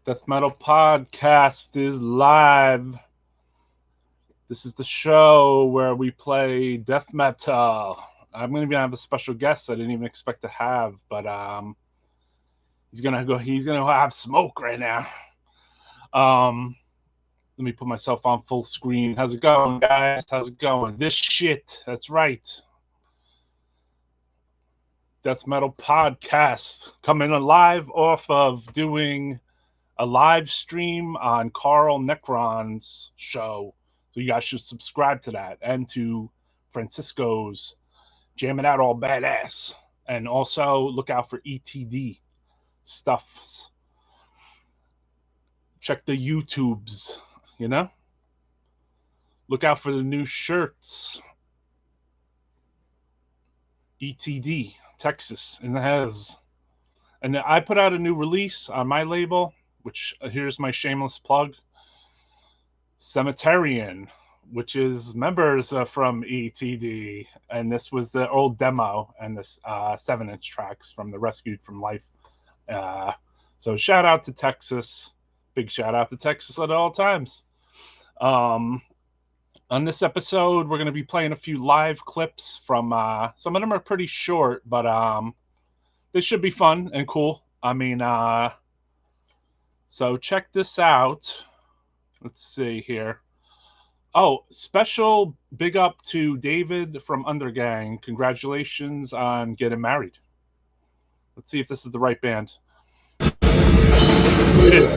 Death Metal Podcast is live. This is the show where we play death metal. I'm going to have a special guest I didn't even expect to have, but he's going to have smoke right now. Let me put myself on full screen. How's it going, guys? How's it going? This shit, that's right. Death Metal Podcast coming live off of doing a live stream on Carl Necron's show. So you guys should subscribe to that and to Francisco's Jamming Out All Badass. And also look out for ETD stuffs. Check the YouTubes, you know? Look out for the new shirts. ETD, Texas, in the house. And I put out a new release on my label, which here's my shameless plug. Cemeterian, which is members from ETD, and this was the old demo and this 7-inch tracks from the Rescued from Life. So shout out to Texas, big shout out to Texas at all times. On this episode, we're going to be playing a few live clips from some of them are pretty short, but they should be fun and cool. I mean, so check this out. Let's see here. Oh, special big up to David from Undergang. Congratulations on getting married. Let's see if this is the right band. It is.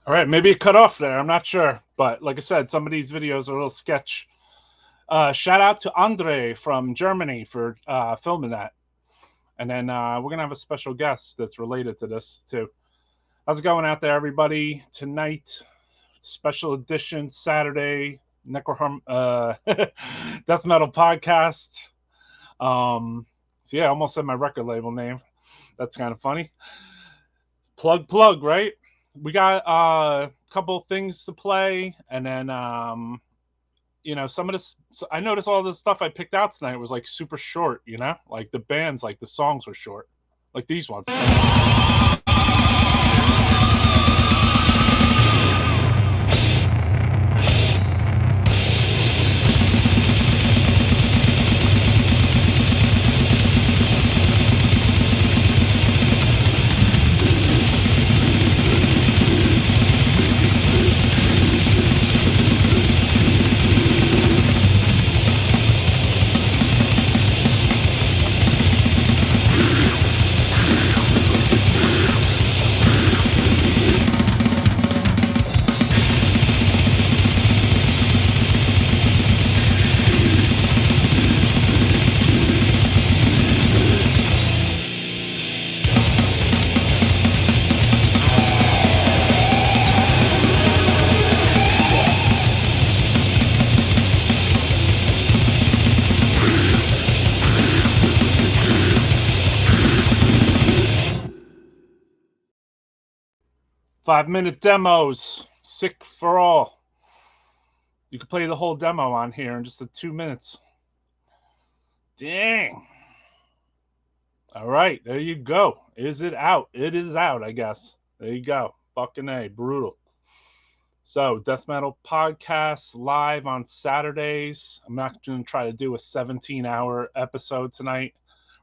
All right, maybe it cut off there. I'm not sure, but like I said, some of these videos are a little sketch. Shout out to Andre from Germany for filming that, and then we're gonna have a special guest that's related to this too. How's it going out there, everybody? Tonight, special edition Saturday death metal podcast. So yeah, I almost said my record label name. That's kind of funny. Plug, right? We got a couple things to play, and then some of this. So I noticed all the stuff I picked out tonight was like super short. Like the bands, like the songs were short, like these ones. 5-minute demos, sick for all. You can play the whole demo on here in just 2 minutes. Dang. All right, there you go. Is it out? It is out, I guess. There you go. Fucking A, brutal. So, Death Metal Podcast live on Saturdays. I'm not going to try to do a 17-hour episode tonight.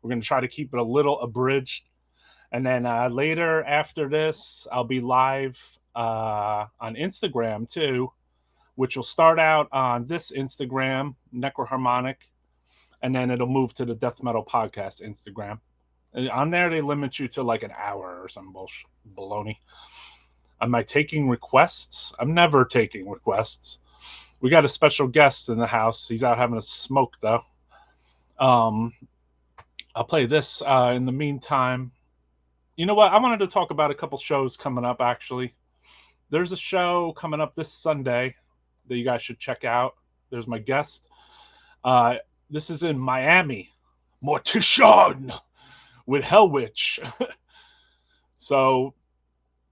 We're going to try to keep it a little abridged. And then later after this, I'll be live on Instagram too, which will start out on this Instagram, Necroharmonic, and then it'll move to the Death Metal Podcast Instagram. And on there, they limit you to like an hour or some baloney. Am I taking requests? I'm never taking requests. We got a special guest in the house. He's out having a smoke though. I'll play this in the meantime. You know what? I wanted to talk about a couple shows coming up, actually. There's a show coming up this Sunday that you guys should check out. There's my guest. This is in Miami. Mortician with Hellwitch. So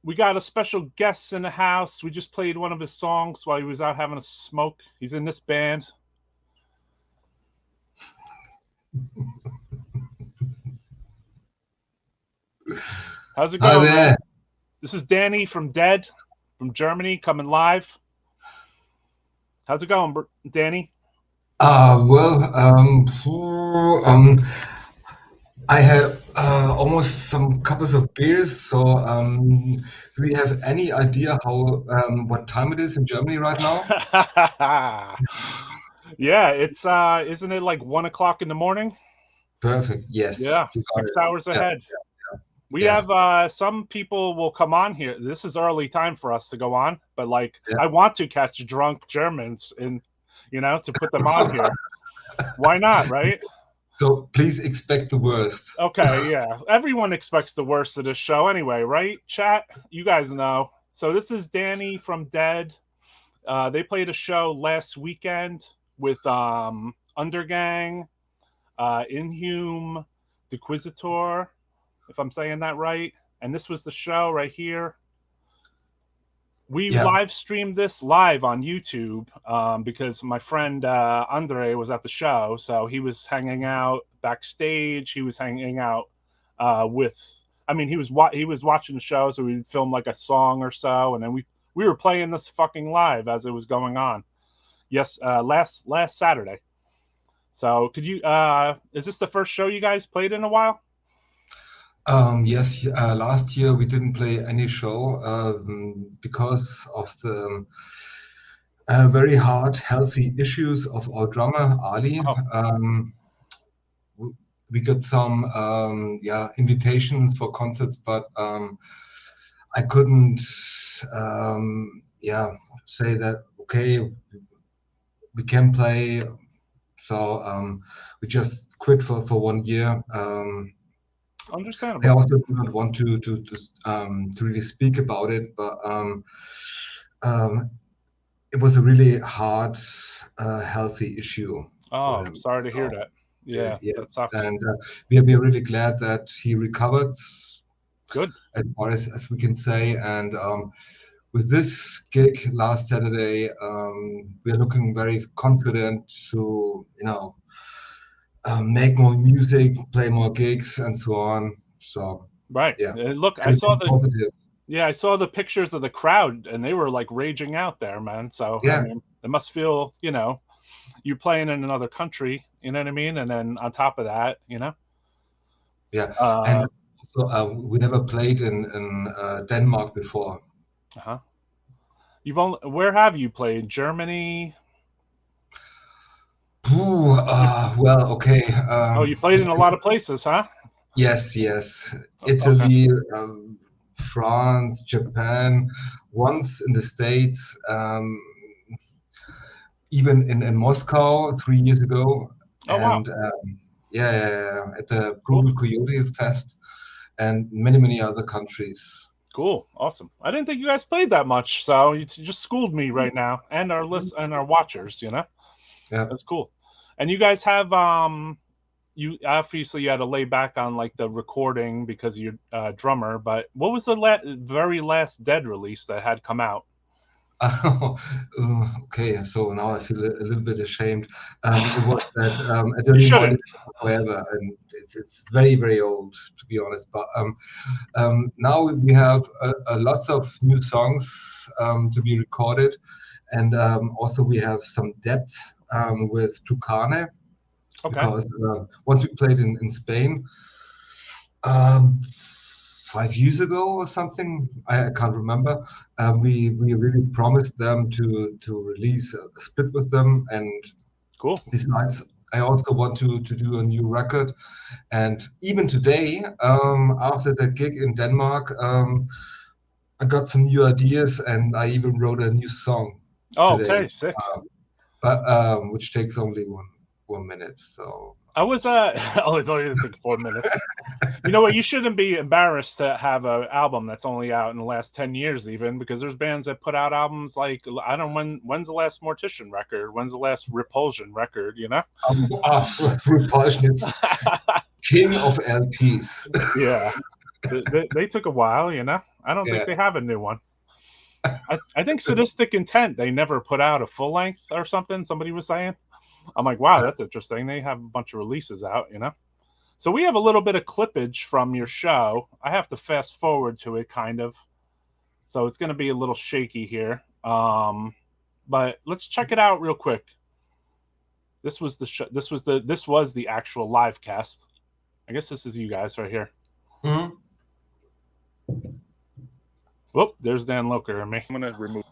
we got a special guest in the house. We just played one of his songs while he was out having a smoke. He's in this band. How's it going, man? This is Dany from Dead, from Germany, coming live. How's it going, Dany? I had almost some couples of beers. So, do we have any idea what time it is in Germany right now? Yeah, it's isn't it like 1 o'clock in the morning? Perfect. Yes. Yeah, 6 hours ahead. Yeah. We have some people will come on here. This is early time for us to go on, but I want to catch drunk Germans and to put them on here. Why not, right? So please expect the worst. Okay, yeah. Everyone expects the worst of this show anyway, right? Chat, you guys know. So this is Dany from Dead. They played a show last weekend with Undergang, Inhume, Deiquisitor, if I'm saying that right. And this was the show right here. We live streamed this live on YouTube because my friend Andre was at the show. So he was hanging out backstage. He was hanging out he was watching the show. So we'd film like a song or so. And then we were playing this fucking live as it was going on. Yes, last Saturday. So could you, is this the first show you guys played in a while? Yes, last year we didn't play any show because of the very hard healthy issues of our drummer, Ali. We got some invitations for concerts, but I couldn't, say that okay, we can play. So we just quit for 1 year. I Understandable. also do not want to really speak about it, but um, it was a really hard, healthy issue for Oh, I'm him. sorry to hear So that. Yeah, yes, that sucks. and we are really glad that he recovered Good. as far as we can say. And with this gig last Saturday, we are looking very confident to make more music, play more gigs, and so on. So Right. yeah, Look, everything positive. I saw the pictures of the crowd and they were like raging out there, man. So, I Yeah, mean, it must feel, you playing in another country, you know what I mean? And then on top of that, yeah, and uh, so we never played in Denmark before. uh-huh. Where have you played? Germany? Ooh, You, well, okay. oh, you played in a lot of places, huh? Yes. Okay. Italy, France, Japan, once in the States, even in Moscow 3 years ago, Oh, wow. and at the Cool. Brutal Coyote Fest, and many other countries. Cool. Awesome. I didn't think you guys played that much. So you just schooled me right now and our and our watchers, Yeah. That's cool. And you guys have you obviously you had to lay back on like the recording because you're drummer, but what was the very last Dead release that had come out? Okay, so now I feel a little bit ashamed. It was that I You don't even want shouldn't. it forever, and it's very old to be honest. But now we have lots of new songs to be recorded, and also we have some depth with Tucane Okay. because once we played in Spain. Um, 5 years ago or something, I can't remember. We really promised them to release a split with them, and Cool. besides, I also want to do a new record. And even today, after the gig in Denmark, I got some new ideas, and I even wrote a new song Oh, today, okay. Sick. but which takes only one minute. So I was oh, it's only took 4 minutes. You know what? You shouldn't be embarrassed to have an album that's only out in the last 10 years, even because there's bands that put out albums like I don't know when's the last Mortician record? When's the last Repulsion record? Repulsion is king of LPs. Yeah, they took a while. I don't think Yeah. they have a new one. I think Sadistic Intent they never put out a full length or something. Somebody was saying. I'm like, wow, that's interesting. They have a bunch of releases out. So we have a little bit of clippage from your show. I have to fast forward to it, kind of. So it's going to be a little shaky here. But let's check it out real quick. This was the show. This was the actual live cast. I guess this is you guys right here. Mm-hmm. Whoop, there's Dan Loker and me. I'm going to remove.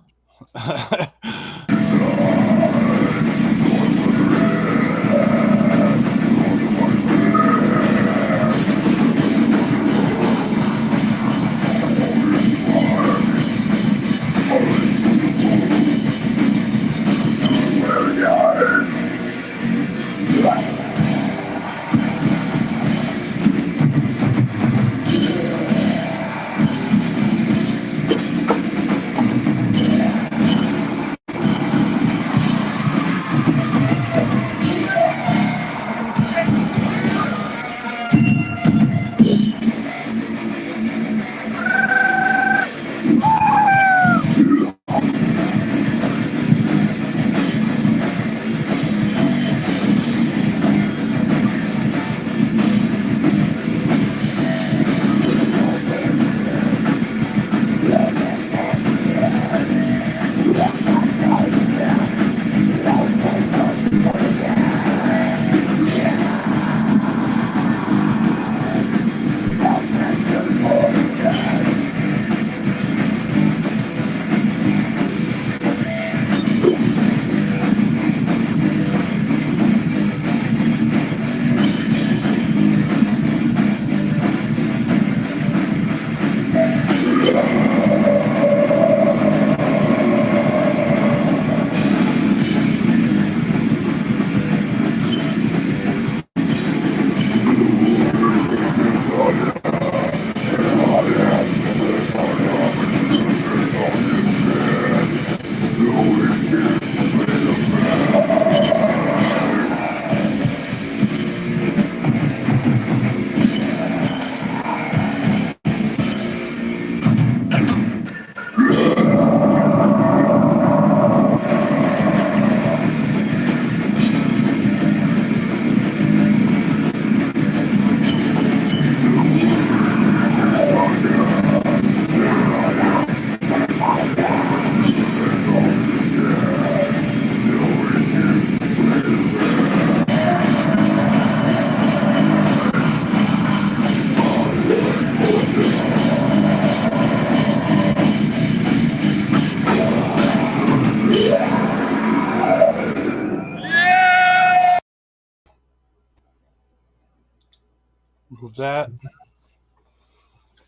Love that.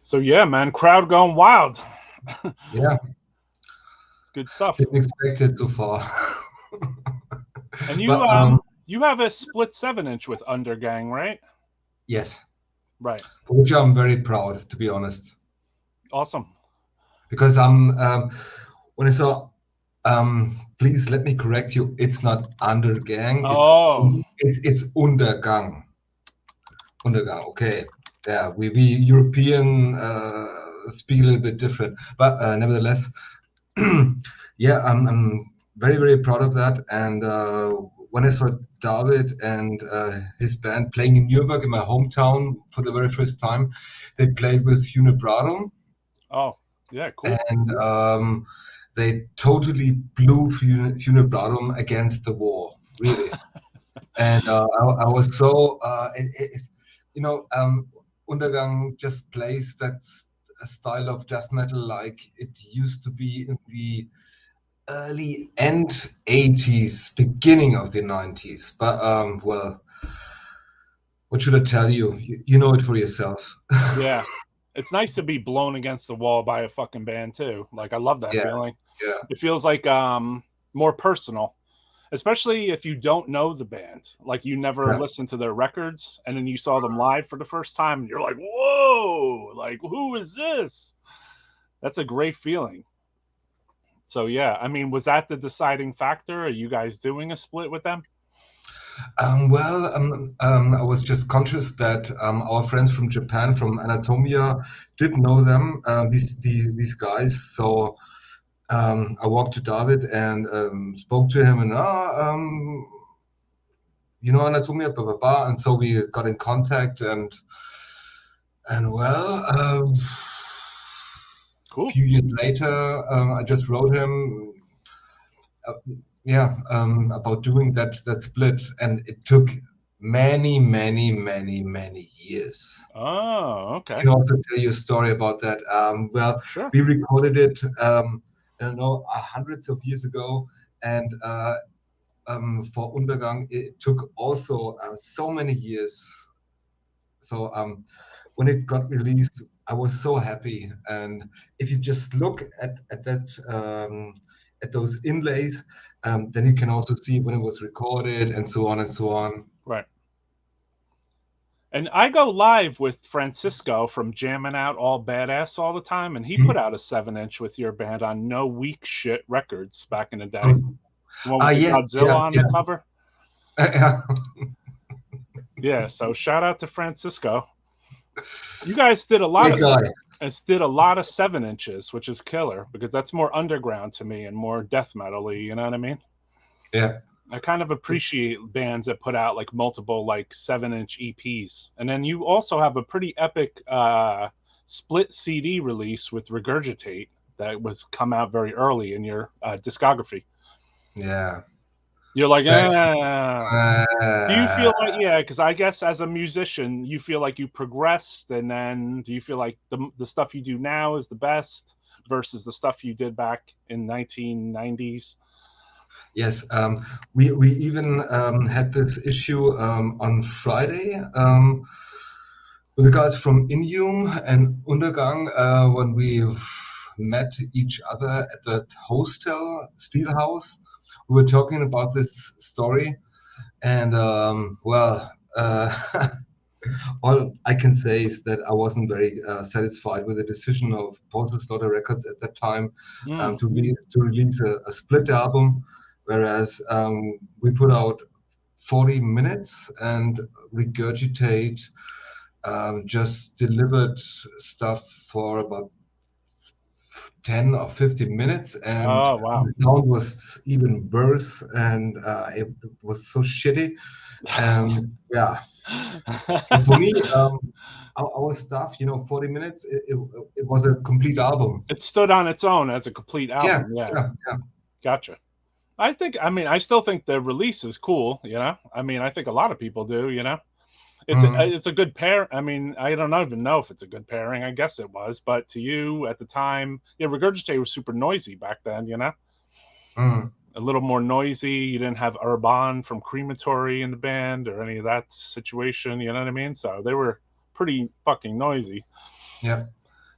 So yeah, man, crowd going wild. Yeah, Good stuff. didn't expect it so far. And you But you have a split 7-inch with Undergang, right? yes, Right. for which I'm very proud, to be honest. Awesome. Because when I saw, please let me correct you, it's not Undergang, Oh. it's Untergang. Undergang, okay. Yeah, we European speak a little bit different, but nevertheless, yeah, I'm very, very proud of that. And when I saw David and his band playing in Nuremberg, in my hometown, for the very first time, they played with Unibratum, Oh. Yeah, cool. and they totally blew Unibratum against the wall, really. And I was so, it's, you know, Untergang just plays that style of death metal like it used to be in the early end 80s, beginning of the 90s. But well, what should I tell you? You know it for yourself. Yeah. It's nice to be blown against the wall by a fucking band too. Like I love that Yeah, feeling. yeah, It feels like more personal, especially if you don't know the band. Like you never yeah. listened to their records and then you saw them live for the first time and you're like, "Whoa! Like who is this?" That's a great feeling. So yeah, I mean, was that the deciding factor? Are you guys doing a split with them? Well, I was just conscious that our friends from Japan, from Anatomia, did know them, these guys. So I walked to David and spoke to him, and you know Anatomia, blah blah blah. And so we got in contact, and well, a Cool. few years later, I just wrote him. Uh, yeah, about doing that split, and it took many years. Oh, I okay. can also tell you a story about that. Well, Sure. we recorded it, I don't know, hundreds of years ago, and for Untergang, it took also so many years. So when it got released, I was so happy. And if you just look at that at those inlays, then you can also see when it was recorded and so on and so on. Right. And I go live with Francisco from Jamming Out All Badass all the time, and he put Mhm. out a 7-inch with your band on No Weak Shit Records back in the day. The one with Ah, the yes, Godzilla yeah, on the yeah. cover. Yeah. Yeah, so shout out to Francisco. You guys did a lot Great of guy. It's did a lot of 7-inches, which is killer because that's more underground to me and more death metal-y, you know what I mean? Yeah. I kind of appreciate bands that put out like multiple like 7-inch EPs. And then you also have a pretty epic split CD release with Regurgitate that was come out very early in your discography. Yeah. You're like, Thank Do you feel like, uh, yeah, because I guess as a musician, you feel like you progressed, and then do you feel like the stuff you do now is the best versus the stuff you did back in 1990s? yes, we even had this issue on Friday with the guys from Inhume and Undergang when we met each other at that hostel, Steelhouse. We were talking about this story, and well, all I can say is that I wasn't very satisfied with the decision of Postal Slaughter Records at that time Mm. to release a split album, whereas we put out 40 minutes and Regurgitate just delivered stuff for about 10 or 15 minutes, and Oh, wow. the sound was even worse, and it was so shitty. Yeah, and for me, our stuff, 40 minutes, it was a complete album. It stood on its own as a complete Yeah, album. Yeah, yeah, yeah. gotcha. I mean, I still think the release is cool. You know, I mean, I think a lot of people do. You know, Mm, it's a good pair. I mean, I don't even know if it's a good pairing. I guess it was, but to you at the time, yeah, Regurgitate was super noisy back then. You know, mm. a little more noisy. You didn't have Urban from Crematory in the band or any of that situation. You know what I mean? So they were pretty fucking noisy. Yeah.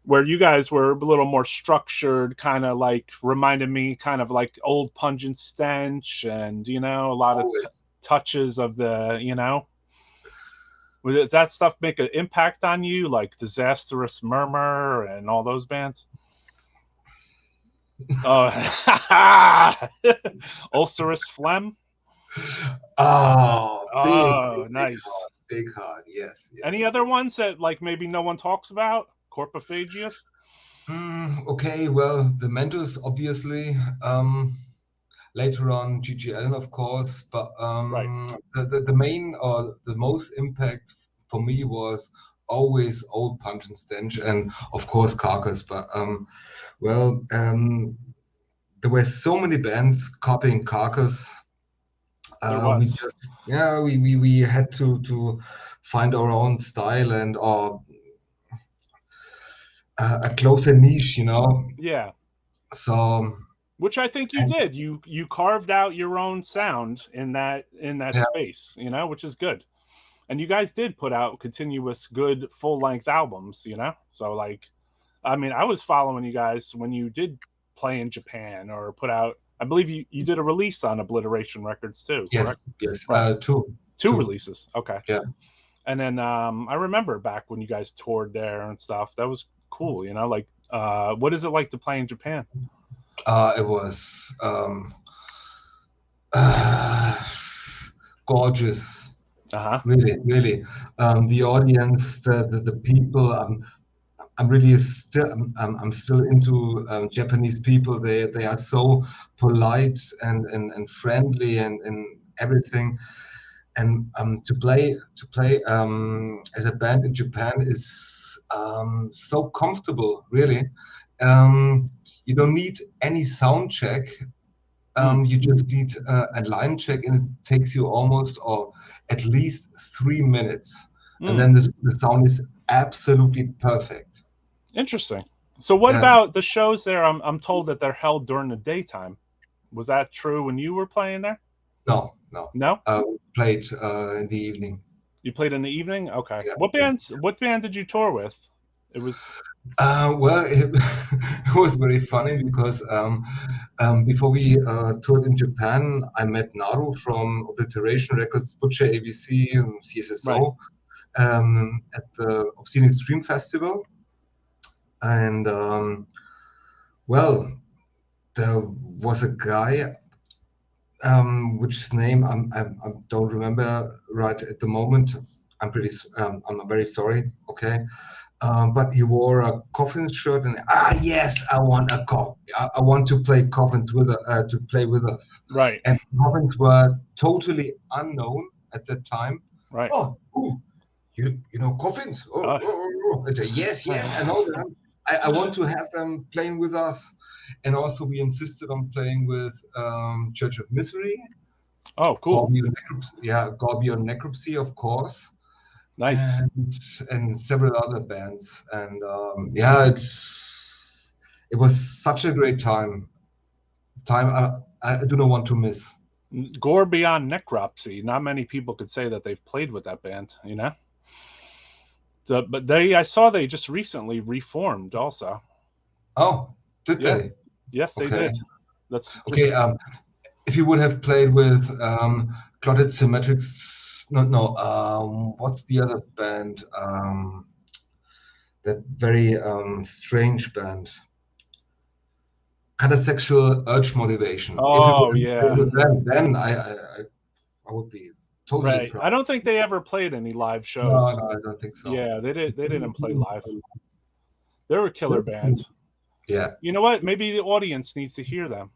Where you guys were a little more structured, kind of like reminded me kind of like old Pungent Stench, and a lot of touches of the, Would that stuff make an impact on you, like Disastrous Murmur and all those bands? Oh, Ulcerous Phlegm. Oh, nice. Big heart, yes. Any other ones that like maybe no one talks about? Corpophagius? Okay, well, the Mentos, obviously. Later on, Gigi Allen, of course. But Right. the main or the most impact for me was always old Pungent Stench and, of course, Carcass. But, there were so many bands copying Carcass. There was. We had to find our own style and a closer niche, Yeah. So, which I think you did. You carved out your own sound in that space, which is good. And you guys did put out continuous good full-length albums, So like, I mean, I was following you guys when you did play in Japan or put out. I believe you did a release on Obliteration Records too. Yes, correct? Yes. Right. Two releases. Okay. Yeah. And then I remember back when you guys toured there and stuff. That was cool, Like, what is it like to play in Japan? It was gorgeous. Really, really. The audience, the people. I'm really I'm still into Japanese people. They are so polite and friendly and everything. And to play as a band in Japan is so comfortable, really. You don't need any sound check. You just need a line check, and it takes you almost or at least 3 minutes. And then the sound is absolutely perfect. Interesting. So what about the shows there? I'm told that they're held during the daytime. Was that true when you were playing there? No. Played in the evening. You played in the evening? Okay. Yeah, What band did you tour with? It was well, it was very funny because before we toured in Japan, I met Naru from Obliteration Records, Butcher ABC, and CSSO at the Obscene Extreme Festival. And there was a guy which name I don't remember right at the moment. I'm very sorry. Okay. But he wore a Coffins shirt and yes, I want I want to play Coffins to play with us. Right. And Coffins were totally unknown at that time. Right. Oh, you know Coffins? I say yes, I know them. I want to have them playing with us. And also we insisted on playing with Church of Misery. Oh, cool. Gorby on Necropsy, of course. Nice. And several other bands. And it was such a great time. I do not want to miss. Gore Beyond Necropsy. Not many people could say that they've played with that band, So, but I saw they just recently reformed also. Oh, did they? Yes, they did. That's okay. If you would have played with Clotted Symmetrics, what's the other band? That very strange band. Catasexual Urge Motivation. Oh, if you would have played with them, then I would be totally proud. I don't think they ever played any live shows. No, I don't think so. Yeah, they didn't play live. They were a killer band. Yeah. You know what? Maybe the audience needs to hear them.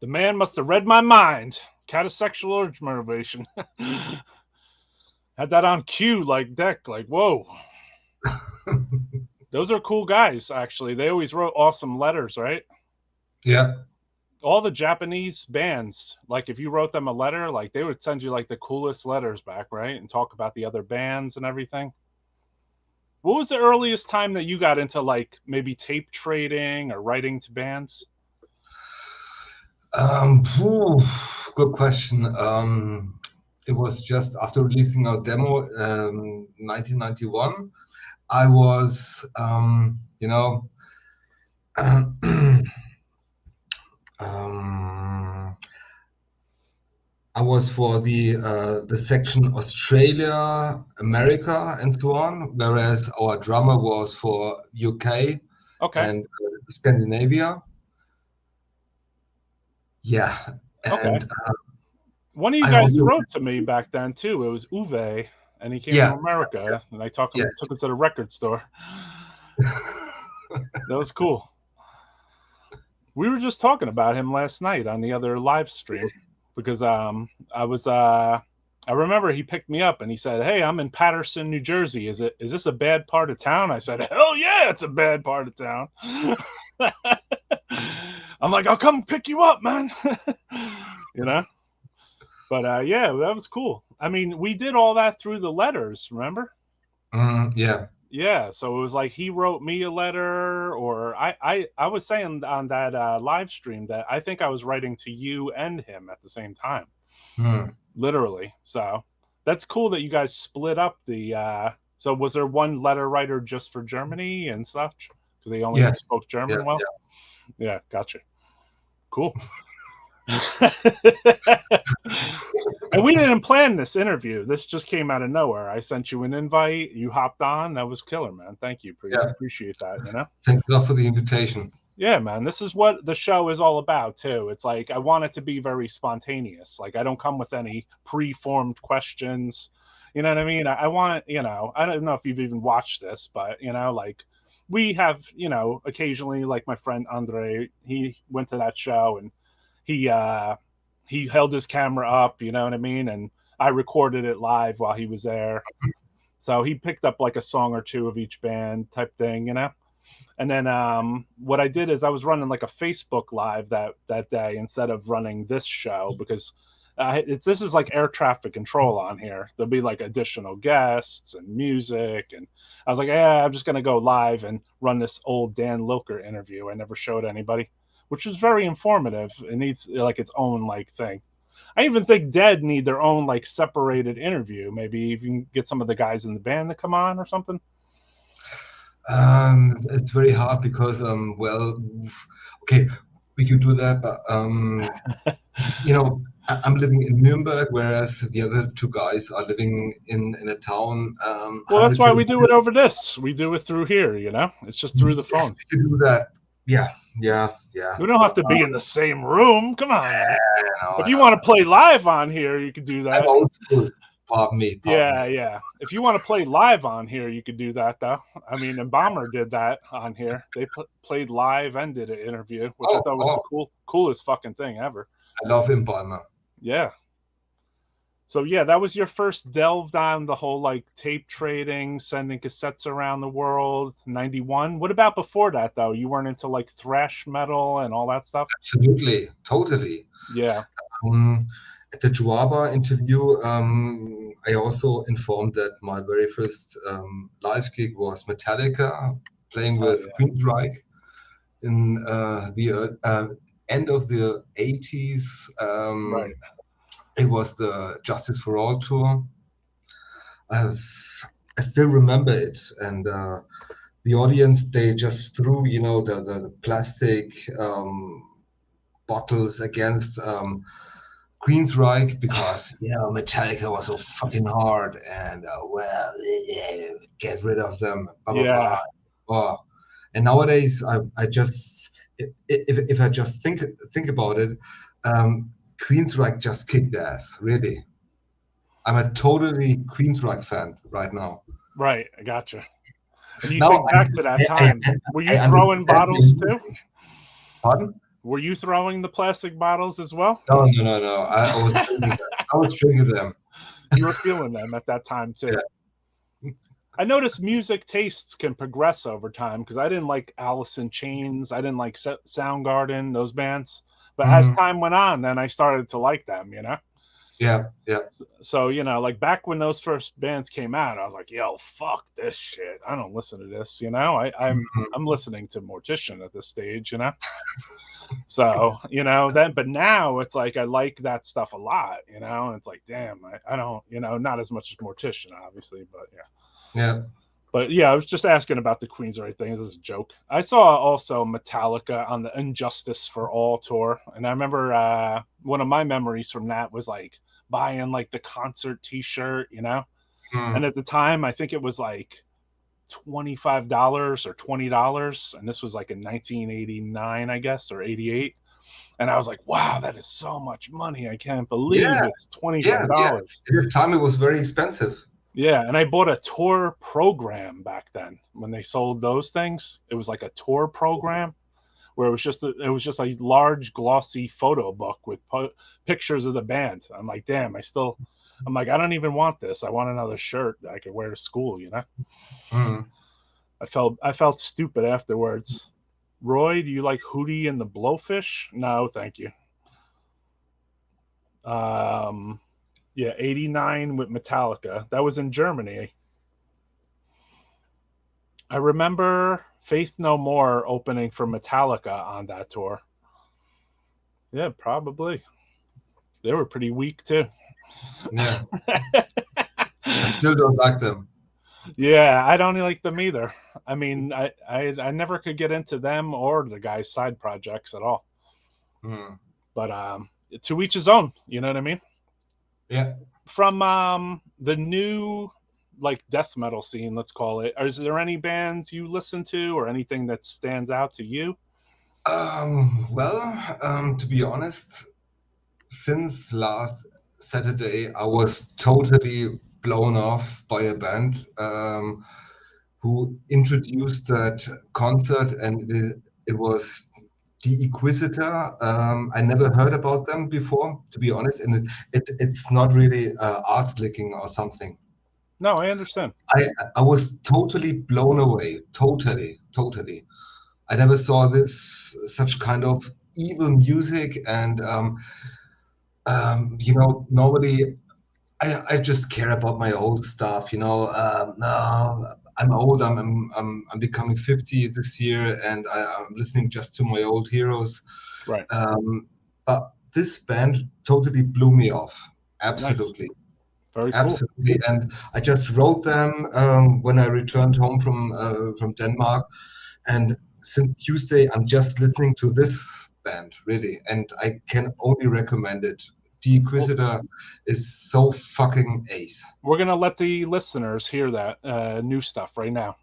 The man must have read my mind. Catasexual urge motivation. Had that on cue, like deck, like whoa. Those are cool guys, actually. They always wrote awesome letters, right? Yeah. All the Japanese bands, like if you wrote them a letter, like they would send you like the coolest letters back, right? And talk about the other bands and everything. What was the earliest time that you got into like maybe tape trading or writing to bands? Good question. It was just after releasing our demo, 1991. I was, you know, I was for the section Australia, America, and so on, whereas our drummer was for UK Okay. and Scandinavia. Yeah, Okay. and One of you I guys also, wrote to me back then too. It was Uwe, and he came yeah, from America, and I took him yes. to the record store. That was cool. We were just talking about him last night on the other live stream because I remember he picked me up and he said, "Hey, I'm in Paterson, New Jersey. Is this a bad part of town?" I said, "Hell yeah, it's a bad part of town." I'm like, "I'll come pick you up, man." you know. But yeah, that was cool. I mean, we did all that through the letters, remember? Yeah. Yeah, so it was like he wrote me a letter, or I was saying on that live stream that I think I was writing to you and him at the same time, Mm. literally. So that's cool that you guys split up the. So was there one letter writer just for Germany and such because they only Yes. spoke Yeah. German well? Yeah, gotcha. Cool. And we didn't plan this interview. This just came out of nowhere. I sent you an invite. You hopped on. That was killer, man. Thank you. Yeah. Appreciate that. Thanks a lot for the invitation. Yeah, man. This is what the show is all about, too. It's like I want it to be very spontaneous. Like I don't come with any pre-formed questions. You know what I mean? I want, I don't know if you've even watched this, but, like we have, occasionally, like my friend Andre, he went to that show and he held his camera up, you know what I mean? And I recorded it live while he was there. So he picked up like a song or two of each band type thing. And then what I did is I was running like a Facebook live that day instead of running this show because this is like air traffic control on here. There'll be like additional guests and music, and I was like, yeah, I'm just gonna go live and run this old Dan Lilker interview I never showed anybody, which is very informative. It needs like its own like thing. I even think Dead need their own like separated interview. Maybe you can get some of the guys in the band to come on or something. It's very hard because, well, okay, we could do that, but I'm living in Nuremberg, whereas the other two guys are living in a town. Well, that's 100 why we do it kilometers. over this. We do it through here. It's just through the Yes, phone. we can do that. Yeah. We don't have to be in the same room. Come on. Man. If I you know. want to play live on here, you could do that. I'm old school. Pardon me. Yeah. If you want to play live on here, you could do that, though. I mean, and Bomber did that on here. They played live and did an interview, which I thought was the coolest fucking thing ever. I love him, Bomber. Yeah. So yeah, that was your first delve down the whole like tape trading, sending cassettes around the world. 91. What about before that though? You weren't into like thrash metal and all that stuff? Absolutely, totally. Yeah. At the Juaba interview, I also informed that my very first live gig was Metallica playing with Queensryche in the end of the 80s. Right. It was the Justice for All tour. I still remember it, and the audience, they just threw the plastic bottles against Queensryche because Metallica was so fucking hard, and get rid of them, blah blah blah. Oh. And nowadays I just, if I just think about it, Queensryche just kicked ass, really. I'm a totally Queensryche fan right now. Right, I gotcha. And you think back to that time, were you throwing bottles too? Pardon? Were you throwing the plastic bottles as well? No, no, no, no. I was drinking them. I was drinking them. You were feeling them at that time too. Yeah. I noticed music tastes can progress over time because I didn't like Alice in Chains, I didn't like Soundgarden, those bands. But as Mhm. time went on, then I started to like them, you know? Yeah, yeah, So, you know, like back when those first bands came out, I was like, yo, fuck this shit. I don't listen to this, you know? Mhm. I'm listening to Mortician at this stage, you know? So, you know, then but now it's like I like that stuff a lot, you know, and it's like, damn, I don't, you know, not as much as Mortician, obviously, but yeah. yeah. But yeah, I was just asking about the Queensrÿche thing. This is a joke. I saw also Metallica on the Injustice for All tour, and I remember one of my memories from that was like buying like the concert T-shirt, you know. And Mm. at the time, I think it was like $25 or $20, and this was like in 1989, I guess, or 88. And I was like, wow, that is so much money. I can't believe Yeah, it's twenty yeah, five yeah. dollars. At the time, it was very expensive. Yeah, and I bought a tour program back then when they sold those things. It was like a tour program where it was just a large glossy photo book with pictures of the band. I'm like, damn, I'm like, I don't even want this. I want another shirt that I could wear to school, you know? Mm. I felt stupid afterwards. Roy, do you like Hootie and the Blowfish? No, thank you. Yeah, 89 with Metallica. That was in Germany. I remember Faith No More opening for Metallica on that tour. Yeah, probably. They were pretty weak too. Yeah, I still don't like them. Yeah, I don't like them either. I mean, I never could get into them or the guy's side projects at all. Mm. But to each his own. You know what I mean? Yeah. From the new like death metal scene, let's call it. Is there any bands you listen to or anything that stands out to you? To be honest, since last Saturday, I was totally blown off by a band who introduced that concert, and it was Deiquisitor. I never heard about them before, to be honest, and it's not really ass licking or something. No, I understand. I was totally blown away, totally. I never saw this such kind of evil music, and normally I just care about my old stuff. No, I'm old. I'm becoming 50 this year, and I'm listening just to my old heroes. Right. But this band totally blew me off. Nice. Absolutely. Very cool. Absolutely, and I just wrote them when I returned home from Denmark, and since Tuesday I'm just listening to this band really, and I can only recommend it. The Well, Inquisitor is so fucking ace. we're gonna let the listeners hear that new stuff right now.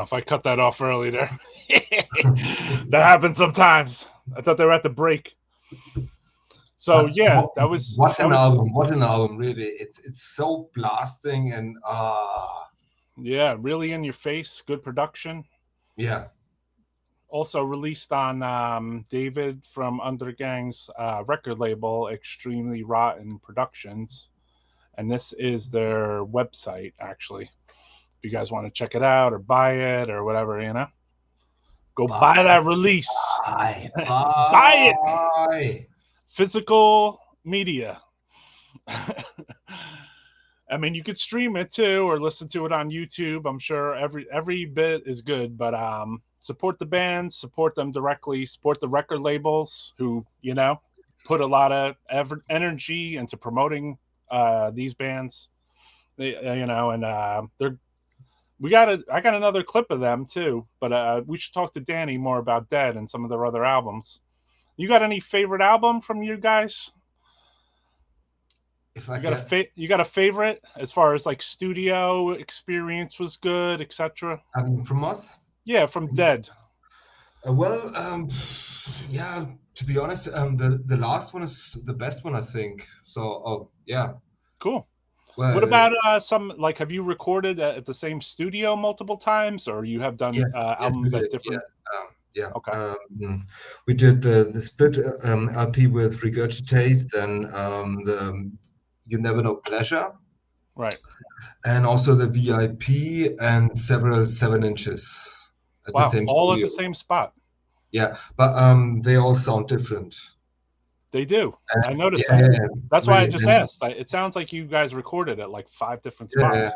if I cut that off early there. That happens sometimes. I thought they were at the break. So yeah, that was what an album! What an album! Really, it's so blasting and yeah, really in your face. Good production. Yeah. Also released on David from Undergang's record label, Extremely Rotten Productions, and this is their website actually. If you guys want to check it out or buy it or whatever, go buy that release. Buy it. Physical media. I mean, you could stream it too or listen to it on YouTube. I'm sure every bit is good, but support the bands, support them directly, support the record labels who, put a lot of energy into promoting these bands. I got another clip of them too, but we should talk to Dany more about Dead and some of their other albums. You got any favorite album from you guys? You got a favorite as far as like studio experience was good, etc. From us? Yeah, from Dead. Yeah. To be honest, the last one is the best one, I think. So, yeah. Cool. Well, what about have you recorded at the same studio multiple times, or you have done albums at different? Yeah. Okay. We did the split LP with Regurgitate, then the You Never Know Pleasure. Right. And also the VIP and several 7 inches at the same all studio. At the same spot. Yeah, but they all sound different. They do. I noticed that. Yeah, that's why I just asked. It sounds like you guys recorded at like 5 different spots. Yeah.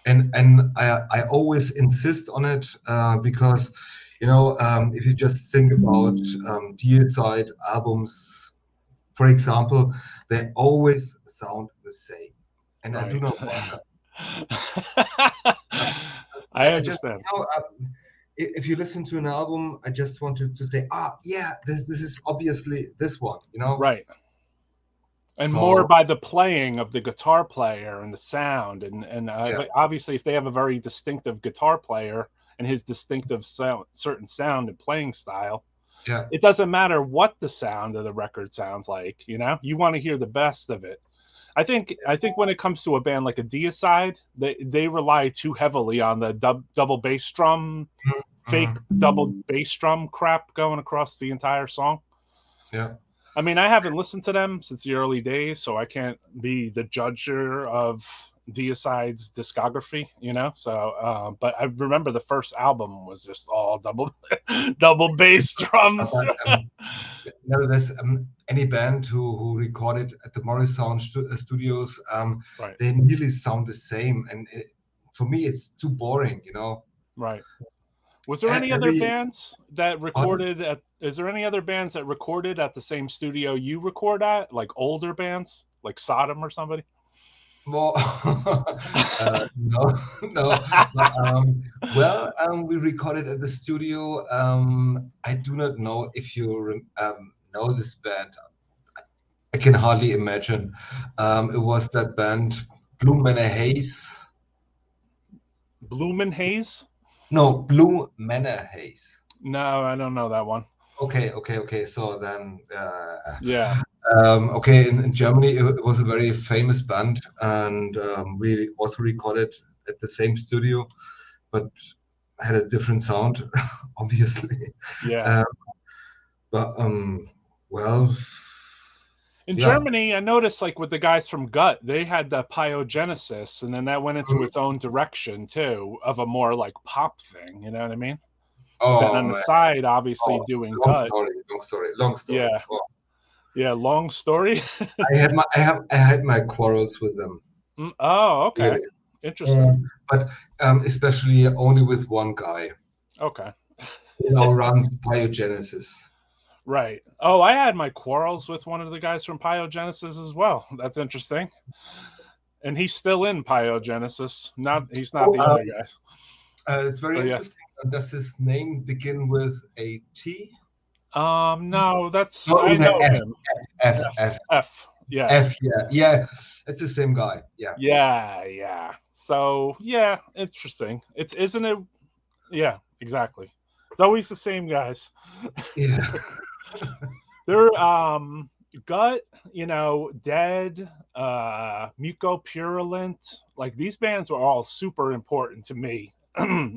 And I always insist on it because, if you just think about Deicide albums, for example, they always sound the same. And I do not want that. I understand. If you listen to an album, I just wanted to say, this is obviously this one, Right. And more by the playing of the guitar player and the sound. And obviously, if they have a very distinctive guitar player and his distinctive certain sound and playing style, it doesn't matter what the sound of the record sounds like, you want to hear the best of it. I think when it comes to a band like a Deicide, they rely too heavily on the double bass drum, fake double bass drum crap going across the entire song. Yeah. I mean, I haven't listened to them since the early days, so I can't be the judger of Deicide's discography, So, but I remember the first album was just all double bass drums. Nevertheless, any band who recorded at the Morris Sound Studios, they nearly sound the same, and for me, it's too boring, Right. Was there any other bands that recorded at? Is there any other bands that recorded at the same studio you record at, like older bands, like Sodom or somebody? Well, no. But, we recorded at the studio. I do not know if you know this band. I can hardly imagine. It was that band, Blue Manor Haze. Bloom and Haze? No, Blue Manor Haze. No, I don't know that one. Okay. So then, yeah. Okay, in Germany, it was a very famous band, and we also recorded at the same studio, but had a different sound, obviously. Yeah. In Germany, I noticed, like with the guys from Gut, they had the Pyogenesis, and then that went into its own direction too, of a more like pop thing. You know what I mean? Oh, then on the side, obviously doing Gut. Long story. Yeah. Yeah, long story. I had my quarrels with them. Oh, okay. Really. Interesting. But especially only with one guy. Okay. Runs Pyogenesis. Right. Oh, I had my quarrels with one of the guys from Pyogenesis as well. That's interesting. And he's still in Pyogenesis. He's not the other guy. It's very interesting. Does his name begin with a T? No, that's I know him. F. Yeah. F. Yeah. It's the same guy. Yeah. Yeah. So yeah, interesting. Isn't it? Yeah, exactly. It's always the same guys. Yeah. They're Gut, Dead, Muco Purulent. Like these bands were all super important to me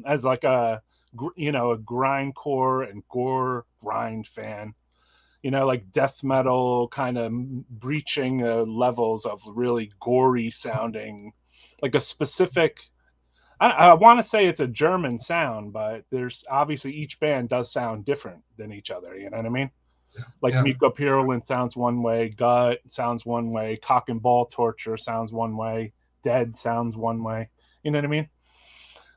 as like a grindcore and gore grind fan. Like death metal kind of breaching levels of really gory sounding, like a specific. I want to say it's a German sound, but there's obviously each band does sound different than each other. You know what I mean? Like Yeah. Miko Purulent sounds one way, Gut sounds one way, Cock and Ball Torture sounds one way, Dead sounds one way. You know what I mean?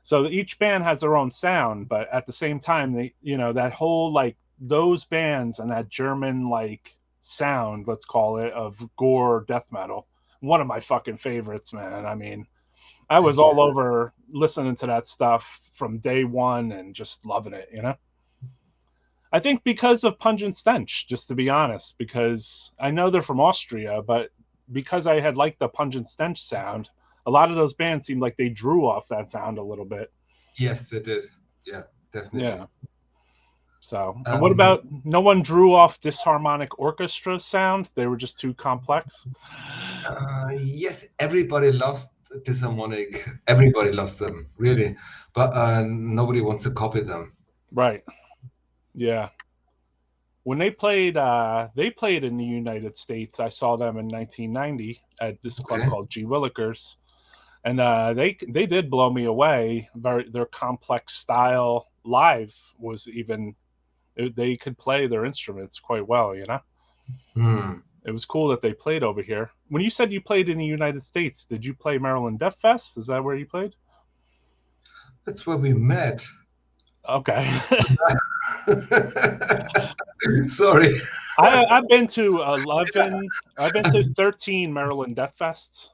So each band has their own sound, but at the same time, that whole like those bands and that German like sound, let's call it, of gore death metal, one of my fucking favorites, man. I mean, I was Yeah. all over listening to that stuff from day one and just loving it. I think because of Pungent Stench, just to be honest, because I know they're from Austria, but because I had liked the Pungent Stench sound, a lot of those bands seemed like they drew off that sound a little bit. Yes, they did. Yeah, definitely. Yeah. So, and what about no one drew off Disharmonic Orchestra sound? They were just too complex. Yes, everybody loves Disharmonic. Everybody loves them, really. But nobody wants to copy them. Right. Yeah. When they played in the United States. I saw them in 1990 at this club Okay. called G. Willikers, and they did blow me away. Their complex style live was even they could play their instruments quite well. Hmm. It was cool that they played over here. When you said you played in the United States, did you play Maryland Death Fest? Is that where you played? That's where we met. Okay. Sorry. I've been to 11. I've been to 13 Maryland Death Fests,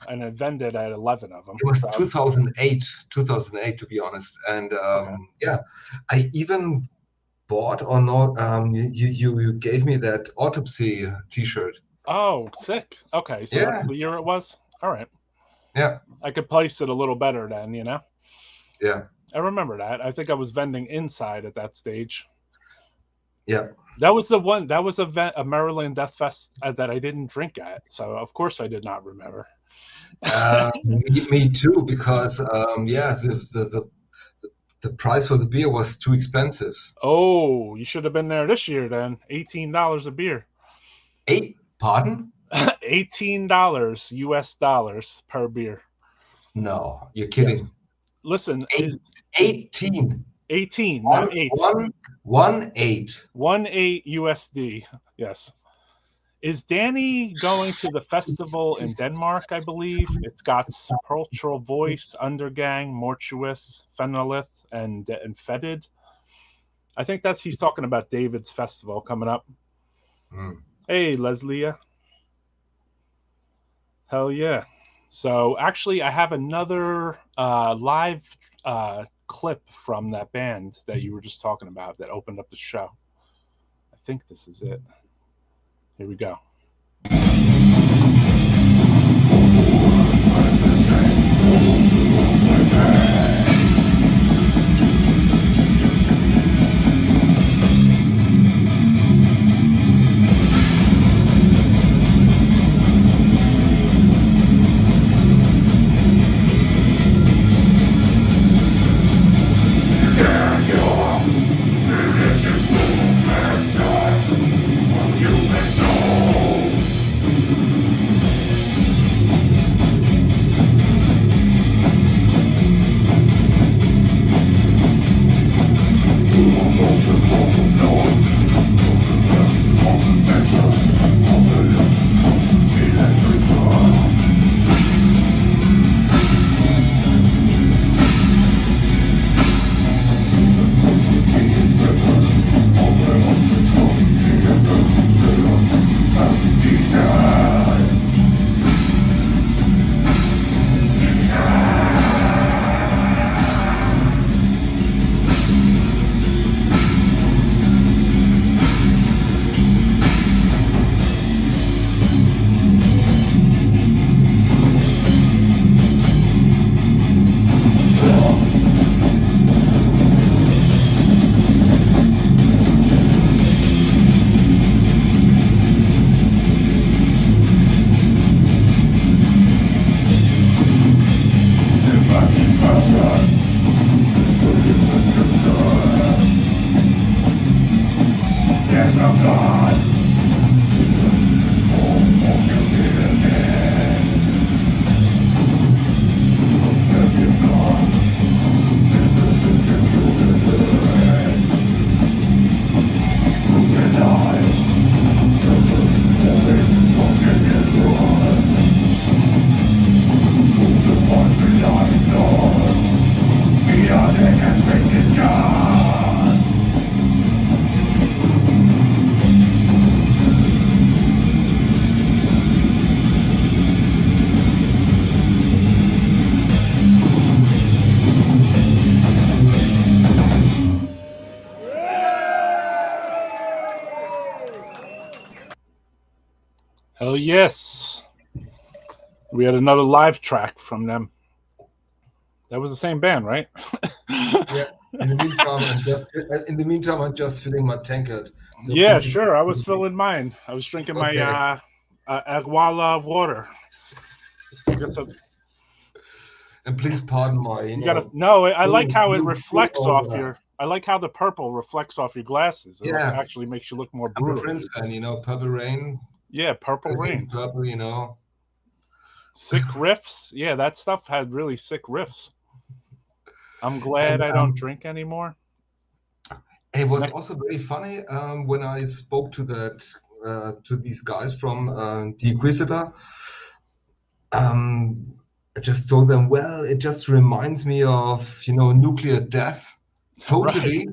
and I've vended at 11 of them. It was So, 2008 to be honest. And okay. yeah, I even bought or not. You gave me that autopsy T-shirt. Oh, sick. Okay, so that's Yeah, the year it was. All right, yeah, I could place it a little better then. yeah, I remember that. I think I was vending inside at that stage. yeah. That was the one. That was a Maryland Death Fest that I didn't drink at. So of course I did not remember. Me too, because yeah, the price for the beer was too expensive. Oh, you should have been there this year then. $18 a beer. Pardon? $18 US dollars per beer. No, you're kidding. Yes. Listen, 18. 18, not 8. 1-8. 1-8 USD. Yes. Is Dany going to the festival in Denmark, I believe? It's got Sepulchral Voice, Undergang, Mortuous, Phenolith, and Fetid. I think he's talking about David's festival coming up. Hey, Leslie. Hell yeah. So actually, I have another live clip from that band that you were just talking about that opened up the show. I think this is it. Here we go. Hell yes. We had another live track from them. That was the same band, right? Yeah. In the meantime, I'm just filling my tankard. So Yeah, please sure. I was filling mine. I was drinking my okay. Aguala water. And please pardon my, You gotta no. I like how it full reflects off over. your. I like how the purple reflects off your glasses. It Yeah, actually makes you look more I'm a brutal. Prince fan, Purple Rain. Yeah, Purple Everything's Rain. purple. Sick riffs. Yeah, that stuff had really sick riffs. I'm glad And I don't drink anymore. it was also very funny when I spoke to these guys from Deiquisitor. I just told them, well, it just reminds me of nuclear death, Right. totally.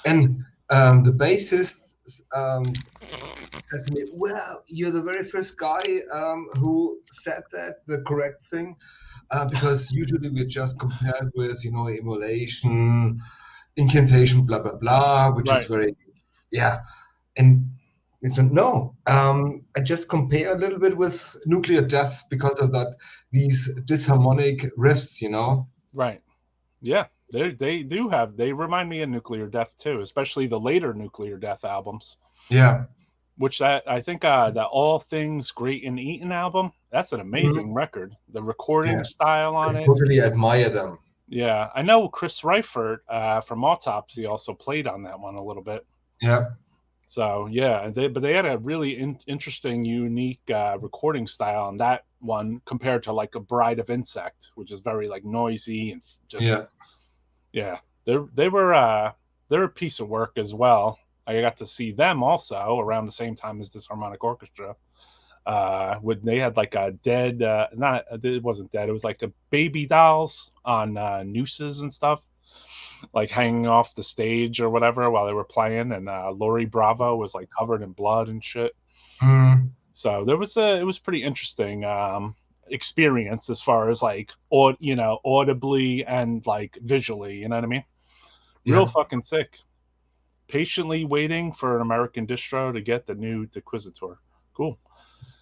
And the bassist said to me, well, you're the very first guy who said that, the correct thing, because usually we're just compared with, immolation, incantation, blah, blah, blah, which is Right. very, yeah. And we said, no, I just compare a little bit with nuclear death because of that, these disharmonic riffs. Right. Yeah. They do have. They remind me of Nuclear Death too, especially the later Nuclear Death albums. Yeah. Which that I think the All Things Great and Eaten album. That's an Mhm. amazing record. The recording Yeah. style on I it. totally admire them. Yeah, I know Chris Reifert from Autopsy also played on that one a little bit. Yeah. So yeah, but they had a really interesting, unique recording style on that one compared to like a Bride of Insect, which is very like noisy and just Yeah. yeah. They're a piece of work as well. I got to see them also around the same time as this harmonic orchestra. When they had like a dead, not it wasn't dead. It was like a baby dolls on nooses and stuff, like hanging off the stage or whatever while they were playing. And Lori Bravo was like covered in blood and shit. Mm. So it was pretty interesting experience as far as like audibly and like visually. You know what I mean? Real Yeah. fucking sick. Patiently waiting for an American distro to get the new Deiquisitor. Cool.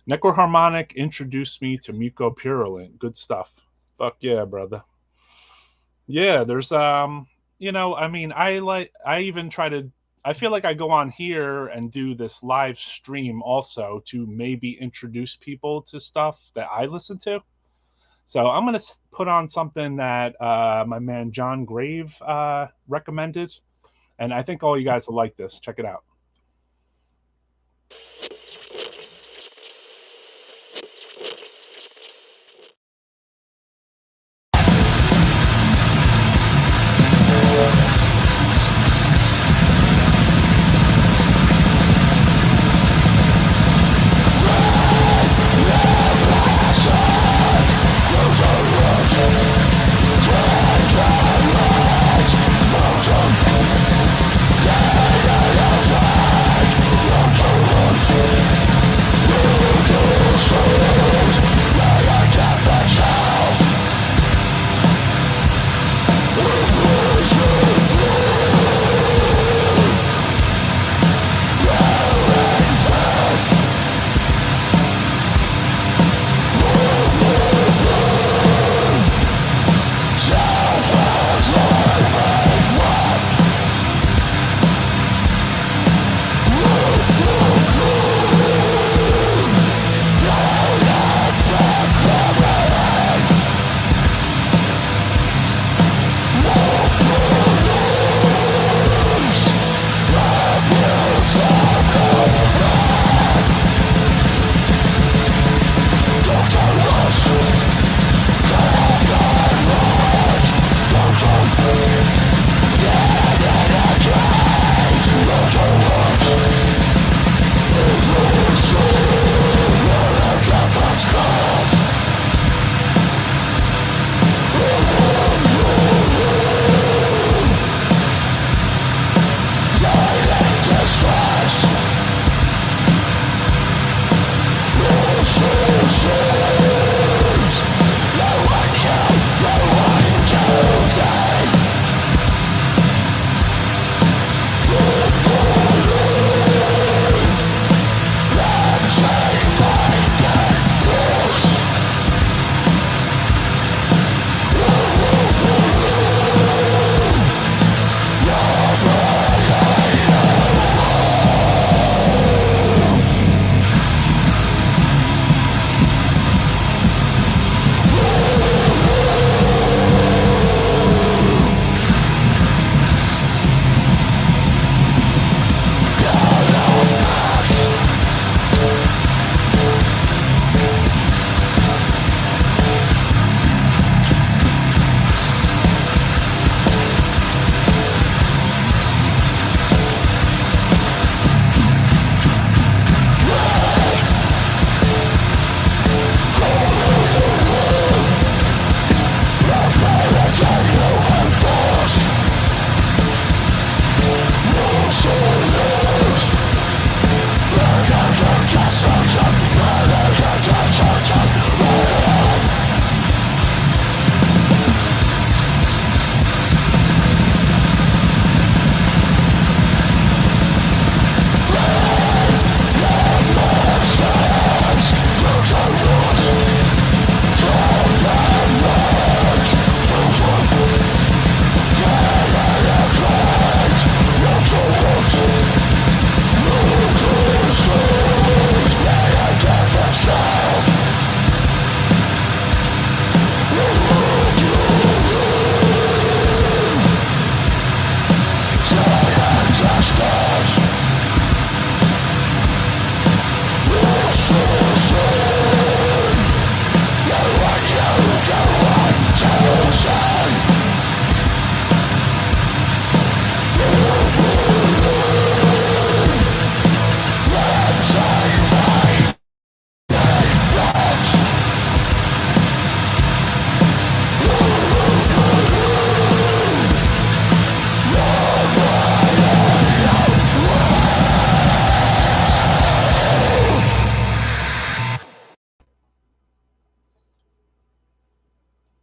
Necroharmonic introduced me to Mucopurulent. Good stuff. Fuck yeah, brother. Yeah, there's I mean, I even try to I feel like I go on here and do this live stream also to maybe introduce people to stuff that I listen to. So I'm gonna put on something that my man John Grave recommended, and I think all you guys will like this. Check it out.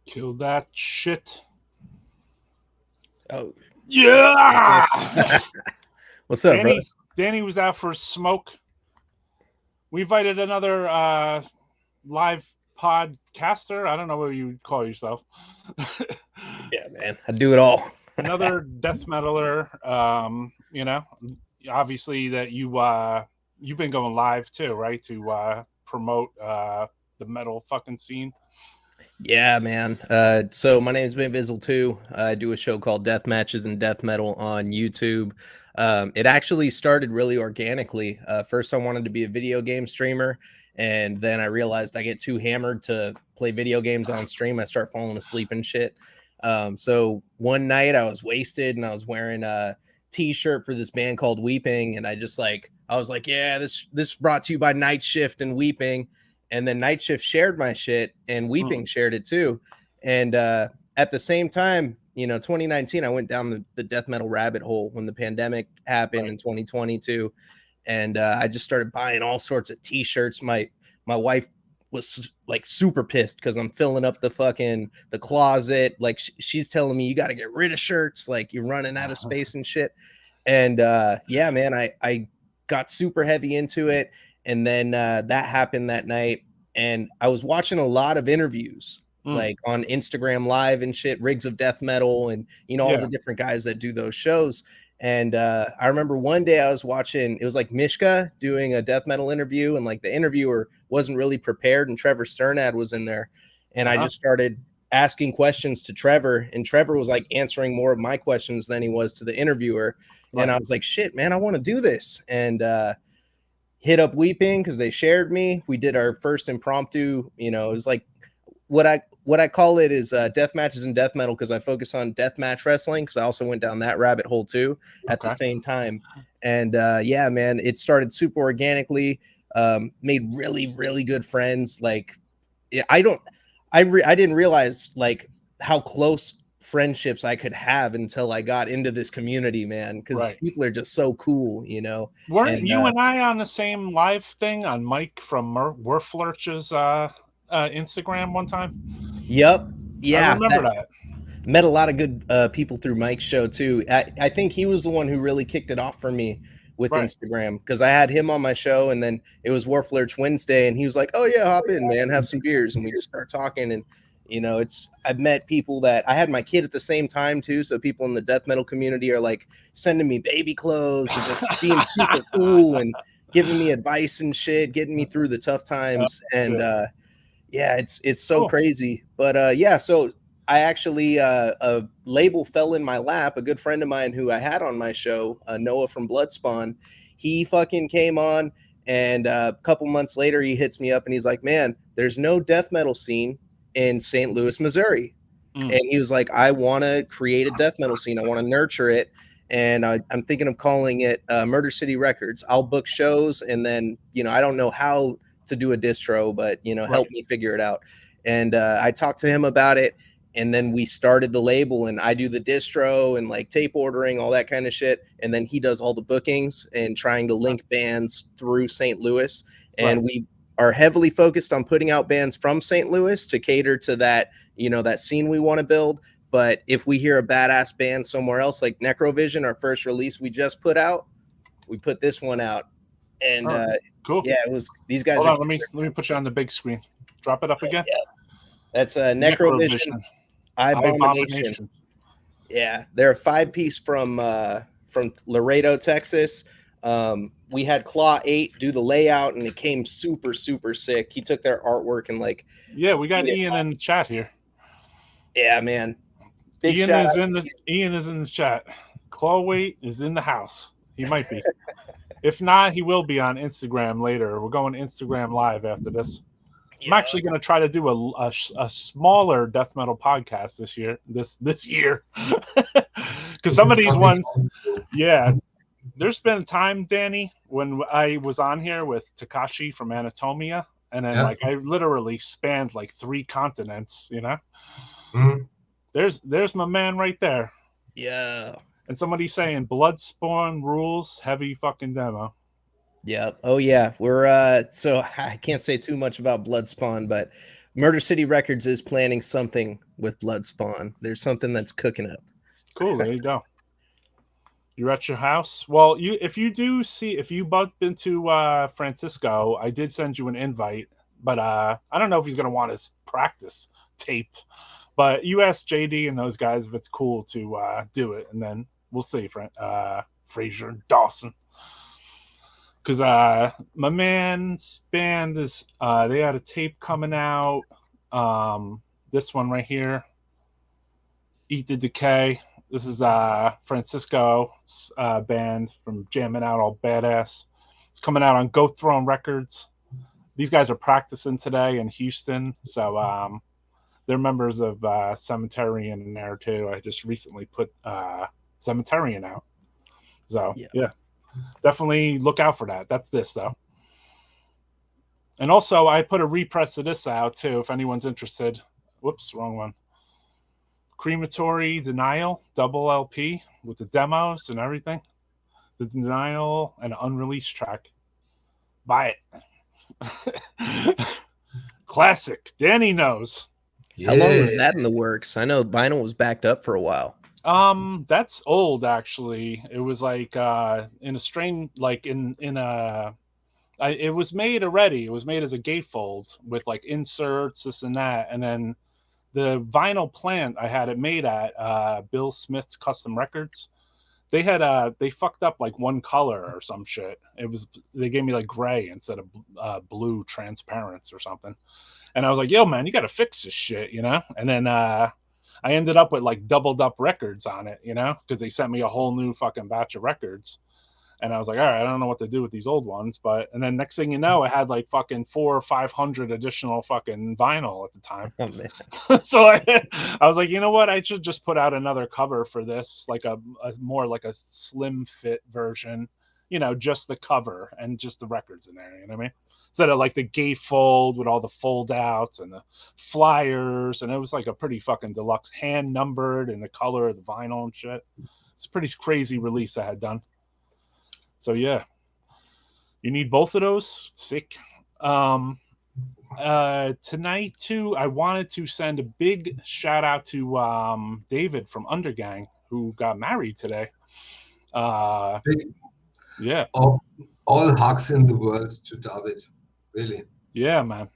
Kill that shit. Oh, yeah. What's up, bro? Dany was out for a smoke. We invited another live podcaster. I don't know what you would call yourself. Yeah, man, I do it all. Another death metaler. You know, obviously that you've been going live too, right? To promote the metal fucking scene. Yeah, man. So my name is Ben Vizzle too. I do a show called Death Matches and Death Metal on YouTube. It actually started really organically. First, I wanted to be a video game streamer, and then I realized I get too hammered to play video games on stream. I start falling asleep and shit. So one night I was wasted and I was wearing a t-shirt for this band called Weeping, and I was like, yeah, this brought to you by Night Shift and Weeping. And then Night Shift shared my shit, and Weeping shared it too. And at the same time, 2019, I went down the death metal rabbit hole when the pandemic happened in 2022, and I just started buying all sorts of t-shirts. My wife was like super pissed because I'm filling up the closet. Like she's telling me, you got to get rid of shirts, like you're running out of space and shit. And yeah, man, I got super heavy into it. And then that happened that night, and I was watching a lot of interviews like on Instagram Live and shit, Rigs of Death Metal, and all the different guys that do those shows. And I remember one day I was watching, it was like Mishka doing a death metal interview, and like the interviewer wasn't really prepared, and Trevor Sternad was in there, and I just started asking questions to Trevor, and Trevor was like answering more of my questions than he was to the interviewer. And I was like, shit, man, I want to do this. And hit up Weeping because they shared me. We did our first impromptu, it was like what I call it is death matches and death metal, because I focus on death match wrestling, because I also went down that rabbit hole too at the same time. And yeah, man, it started super organically, made really, really good friends. Like I didn't realize like how close friendships I could have until I got into this community, man, because people are just so cool, Weren't you and I on the same live thing on Mike from Werflurch's Instagram one time? Yep. Yeah. I remember that. Met a lot of good people through Mike's show too. I think he was the one who really kicked it off for me with Instagram, because I had him on my show, and then it was Warflurch Wednesday, and he was like, oh yeah, hop in, man, have some beers. And we just start talking, and I've met people that I had my kid at the same time too. So people in the death metal community are like sending me baby clothes and just being super cool and giving me advice and shit, getting me through the tough times. And yeah, it's so crazy. But yeah, so I actually a label fell in my lap. A good friend of mine who I had on my show, Noah from Bloodspawn, he fucking came on, and a couple months later he hits me up and he's like, man, there's no death metal scene in St. Louis, Missouri. And he was like, I want to create a death metal scene. I want to nurture it. And I'm thinking of calling it Murder City Records. I'll book shows, and then, I don't know how to do a distro, but, help me figure it out. And I talked to him about it, and then we started the label, and I do the distro and like tape ordering, all that kind of shit. And then he does all the bookings and trying to link bands through St. Louis. And we are heavily focused on putting out bands from St. Louis to cater to that, that scene we want to build. But if we hear a badass band somewhere else, like Necrovision, our first release we just put out, we put this one out. And cool. Yeah, it was these guys. Hold on, let me put you on the big screen. Drop it up again. Yeah. That's Necrovision Abomination. Yeah, they're a 5-piece from Laredo, Texas. We had Claw 8 do the layout, and it came super, super sick. He took their artwork and like, yeah, we got Ian in the chat here. Yeah, man. Ian is in the chat. Claw 8 is in the house. He might be. If not, he will be on Instagram later. We're going Instagram live after this. Yeah. I'm actually going to try to do a smaller death metal podcast this year. This year, because some of these ones, yeah. There's been a time, Dany, when I was on here with Takashi from Anatomia, and then like I literally spanned like 3 continents. There's my man right there. Yeah. And somebody's saying Bloodspawn rules, heavy fucking demo. Yeah. Oh yeah. We're so I can't say too much about Bloodspawn, but Murder City Records is planning something with Bloodspawn. There's something that's cooking up. Cool. There you go. You're at your house. Well, if you bump into Francisco, I did send you an invite, but I don't know if he's gonna want his practice taped. But you ask JD and those guys if it's cool to do it, and then we'll see. Fraser Dawson, because my man's band is they had a tape coming out. This one right here, Eat the Decay. This is Francisco's band from Jamming Out All Badass. It's coming out on Goat Throne Records. These guys are practicing today in Houston, so they're members of Cemeterian in there too. I just recently put Cemeterian out, so yeah, definitely look out for that. That's this though, and also I put a repress of this out too if anyone's interested. Whoops, wrong one. Crematory Denial double LP with the demos and everything. The Denial and an unreleased track. Buy it. Classic. Dany knows. How long was that in the works? I know vinyl was backed up for a while. That's old actually. It was like in a strain, like in a. It was made already. It was made as a gatefold with like inserts, this and that, and then. The vinyl plant I had it made at Bill Smith's Custom Records. They had they fucked up like one color or some shit. They gave me like gray instead of blue transparents or something. And I was like, yo man, you got to fix this shit, you know? And then I ended up with like doubled up records on it, you know, because they sent me a whole new fucking batch of records. And I was like, all right, I don't know what to do with these old ones. And then next thing you know, I had like fucking 400 or 500 additional fucking vinyl at the time. Oh, man. So I was like, you know what? I should just put out another cover for this, like a more like a slim fit version, you know, just the cover and just the records in there. You know what I mean? Instead of like the gatefold with all the fold outs and the flyers. And it was like a pretty fucking deluxe, hand numbered and the color of the vinyl and shit. It's a pretty crazy release I had done. So yeah, you need both of those. Sick. Tonight too, I wanted to send a big shout out to David from Undergang who got married today. Yeah. All hugs in the world to David. Really. Yeah, man.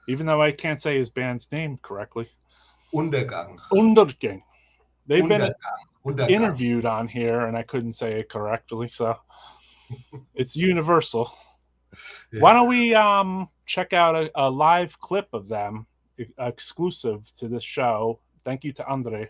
Even though I can't say his band's name correctly. Undergang. Undergang. They've Undergang. been interviewed on here and I couldn't say it correctly, so it's universal. Yeah. Why don't we check out a live clip of them exclusive to this show? Thank you to Andre.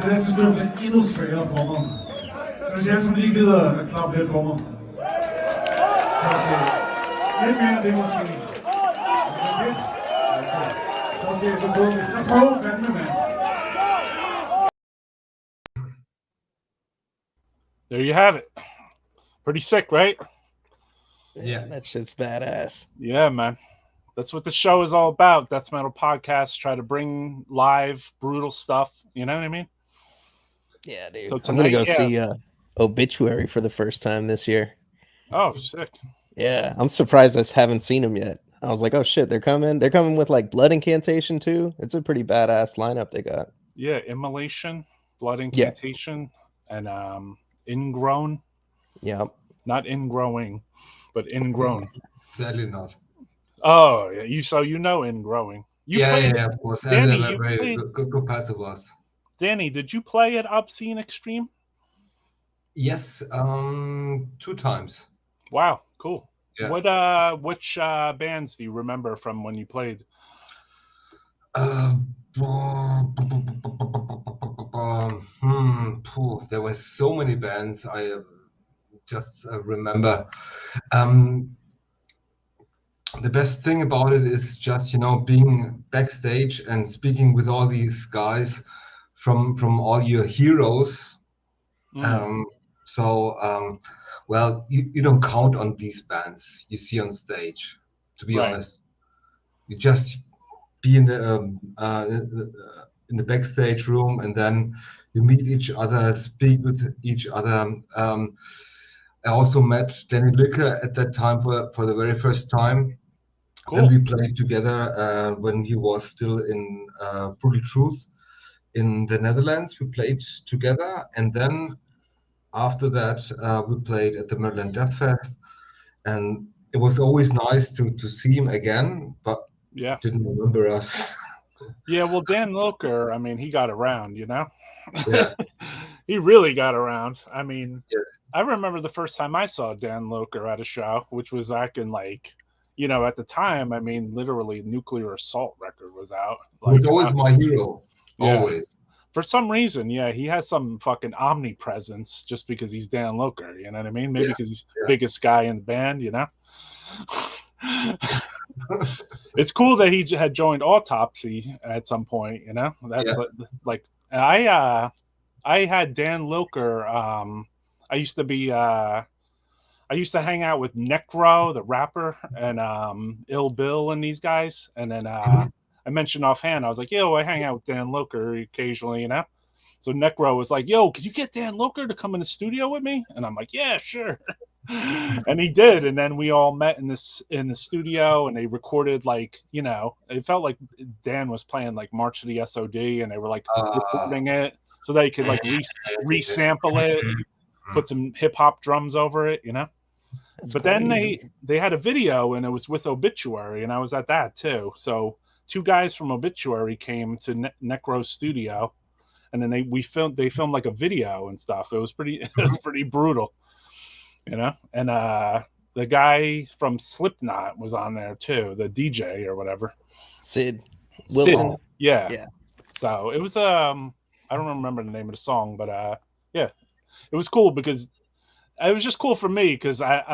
Det næste stykke bliver endnu sværere for mig. Så hvis jeg som lige gider at klappe lidt for mig. Måske lidt mere end det måske. Okay. Da skal jeg selvfølgelig prøve fandme, mand. There you have it. Pretty sick, right? Yeah, that shit's badass. Yeah, man. That's what the show is all about. Death Metal Podcast. Try to bring live, brutal stuff. You know what I mean? Yeah, dude. So I'm gonna go tonight, see Obituary for the first time this year. Oh, sick. Yeah, I'm surprised I haven't seen them yet. I was like, oh shit, they're coming. They're coming with like Blood Incantation too. It's a pretty badass lineup they got. Yeah, Immolation, Blood Incantation, and Ingrown. Yeah. Not ingrowing, but ingrown. Sadly not. Oh, yeah. You know Ingrowing. Yeah, of course. Dany, And they're very good passivers. Dany, did you play at Obscene Extreme? Yes, 2 times. Wow, cool. Yeah. Which bands do you remember from when you played? There were so many bands I just remember. The best thing about it is just, being backstage and speaking with all these guys from all your heroes. Well, you don't count on these bands you see on stage, to be honest. You just be in the backstage room, and then you meet each other, speak with each other. I also met Dany at that time for the very first time. Cool. Then we played together when he was still in Brutal Truth in the Netherlands. We played together, and then after that we played at the Maryland Death Fest, and it was always nice to see him again, but didn't remember us. Yeah, well, Dan Lilker, I mean, he got around, Yeah. He really got around. I mean, yes. I remember the first time I saw Dan Lilker at a show, which was back in at the time, I mean, literally Nuclear Assault record was out. He was always my hero. Yeah. Always. For some reason, he has some fucking omnipresence just because he's Dan Lilker, you know what I mean? Maybe because he's the biggest guy in the band, It's cool that he had joined Autopsy at some point, That's like I had Dan Lilker. I used to hang out with Necro, the rapper, and Ill Bill and these guys. And then I mentioned offhand, I was like, yo, I hang out with Dan Lilker occasionally, So Necro was like, yo, could you get Dan Lilker to come in the studio with me? And I'm like, yeah, sure. And he did. And then we all met in the studio, and they recorded it felt like Dan was playing like March of the SOD, and they were recording it so they could resample it, put some hip hop drums over it, That's but crazy. then they had a video, and it was with Obituary, and I was at that too. So 2 guys from Obituary came to Necro's studio, and then they filmed like a video and stuff. It was pretty brutal, And the guy from Slipknot was on there too, the DJ or whatever. Sid Wilson. Yeah. So it was I don't remember the name of the song, but it was cool because it was just cool for me because I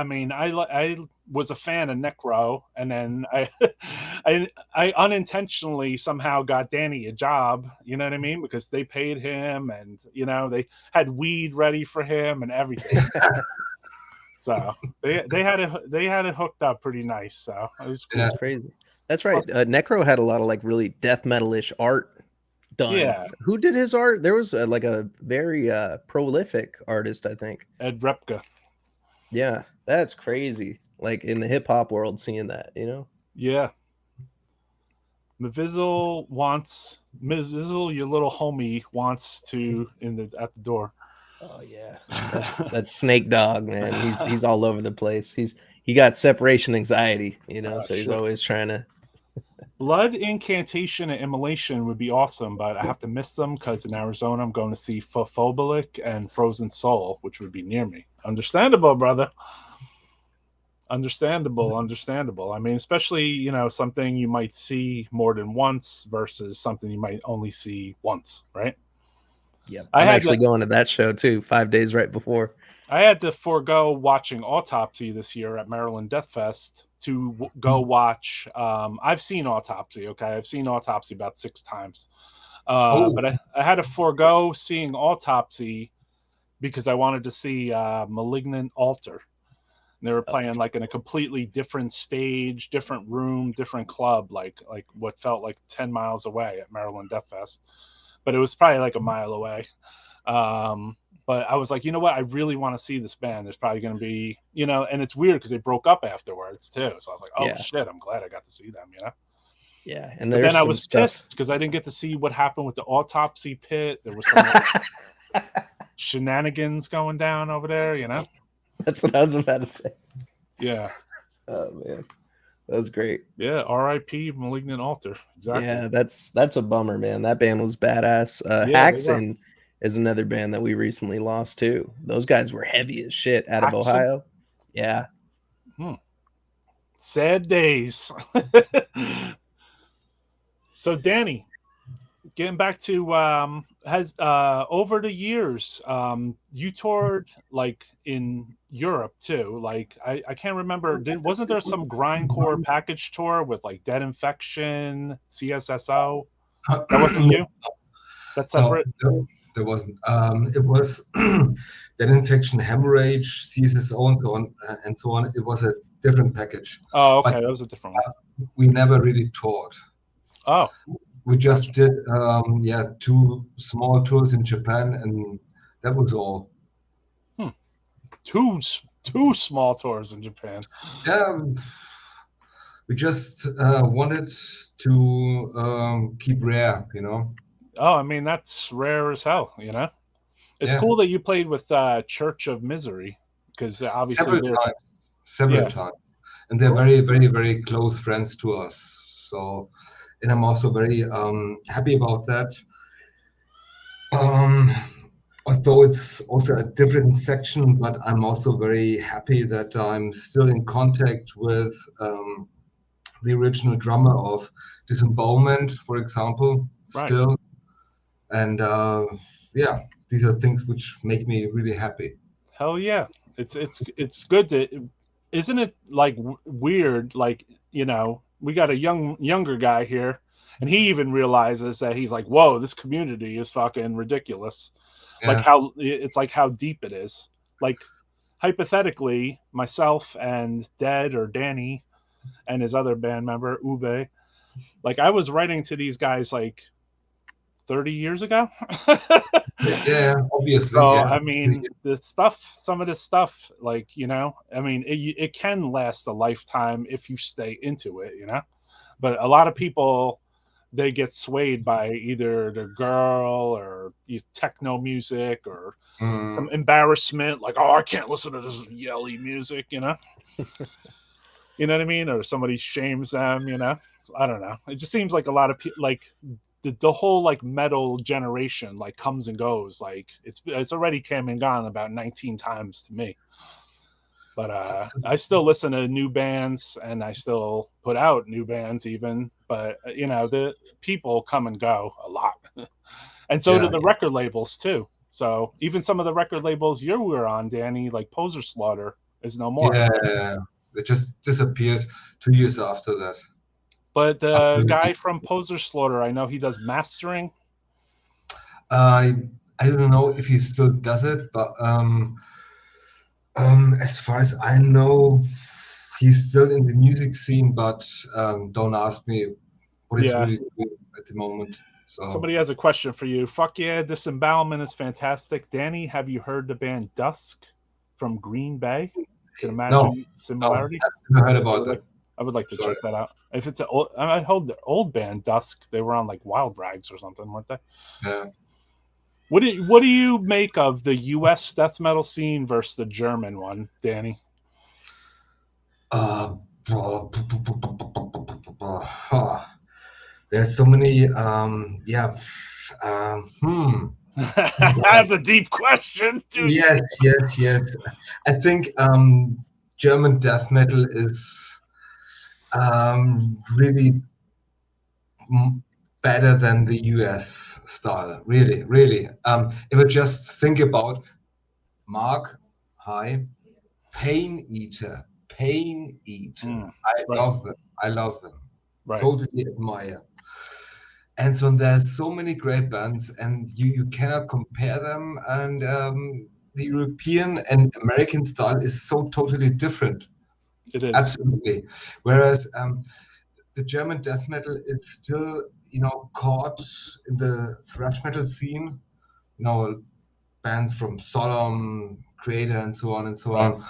was a fan of Necro, and then I unintentionally somehow got Dany a job, you know what I mean? Because they paid him, and they had weed ready for him and everything. So they had it hooked up pretty nice. So it was cool. That's crazy. That's right. Necro had a lot of really death metal-ish art done. Yeah. Who did his art? There was a very prolific artist, I think. Ed Repka. Yeah, that's crazy. Like in the hip hop world, seeing that, Yeah. Mavizzle, your little homie, wants to at the door. Oh yeah, that's Snake Dog, man. He's all over the place. He got separation anxiety, so he's always trying to. Blood Incantation and Immolation would be awesome, but I have to miss them because in Arizona I'm going to see Phophobolic and Frozen Soul, which would be near me. Understandable, brother. Understandable. I mean, especially, something you might see more than once versus something you might only see once, right? Yeah, I'm actually going to that show too, 5 days right before. I had to forego watching Autopsy this year at Maryland Death Fest to go watch. I've seen Autopsy. Okay, I've seen Autopsy about 6 times, Oh, but I had to forego seeing Autopsy because I wanted to see Malignant Altar. And they were playing like in a completely different stage, different room, different club, like what felt like 10 miles away at Maryland Death Fest, but it was probably like a mile away. Um, but I was like, you know what? I really want to see this band. There's probably going to be, and it's weird because they broke up afterwards too. So I was like, oh Yeah. shit, I'm glad I got to see them, Yeah, and But there's then I some was stuff. pissed because I didn't get to see what happened with the Autopsy pit. There was some shenanigans going down over there, That's what I was about to say. Yeah. Oh man, that was great. Yeah, R.I.P. Malignant Altar. Exactly. Yeah, that's a bummer, man. That band was badass. Yeah, Haxon is another band that we recently lost too. Those guys were heavy as shit out of Haxon? Ohio. Yeah. Sad days. So Dany, getting back to has over the years you toured like in Europe too. Like I can't remember, wasn't there some grindcore package tour with like Dead Infection, CSSO? That wasn't you? That's separate? No, there wasn't. It was Dead Infection, Hemorrhage, CSSO, and so on. It was a different package. Oh, okay, But that was a different one. we never really toured. Oh, We just did 2 small tours in Japan, and that was all. two small tours in Japan. Yeah, we just wanted to keep rare, Oh, I mean that's rare as hell, It's Yeah. cool that you played with Church of Misery because obviously several times, and they're very, very, very close friends to us. So, and I'm also very happy about that. Although it's also a different section, but I'm also very happy that I'm still in contact with the original drummer of Disembowelment, for example, Right. still. And these are things which make me really happy. Hell yeah, it's good to, isn't it like weird? Like we got a younger guy here, and he even realizes that he's like, whoa, this community is fucking ridiculous. Like how deep it is. Like hypothetically, myself and Dead or Dany and his other band member Uwe, like I was writing to these guys like 30 years ago. Yeah, obviously. So Yeah. I mean, some of this stuff, like I mean, it can last a lifetime if you stay into it, But a lot of people, they get swayed by either their girl or techno music or some embarrassment, like, oh, I can't listen to this yelly music, You know what I mean? Or somebody shames them, I don't know. It just seems like a lot of people, like the whole like metal generation, like comes and goes. Like it's already came and gone about 19 times to me. But I still listen to new bands and I still put out new bands even. But the people come and go a lot, and so do the record labels too. So even some of the record labels you were on, Dany, like Poser Slaughter, is no more. Yeah, it just disappeared 2 years after that. But the guy from Poser Slaughter, I know he does mastering. I don't know if he still does it, but as far as I know, he's still in the music scene. But don't ask me what he's really doing at the moment. So somebody has a question for you. Fuck yeah, Disembowelment is fantastic. Dany, have you heard the band Dusk from Green Bay? Can imagine similarity. No, I never heard about that. I would like to check that out. If it's I heard the old band Dusk, they were on like Wild Rags or something, weren't they? Yeah. What do you make of the U.S. death metal scene versus the German one, Dany? There's so many. That's a deep question, dude. Yes. I think German death metal is really better than the US style. Really. If I just think about Mark, high. Pain Eater. I right. love them. I love them. Right. Totally admire. And so there's so many great bands, and you cannot compare them. And the European and American style is so totally different. It is. Absolutely. Whereas the German death metal is still, caught in the thrash metal scene. Bands from Sodom, Creator, and so on and so on.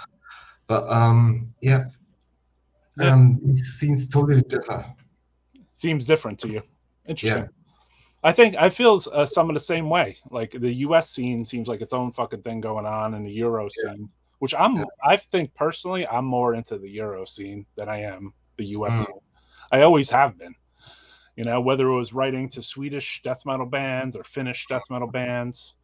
But these scenes totally differ. Seems different to you. Interesting. Yeah. I feel some of the same way. Like the U.S. scene seems like its own fucking thing going on, in the Euro scene, which I think personally I'm more into the Euro scene than I am the U.S. scene. I always have been. Whether it was writing to Swedish death metal bands or Finnish death metal bands,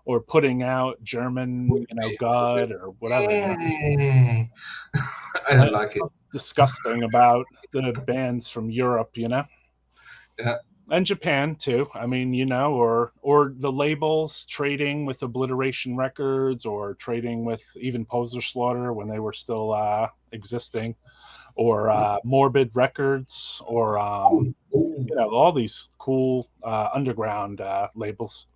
or putting out German, God or whatever. I don't like it. Disgusting about the bands from Europe, Yeah. And Japan too. I mean, or the labels trading with Obliteration Records, or trading with even Poser Slaughter when they were still existing, or Morbid Records, or all these cool underground labels.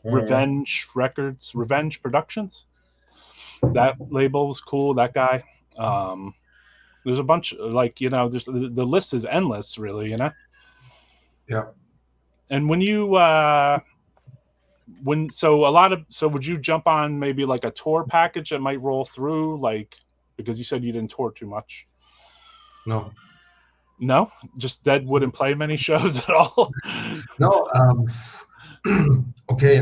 Revenge Records, Revenge Productions. That label was cool. That guy. There's a bunch, there's the list is endless, really, Yeah. And when you would you jump on maybe like a tour package that might roll through, because you said you didn't tour too much? No, just Dead wouldn't play many shows at all. No. Okay.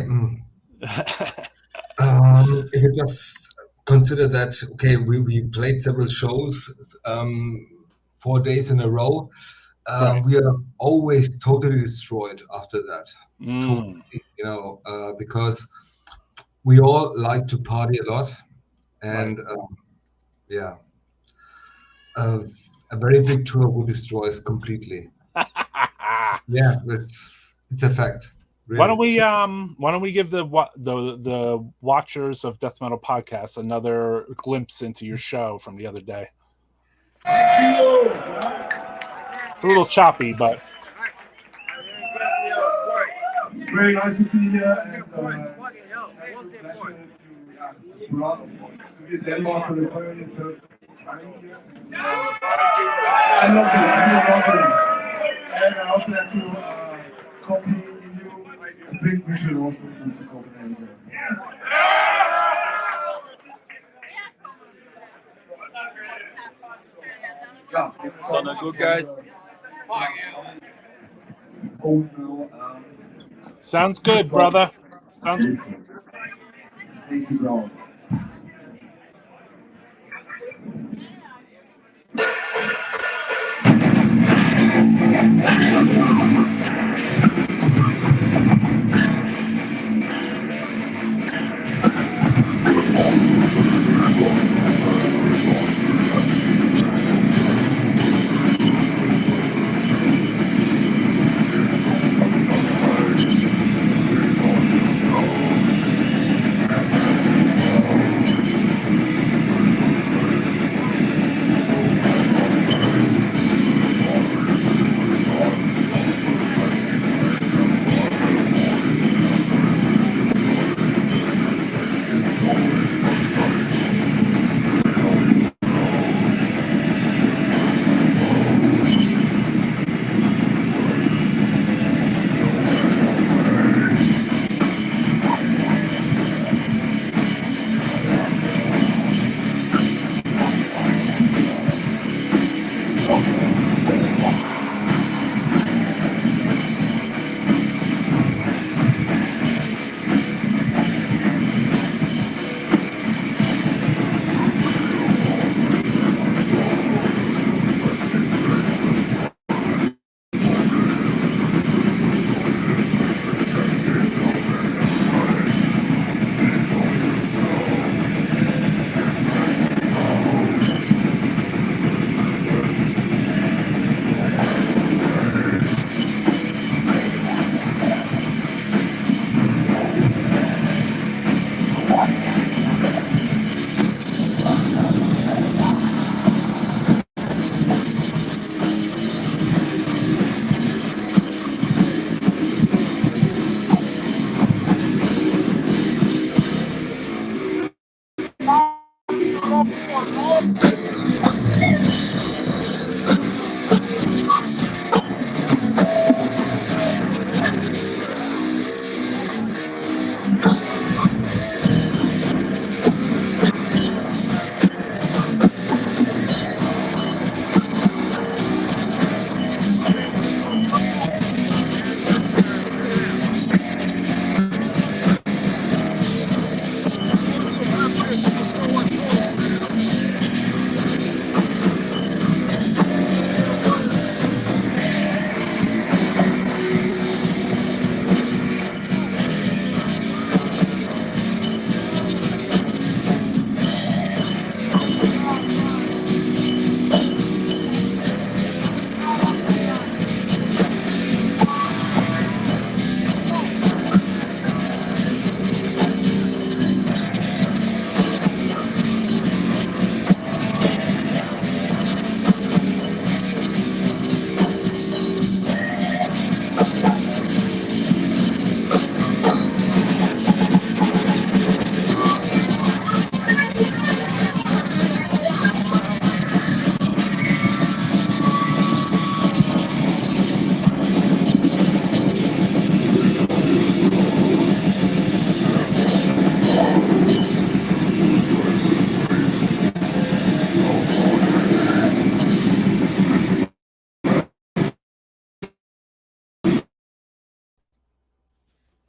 If you just consider that, okay, we played several shows 4 days in a row. Right. We are always totally destroyed after that. Mm. Totally, because we all like to party a lot, and a very big tour would destroy us completely. Yeah, it's a fact. Really. Why don't we give the watchers of Death Metal Podcast another glimpse into your show from the other day? It's a little choppy, but very nice to be here, and it's a pleasure for us to be in Denmark for the very first time here. I love it. And I also have to copy you. I think we should also move to Copenhagen. Yeah, so no good, guys. Sounds good, brother. Sounds good. Thank you, bro.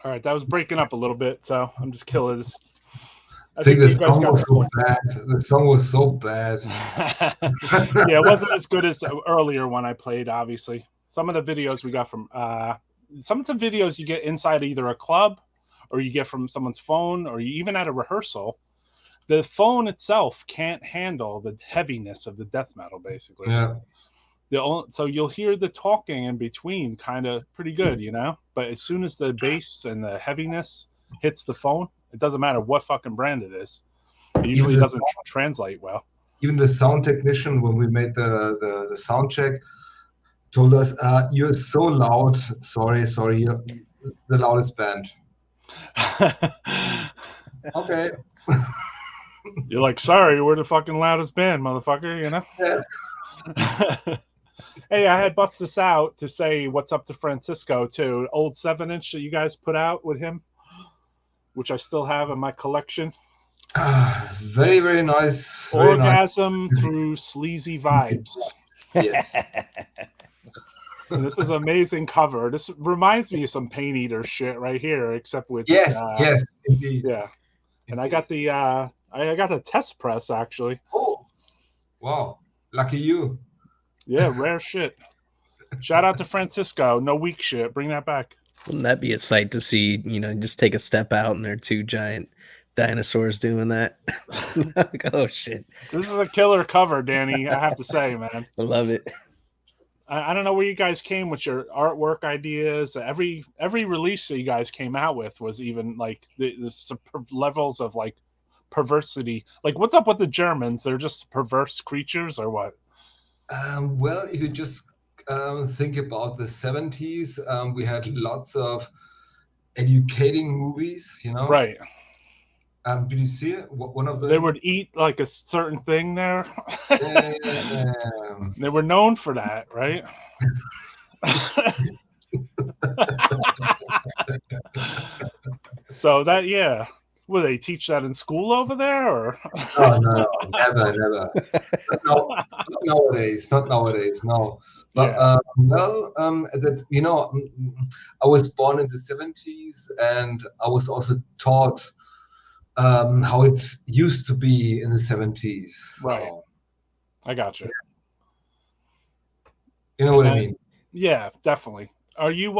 All right, that was breaking up a little bit, so I'm just killing this. I think the you guys song got was the so point. bad. The song was so bad. Yeah, it wasn't as good as earlier one I played, obviously. Some of the videos we got from some of the videos you get inside either a club or you get from someone's phone or you even at a rehearsal. The phone itself can't handle the heaviness of the death metal, basically. Yeah. So you'll hear the talking in between kind of pretty good, you know? But as soon as the bass and the heaviness hits the phone, it doesn't matter what fucking brand it is. It usually doesn't translate well. Even the sound technician, when we made the sound check, told us, "You're so loud. Sorry, you're the loudest band." Okay. You're like, sorry, we're the fucking loudest band, motherfucker, you know? Yeah. Hey, I had bust this out to say what's up to Francisco, too. Old 7-inch that you guys put out with him, which I still have in my collection. Very, very nice. Orgasm through sleazy vibes. Yes. And this is an amazing cover. This reminds me of some Pain Eater shit right here, except with yes, indeed. Yeah. And I got the test press actually. Oh, wow! Lucky you. Yeah, rare shit. Shout out to Francisco. No weak shit. Bring that back. Wouldn't that be a sight to see? You know, just take a step out and there are two giant dinosaurs doing that. Like, oh shit! This is a killer cover, Dany. I have to say, man. I love it. I don't know where you guys came with your artwork ideas. Every release that you guys came out with was even like the levels of like perversity. Like, what's up with the Germans? They're just perverse creatures, or what? Well, if you just think about the 70s, we had lots of educating movies, you know. Right. Did you see it? One of them? They would eat like a certain thing there. They were known for that, right? So that, yeah. Will they teach that in school over there, or? No, never. Not nowadays, no. But Yeah. that, you know, I was born in the 70s, and I was also taught how it used to be in the 70s. So, right. I got you. You know what I mean? Yeah, definitely. Are you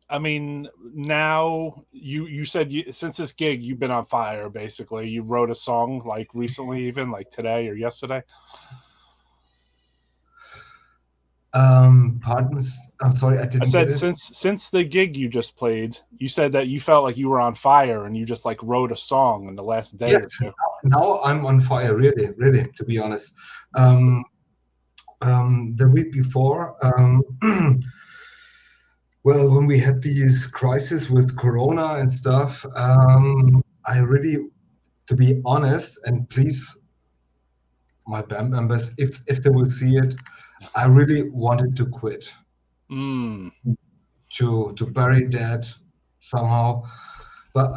I mean, now you said since this gig you've been on fire basically. You wrote a song like recently, even like today or yesterday. Pardon? I'm sorry, I didn't. I said get it. since the gig you just played, you said that you felt like you were on fire and you just like wrote a song in the last day or two. Now I'm on fire, really, to be honest. The week before, well, when we had these crises with Corona and stuff, I really, to be honest, and please, my band members, if they will see it, I really wanted to quit. To bury that somehow. But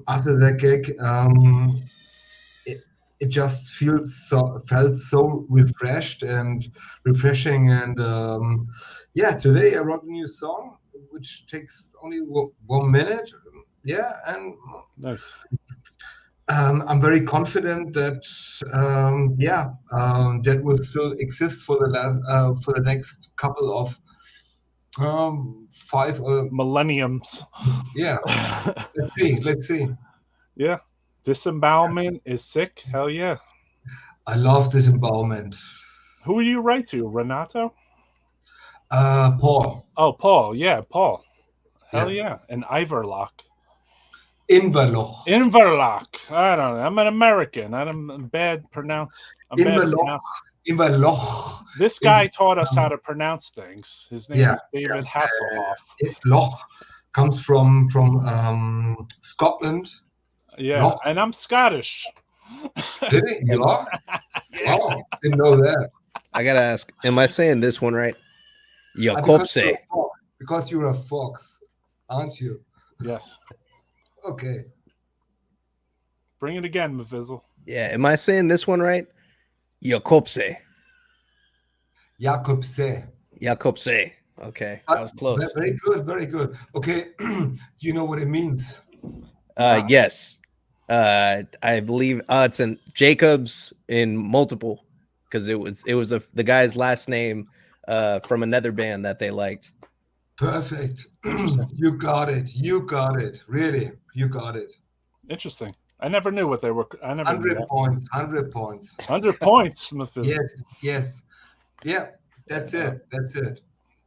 after that gig, it just felt so refreshing, and yeah, today I wrote a new song which takes only 1 minute. Yeah, and nice. I'm very confident that that will still exist for the next couple of 5 millenniums. Yeah. Let's see. Yeah. Disembowelment is sick. Hell yeah. I love disembowelment. Who do you write to? Renato? Paul. Oh, Paul. Yeah, Paul. Hell yeah. And Iverloch. Inverloch. I don't know. I'm an American. I'm bad pronounce. Inverloch. This guy taught us how to pronounce things. His name is David Hasselhoff. Loch comes from Scotland. Yeah, Loch. And I'm Scottish. Did it? You are? Wow, didn't know that. I gotta ask, am I saying this one right? Jakobse. Because you're a fox, aren't you? Yes. Okay. Bring it again, Mavizzle. Yeah, am I saying this one right? Jakobse. Jakobse. Okay, I was close. Very good, very good. Okay, do you know what it means? Yes. I believe it's in Jacobs in multiple, because it was the guy's last name from another band that they liked. Perfect. Interesting. You got it. You got it. Really, you got it. Interesting. I never knew what they were. I never knew 100 that. points. 100 points. 100 points, Smithfield. Yes, yes. Yeah, that's it. That's it.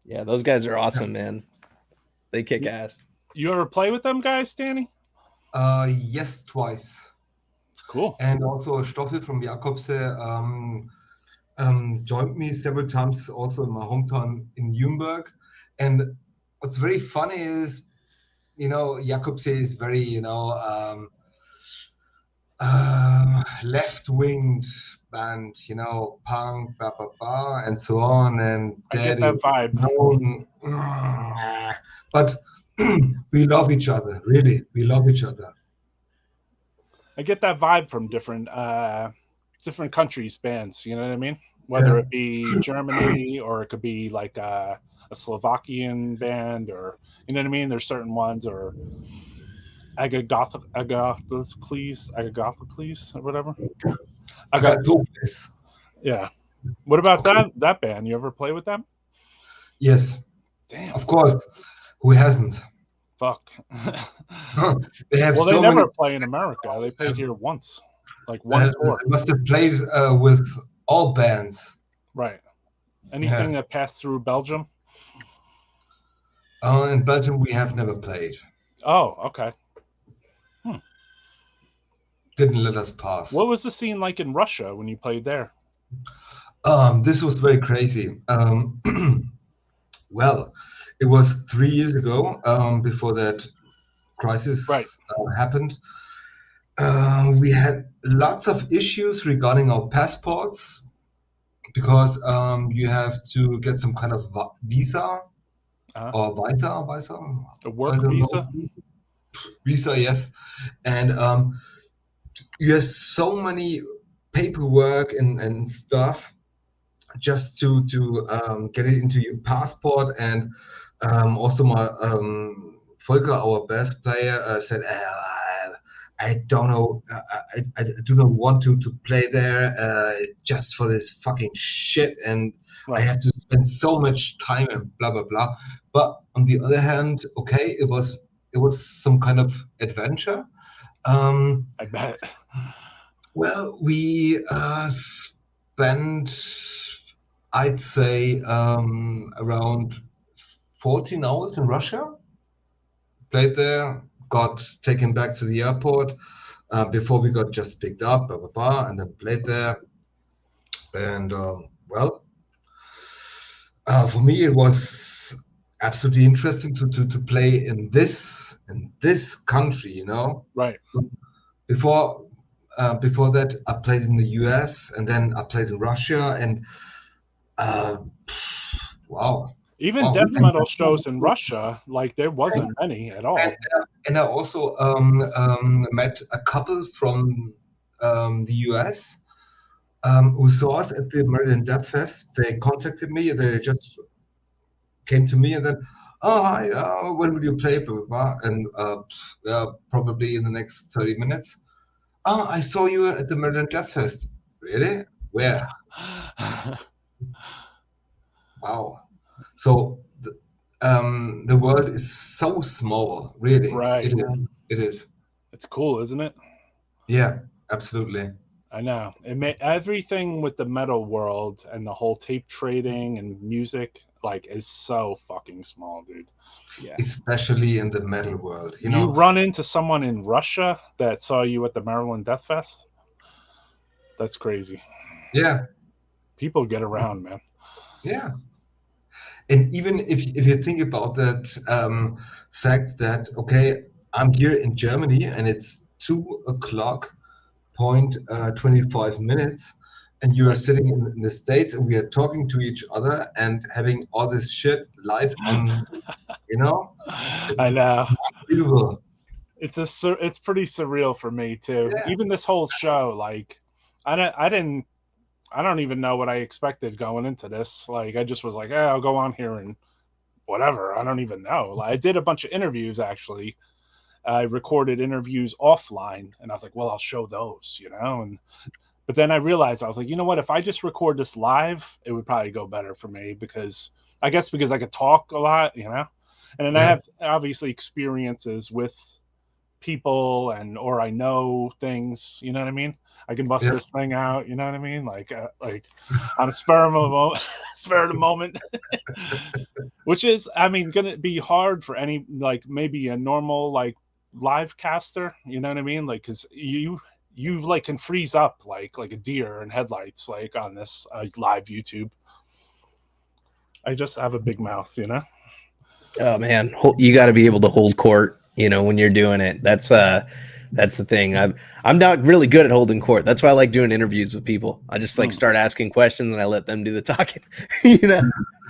Yeah, those guys are awesome, man. They kick ass. You ever play with them guys, Danny? Yes, twice. Cool. And also Stoffel from Jakobse joined me several times also in my hometown in Nuremberg. And what's very funny is, Jakobse is very, left-winged band, punk, blah, blah, blah, and so on. And I get that vibe. But we love each other, really. We love each other. I get that vibe from different countries' bands. You know what I mean? Whether it be Germany or it could be like a Slovakian band, or you know what I mean. There's certain ones, or Agathocles, or whatever. Agathocles. Yeah. What about that band? You ever play with them? Yes. Damn. Of course. Who hasn't? Fuck. They have they never play in America. They played here once, like one tour. They must have played with all bands. Right. Anything that passed through Belgium? In Belgium, we have never played. Oh, okay. Didn't let us pass. What was the scene like in Russia when you played there? This was very crazy. Well, it was 3 years ago, before that crisis happened. We had lots of issues regarding our passports, because you have to get some kind of visa or visa. A work visa? Visa, yes. And you have so many paperwork and stuff just to get it into your passport. And also my Volker, our bass player, said, I don't know, I do not want to play there just for this fucking shit, and I have to spend so much time and blah blah blah. But on the other hand, okay, it was some kind of adventure. I bet. Well, we spent, I'd say, around 14 hours in Russia. Played there, got taken back to the airport before we got just picked up, blah, blah, blah, and then played there. And for me, it was absolutely interesting to play in this country, Right. Before that, I played in the US, and then I played in Russia, and wow. Even death metal shows in Russia, like there wasn't many at all. And I also met a couple from the US who saw us at the Maryland Death Fest. They contacted me. They just came to me and then, oh, hi, when will you play? Blah, blah, blah. And probably in the next 30 minutes. Oh, I saw you at the Maryland Death Fest. Really? Where? Wow. So the world is so small, really. Right. It is. It's cool, isn't it? Yeah, absolutely. I know. It made everything with the metal world and the whole tape trading and music is so fucking small, dude. Yeah. Especially in the metal world. You run into someone in Russia that saw you at the Maryland Death Fest. That's crazy. Yeah. People get around, man. Yeah. And even if you think about that fact that, okay, I'm here in Germany and it's 2:25, and you are sitting in the States and we are talking to each other and having all this shit live on, I know. Unbelievable. It's pretty surreal for me too. Yeah. Even this whole show, I don't even know what I expected going into this. I just was like, I'll go on here and whatever. I don't even know. Like, I did a bunch of interviews actually. I recorded interviews offline, and I was like, well, I'll show those, you know. And but then I realized I was like, you know what? If I just record this live, it would probably go better for me because I could talk a lot, you know. And then I have obviously experiences with people or I know things, you know what I mean? I can bust this thing out, you know what I mean? Like on a spur of the moment, which is, I mean, gonna be hard for any, like maybe a normal like live caster, you know what I mean? Like, cause you like can freeze up like a deer in headlights, like on this live YouTube. I just have a big mouth, you know? Oh man, you got to be able to hold court, you know, when you're doing it. That's the thing. I'm not really good at holding court. That's why I like doing interviews with people. I just like start asking questions and I let them do the talking. You know?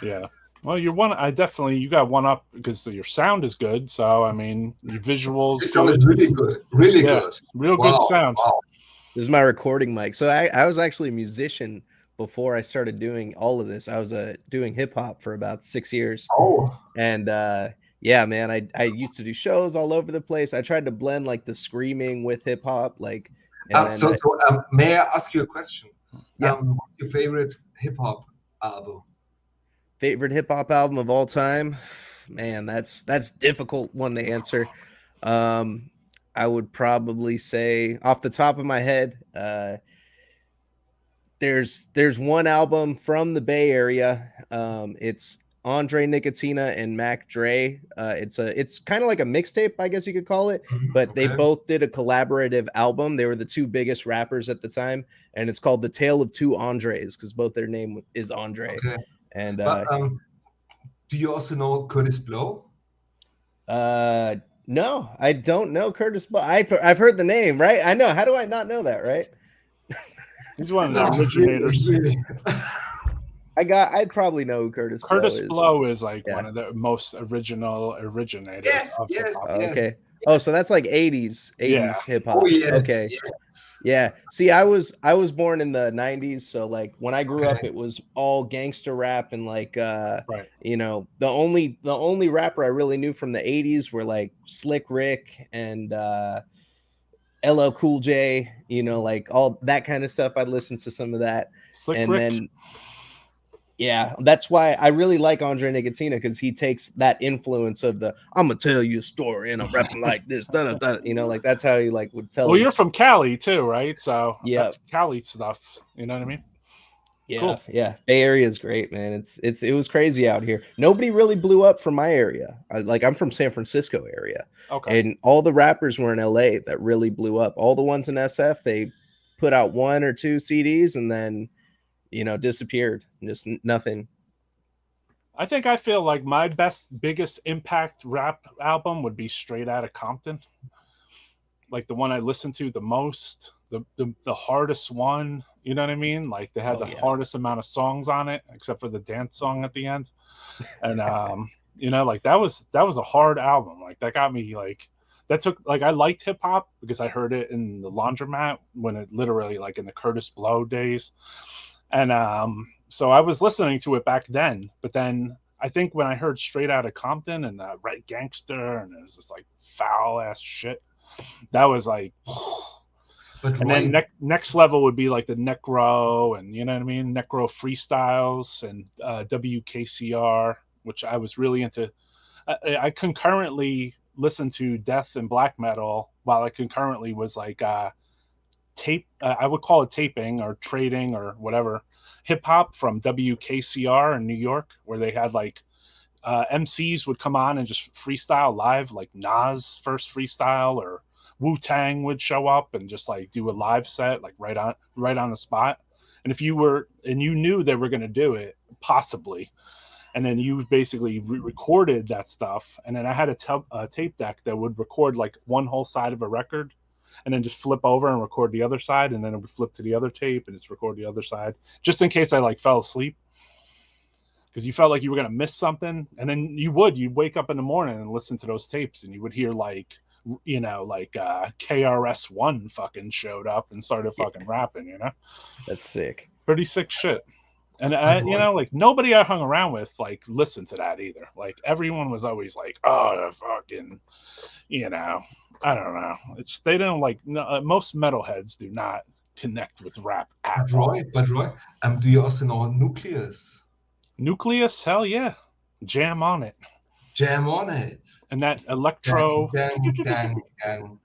Yeah. Well, you got one up because your sound is good. So I mean, your visuals. The sound is really good, really good, real good sound. Wow. This is my recording mic. So I was actually a musician before I started doing all of this. I was doing hip hop for about 6 years. Oh. And yeah, man, I used to do shows all over the place. I tried to blend like the screaming with hip hop, like. So may I ask you a question? Yeah. What's your favorite hip hop album? Favorite hip hop album of all time? Man, that's difficult one to answer. I would probably say off the top of my head, there's one album from the Bay Area. It's Andre Nicotina and Mac Dre. It's kind of like a mixtape, I guess you could call it, but they both did a collaborative album. They were the two biggest rappers at the time, and it's called The Tale of Two Andres because both their name is Andre. Okay. And do you also know Curtis Blow? No, I don't know Curtis Blow. I've heard the name, right? I know. How do I not know that, right? He's one of the originators. Really. I'd probably know who Curtis Blow is like one of the most originators. Yes. Okay. Oh, so that's like 80s hip hop. Oh, yes, okay. Yes. Yeah. See, I was born in the 90s, so like when I grew up, it was all gangster rap and like you know, the only rapper I really knew from the 80s were like Slick Rick and LL Cool J, you know, like all that kind of stuff. I'd listen to some of that. Slick Rick. Then yeah, that's why I really like Andre Nicotina, because he takes that influence of the I'm gonna tell you a story and I'm rapping like this, you know, like that's how he like would tell. Well, you're from Cali too, right? So yeah, that's Cali stuff. You know what I mean? Yeah, cool. Yeah. Bay Area is great, man. It was crazy out here. Nobody really blew up from my area. I'm from San Francisco area, and all the rappers were in LA that really blew up. All the ones in SF, they put out 1 or 2 CDs and then, you know, disappeared. Just nothing. I feel like my biggest impact rap album would be Straight Outta Compton. Like the one I listened to the most, the hardest one, you know what I mean? Like they had hardest amount of songs on it, except for the dance song at the end. And you know, like that was a hard album. Like that got me like that took like I liked hip hop because I heard it in the laundromat when it literally like in the Curtis Blow days. And so I was listening to it back then, but then I think when I heard Straight Outta Compton and Red Gangster and it was just like foul ass shit, that was like, and then next level would be like the Necro and you know what I mean, Necro freestyles and WKCR, which I was really into. I concurrently listened to death and black metal while I concurrently was like tape. I would call it taping or trading or whatever hip hop from WKCR in New York, where they had like MCs would come on and just freestyle live, like Nas first freestyle or Wu-Tang would show up and just like do a live set, like right on the spot. And if you knew they were going to do it, possibly, and then you basically recorded that stuff. And then I had a tape deck that would record like one whole side of a record and then just flip over and record the other side. And then it would flip to the other tape and just record the other side, just in case I like fell asleep. Because you felt like you were going to miss something. And then you'd wake up in the morning and listen to those tapes and you would hear like, you know, like KRS-One fucking showed up and started fucking rapping, you know? That's sick. Pretty sick shit. And But you Roy, know, like nobody I hung around with like listened to that either. Like everyone was always like, "Oh, fucking," you know. I don't know. It's they don't like no, most metalheads do not connect with rap at but all. Roy, but Roy, do you also know Nucleus? Nucleus, hell yeah, jam on it, Jam on it. and that Dang, electro. dang, dang, dang,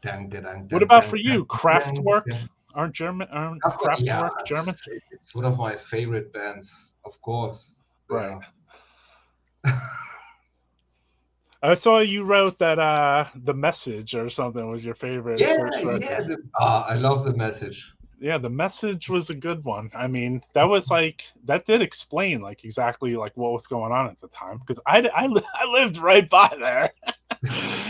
dang, dang, What dang, about dang, for you? dang, Kraftwerk dang. aren't German? Aren't Yeah, Kraftwerk German? it's one of my favorite bands, of course. Right. Yeah. I saw you wrote that The Message or something was your favorite Yeah, first record. yeah. I love The Message. Yeah, The Message was a good one. I mean, that was like that did explain like exactly like what was going on at the time because I lived right by there.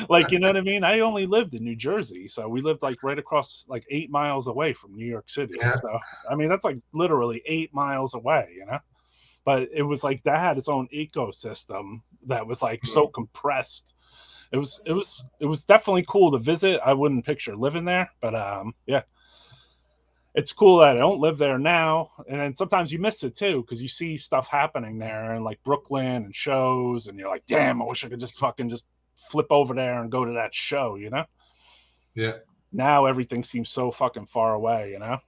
Like, you know what I mean? I only lived in New Jersey, so we lived like right across like 8 miles away from New York City. Yeah, So, I mean, that's like literally 8 miles away, you know? But it was like that had its own ecosystem that was like so compressed. It was definitely cool to visit. I wouldn't picture living there, but yeah, it's cool that I don't live there now. And then sometimes you miss it too because you see stuff happening there and like Brooklyn and shows, and you're like, damn, I wish I could just fucking just flip over there and go to that show, you know? yeah. Now everything seems so fucking far away, you know?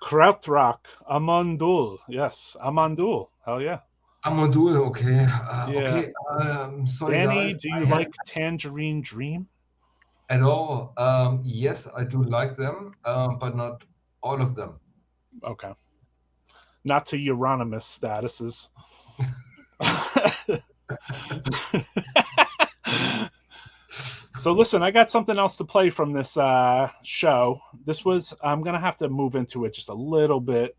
Krautrock, Amandul. Yes, Amandul. Hell yeah. Amadou, okay. Yeah. Okay. Sorry, Danny, guys. do you like Tangerine Dream? At all? Yes, I do like them, but not all of them. Okay. Not to Euronymous statuses. So listen, I got something else to play from this show. I'm gonna have to move into it just a little bit.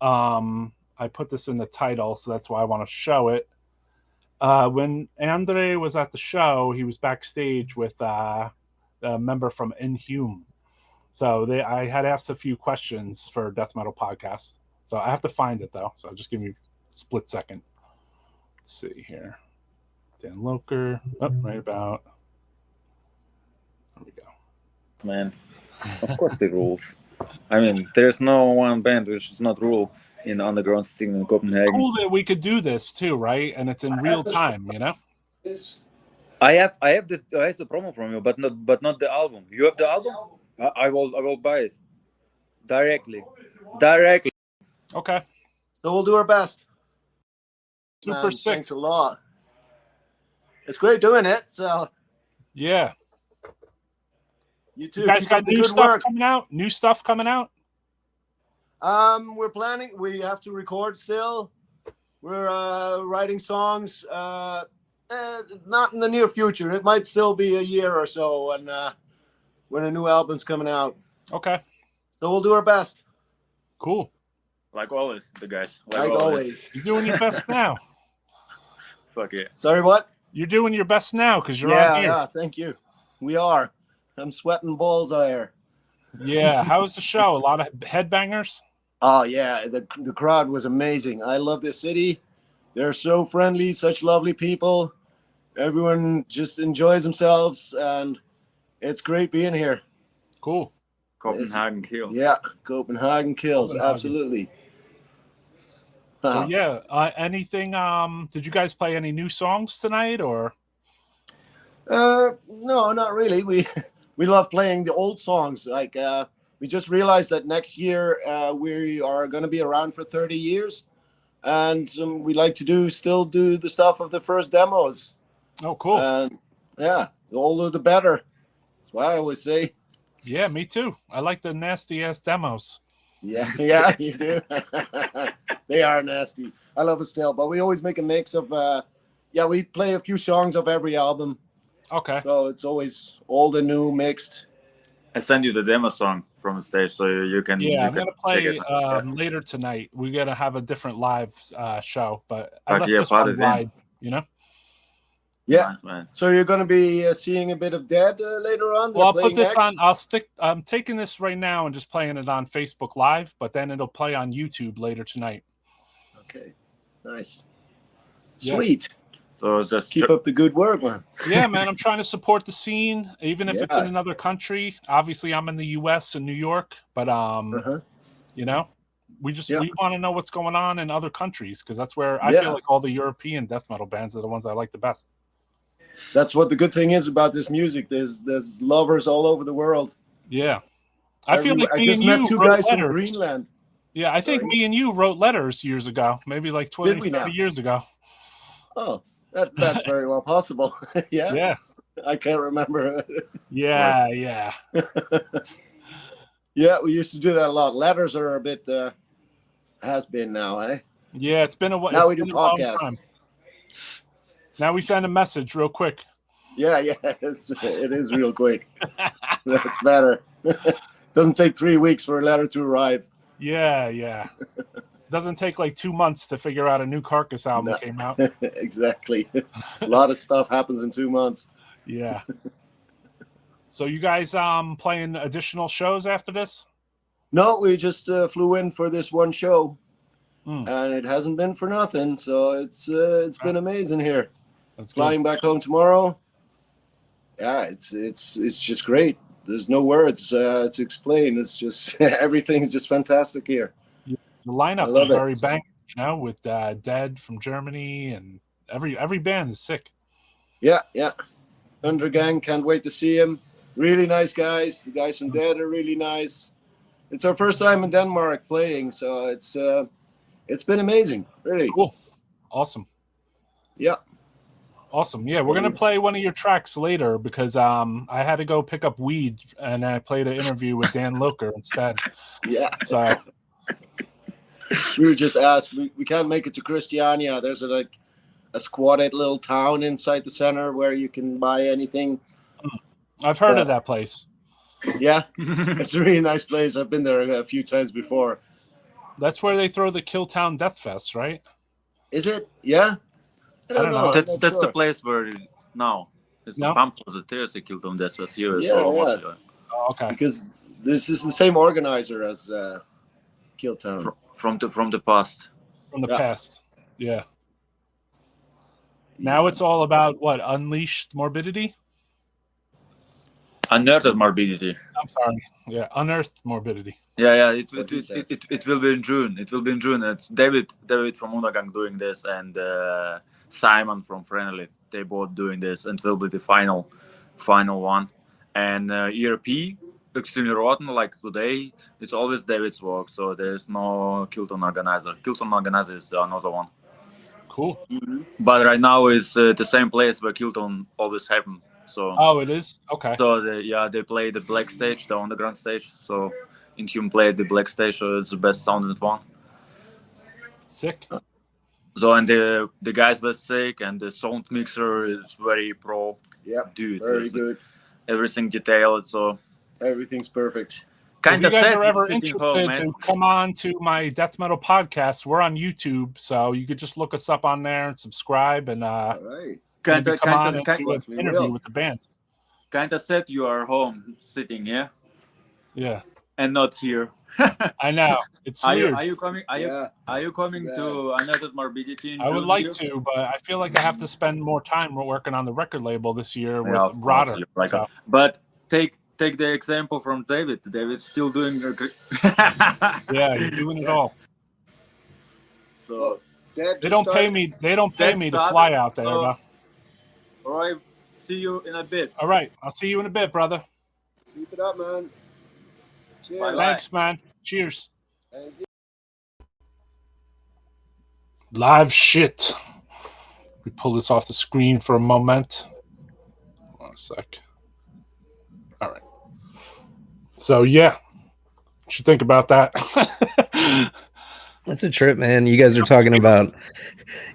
I put this in the title, so that's why I want to show it. When Andre was at the show, he was backstage with a member from INHUME. So I had asked a few questions for Death Metal Podcast. So I have to find it though. So just give me a split second. Let's see here. Dan Loker. Oh, right about. There we go. Man, of course the rules. I mean, there's no one band which does not rule in the underground scene in Copenhagen. It's cool that we could do this too, right? And it's in real time, you know. I have the promo from you, but not the album. You have the album? I will buy it directly. Okay. So we'll do our best. Super sick. Thanks a lot. It's great doing it. So yeah. You too. You guys Keep got up the new good stuff work. coming out? New stuff coming out? We're planning. We have to record still. We're writing songs. Not in the near future. It might still be a year or so when a new album's coming out. Okay. So we'll do our best. Cool. Like always, the guys. Like always. You're doing your best now. Fuck yeah. Sorry, what? You're doing your best now because you're on here. Yeah, thank you. We are. I'm sweating balls out here. Yeah. How was the show? A lot of headbangers? Oh, yeah. The crowd was amazing. I love this city. They're so friendly, such lovely people. Everyone just enjoys themselves, and it's great being here. Cool. Copenhagen kills. Yeah, Copenhagen kills. Absolutely. So, yeah. Anything? Did you guys play any new songs tonight, or? No, not really. We love playing the old songs. Like we just realized that next year we are going to be around for 30 years, and we like to still do the stuff of the first demos. Oh, cool. And yeah, the older the better. That's why I always say. Yeah, me too. I like the nasty ass demos. Yeah, you do. They are nasty. I love it still, but we always make a mix of. We play a few songs of every album. Okay. So it's always old and new mixed. I send you the demo song from the stage so you can. Yeah, I'm can gonna play later tonight. We're gonna have a different live show, but I left yeah, this part one of it. live. You know. Yeah. Nice, man. So you're going to be seeing a bit of Dead later on? Well, I'll put this next? on. I'm taking this right now and just playing it on Facebook Live, but then it'll play on YouTube later tonight. Okay. Nice. Yeah. Sweet. So just keep up the good work, man. Yeah, man. I'm trying to support the scene, even if it's in another country. Obviously, I'm in the U.S. and New York, but you know, We just Yeah. we want to know what's going on in other countries because that's where I Yeah. feel like all the European death metal bands are the ones I like the best. That's what the good thing is about this music. There's lovers all over the world. Yeah. I feel like I me just and met you two wrote guys from letters. Greenland. Yeah, I think Sorry. me and you wrote letters years ago, maybe like 20, Did we 30 now? years ago. Oh, that's very well possible. Yeah. Yeah. I can't remember. Yeah, yeah. Yeah, we used to do that a lot. Letters are a bit has been now, eh? Yeah, it's been a while. Now we do Been a long podcasts. time. Now we send a message real quick. Yeah, it is real quick. That's better. Doesn't take 3 weeks for a letter to arrive. Yeah. Doesn't take like 2 months to figure out a new Carcass album No. came out. Exactly. A lot of stuff happens in 2 months. Yeah. So you guys playing additional shows after this? No, we just flew in for this one show, Mm. and it hasn't been for nothing. So it's been amazing here. That's Flying back home tomorrow. Yeah, it's just great. There's no words to explain. It's just everything's just fantastic here. The lineup I love is it. very bang, with Dead from Germany, and every band is sick. Yeah. Undergang, can't wait to see him. Really nice guys. The guys from Dead are really nice. It's our first time in Denmark playing, so it's been amazing. Really. Cool. Awesome. Yeah. Awesome. Yeah, we're gonna play one of your tracks later because I had to go pick up weed and I played an interview with Dan Loker instead. Yeah. So We were just asked. We can't make it to Christiania. There's a squatted little town inside the center where you can buy anything. I've heard of that place. Yeah, it's a really nice place. I've been there a few times before. That's where they throw the Killtown Death Fest, right? Is it? Yeah. I don't know. I'm That's not the sure. place where now it's No? the pump of the there's a Killtown Death Fest here. Yeah, So yeah. Oh, okay. Because this is the same organizer as Killtown. from the past. From the Yeah. past. Yeah. Now it's all about what? Unleashed Morbidity? Unearthed Morbidity. I'm sorry. Yeah, Unearthed Morbidity. Yeah. It What he says. will be in June. It will be in June. It's David from Undergang doing this, and Simon from Friendly. They both doing this, and it will be the final one. And ERP, Extremely Rotten, like today, it's always David's work. So there's no Killtown Organizer. Killtown Organizer is another one. Cool. Mhm. But right now is the same place where Killtown always happen. So Oh, it is? Okay. so they play the black stage, the underground stage. So Inhume played the black stage, so it's the best sounding one. Sick. So and the guys were sick, and the sound mixer is very pro. Yeah, Dude, very seriously. good. Everything detailed. So Everything's perfect. If kind you of guys sad are ever sitting interested home, man. to come on to my death metal podcast, we're on YouTube, so you could just look us up on there and subscribe, and All right. maybe come on and do an definitely interview will. with the band. Kind of sad you are home sitting, yeah, Yeah, and not here. I know. It's Are weird. you coming? Are you coming Yeah. to Unearthed Morbidity in I would June like here? to, but I feel like I have to spend more time working on the record label this year with Yeah, of course, Rotter. you're right. So, But take the example from David. David's still doing. yeah, you're doing it all. So, Dad They just don't pay started- me. They don't pay That's me to sad. fly out there. So- though. Roy, see you in a bit. All right, I'll see you in a bit, brother. Keep it up, man. Cheers. Bye-bye. Thanks, man. Cheers. Thank you. Live shit. We pull this off the screen for a moment. 1 sec. All right. So yeah, what you think about that? That's a trip, man. You guys are talking about,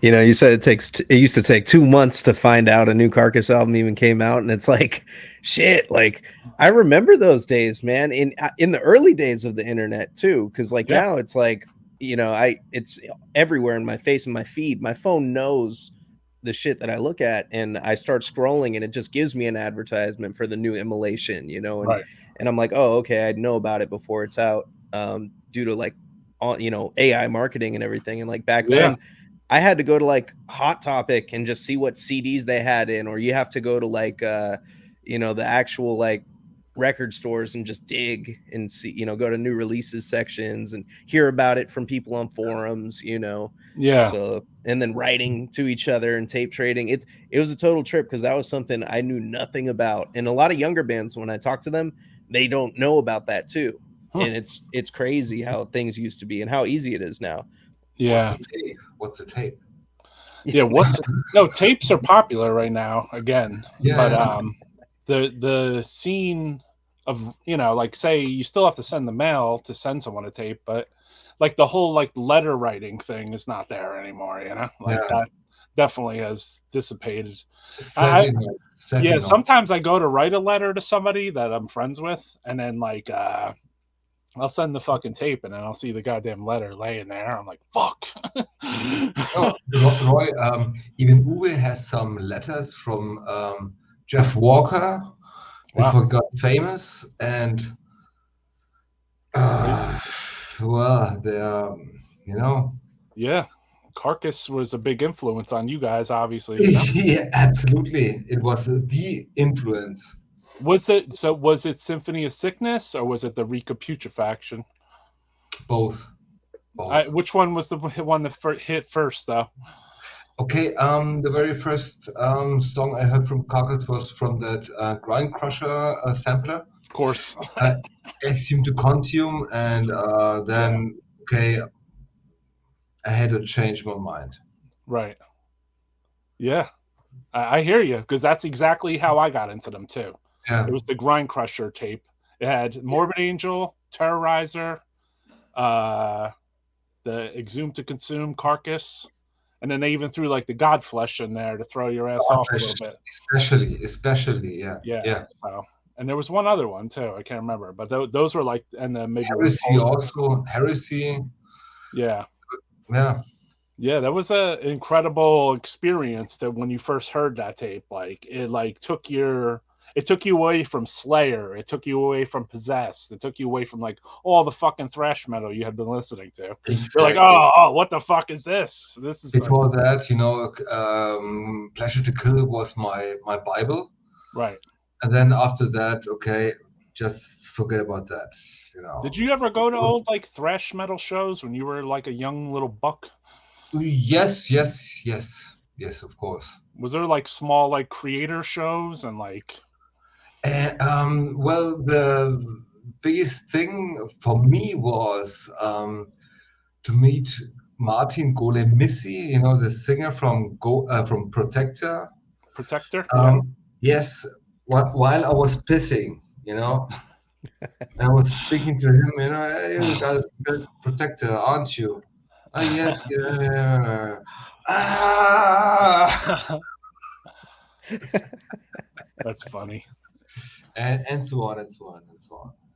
you said it used to take 2 months to find out a new Carcass album even came out, and it's like, shit. Like, I remember those days, man. In the early days of the internet too, because now it's like, it's everywhere in my face and my feed. My phone knows the shit that I look at, and I start scrolling, and it just gives me an advertisement for the new immolation, and, Right. and I'm like, oh, okay, I'd know about it before it's out, due to AI marketing and everything. And like back then, I had to go to like Hot Topic and just see what CDs they had in, or you have to go to like the actual like record stores and just dig and see, you know, go to new releases sections and hear about it from people on forums, you know. Yeah. So, and then writing to each other and tape trading. It was a total trip because that was something I knew nothing about. And a lot of younger bands, when I talk to them, they don't know about that too. And it's crazy how things used to be and how easy it is now. Yeah. What's a tape? Yeah, no, tapes are popular right now again. Yeah. But the scene of, you know, like, say you still have to send the mail to send someone a tape, but like the whole like letter writing thing is not there anymore, you know? Like that definitely has dissipated. Sadly Yeah, not. sometimes I go to write a letter to somebody that I'm friends with, and then like I'll send the fucking tape, and then I'll see the goddamn letter laying there. I'm like, fuck. Oh, Roy, even Uwe has some letters from Jeff Walker before he got famous, and well, they're, you know. Yeah, Carcass was a big influence on you guys, obviously. You know? Yeah, absolutely. It was the influence. Was it Symphony of Sickness, or was it the Recaputrefaction? Both. Which one was the one that hit first, though? Okay, the very first song I heard from Carcass was from that Grind Crusher sampler. Of course. I seemed to consume, and then, okay, I had to change my mind. Right. Yeah. I hear you, because that's exactly how I got into them, too. Yeah. It was the Grind Crusher tape. It had Morbid Angel, Terrorizer, the Exhume to Consume, Carcass, and then they even threw like the Godflesh in there to throw your ass off a little bit. Especially, yeah. Yeah. So, and there was one other one too. I can't remember, but those were like, and then maybe Heresy. Yeah. Yeah. Yeah, that was an incredible experience. That when you first heard that tape, like it took you away from Slayer. It took you away from Possessed. It took you away from like all the fucking thrash metal you had been listening to. Exactly. You're like, oh, what the fuck is this? This is before that, you know, Pleasure to Kill was my Bible. Right. And then after that, okay, just forget about that. You know. Did you ever go to old like thrash metal shows when you were like a young little buck? Yes, of course. Was there like small like creator shows and like? Well, the biggest thing for me was to meet Martin Golemisi, you know, the singer from Protector. Protector. Yes. While I was pissing, you know, I was speaking to him. You know, hey, you got a Protector, aren't you? Oh, yes, yeah. That's funny. And so on.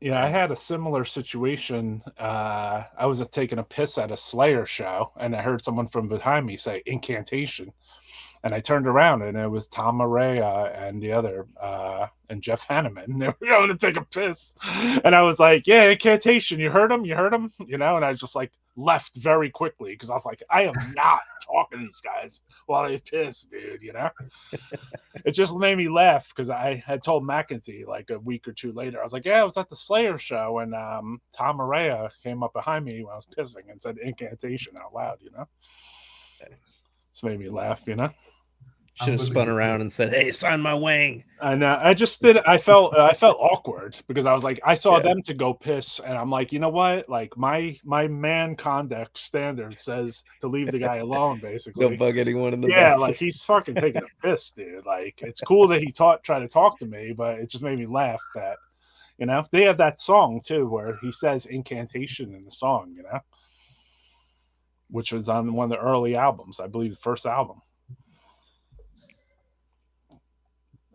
Yeah, I had a similar situation. I was taking a piss at a Slayer show, and I heard someone from behind me say "incantation," and I turned around, and it was Tom Araya and the other, and Jeff Hanneman. They were going to take a piss, and I was like, "Yeah, incantation. You heard him? You know?" And I just like left very quickly because I was like, "I am not talking to these guys while they piss, dude." You know? It just made me laugh because I had told McEntee like a week or two later. I was like, "Yeah, I was at the Slayer show, and Tom Araya came up behind me when I was pissing and said incantation out loud." You know? Just made me laugh. You know? Should have spun around and said, "Hey, sign my wang." And I just did. I felt awkward because I was like, I saw them to go piss, and I'm like, you know what? Like my man conduct standard says to leave the guy alone. Basically, don't bug anyone in the back. Like he's fucking taking a piss, dude. Like it's cool that he tried to talk to me, but it just made me laugh that, you know, they have that song too where he says incantation in the song, you know, which was on one of the early albums, I believe, the first album.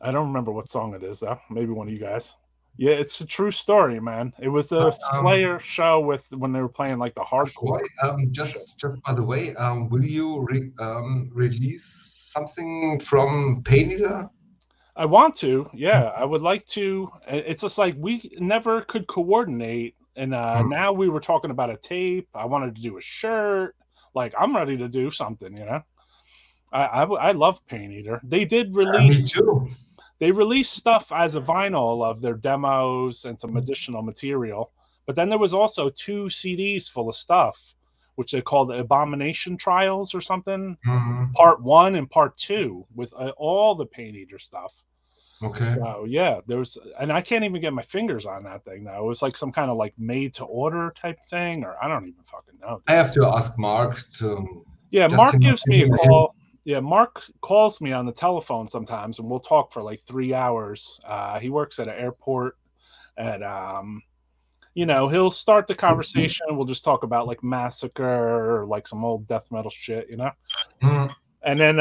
I don't remember what song it is, though. Maybe one of you guys. Yeah, it's a true story, man. It was a Slayer show when they were playing like the hardcore. Just by the way, will you release something from Pain Eater? I want to. Yeah, I would like to. It's just like we never could coordinate, and now we were talking about a tape. I wanted to do a shirt. Like I'm ready to do something, you know. I love Pain Eater. They did release. Me too. they released stuff as a vinyl of their demos and some additional material. But then there was also 2 CDs full of stuff, which they called Abomination Trials or something. Part 1 and Part 2 with all the Pain Eater stuff. Okay. So yeah, and I can't even get my fingers on that thing now. It was like some kind of like made to order type thing, or I don't even fucking know. I have to ask Mark to. Yeah, just Mark to gives me a give him- call. Yeah, Mark calls me on the telephone sometimes, and we'll talk for like 3 hours. He works at an airport, and you know, he'll start the conversation. We'll just talk about like Massacre or like some old death metal shit, you know. Mm. And then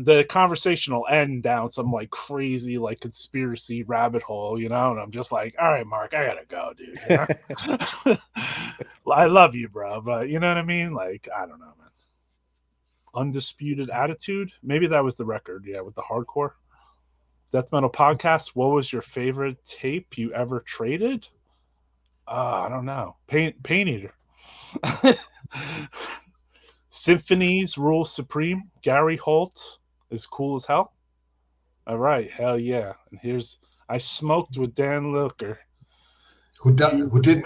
the conversation will end down some like crazy like conspiracy rabbit hole, you know. And I'm just like, all right, Mark, I gotta go, dude. You know? I love you, bro, but you know what I mean? Like, I don't know, man. Undisputed Attitude. Maybe that was the record, yeah, with the hardcore. Death Metal Podcast. What was your favorite tape you ever traded? I don't know. Pain Eater. Symphonies Rule Supreme. Gary Holt is cool as hell. All right, hell yeah. And here's I smoked with Dan Lilker. Who didn't?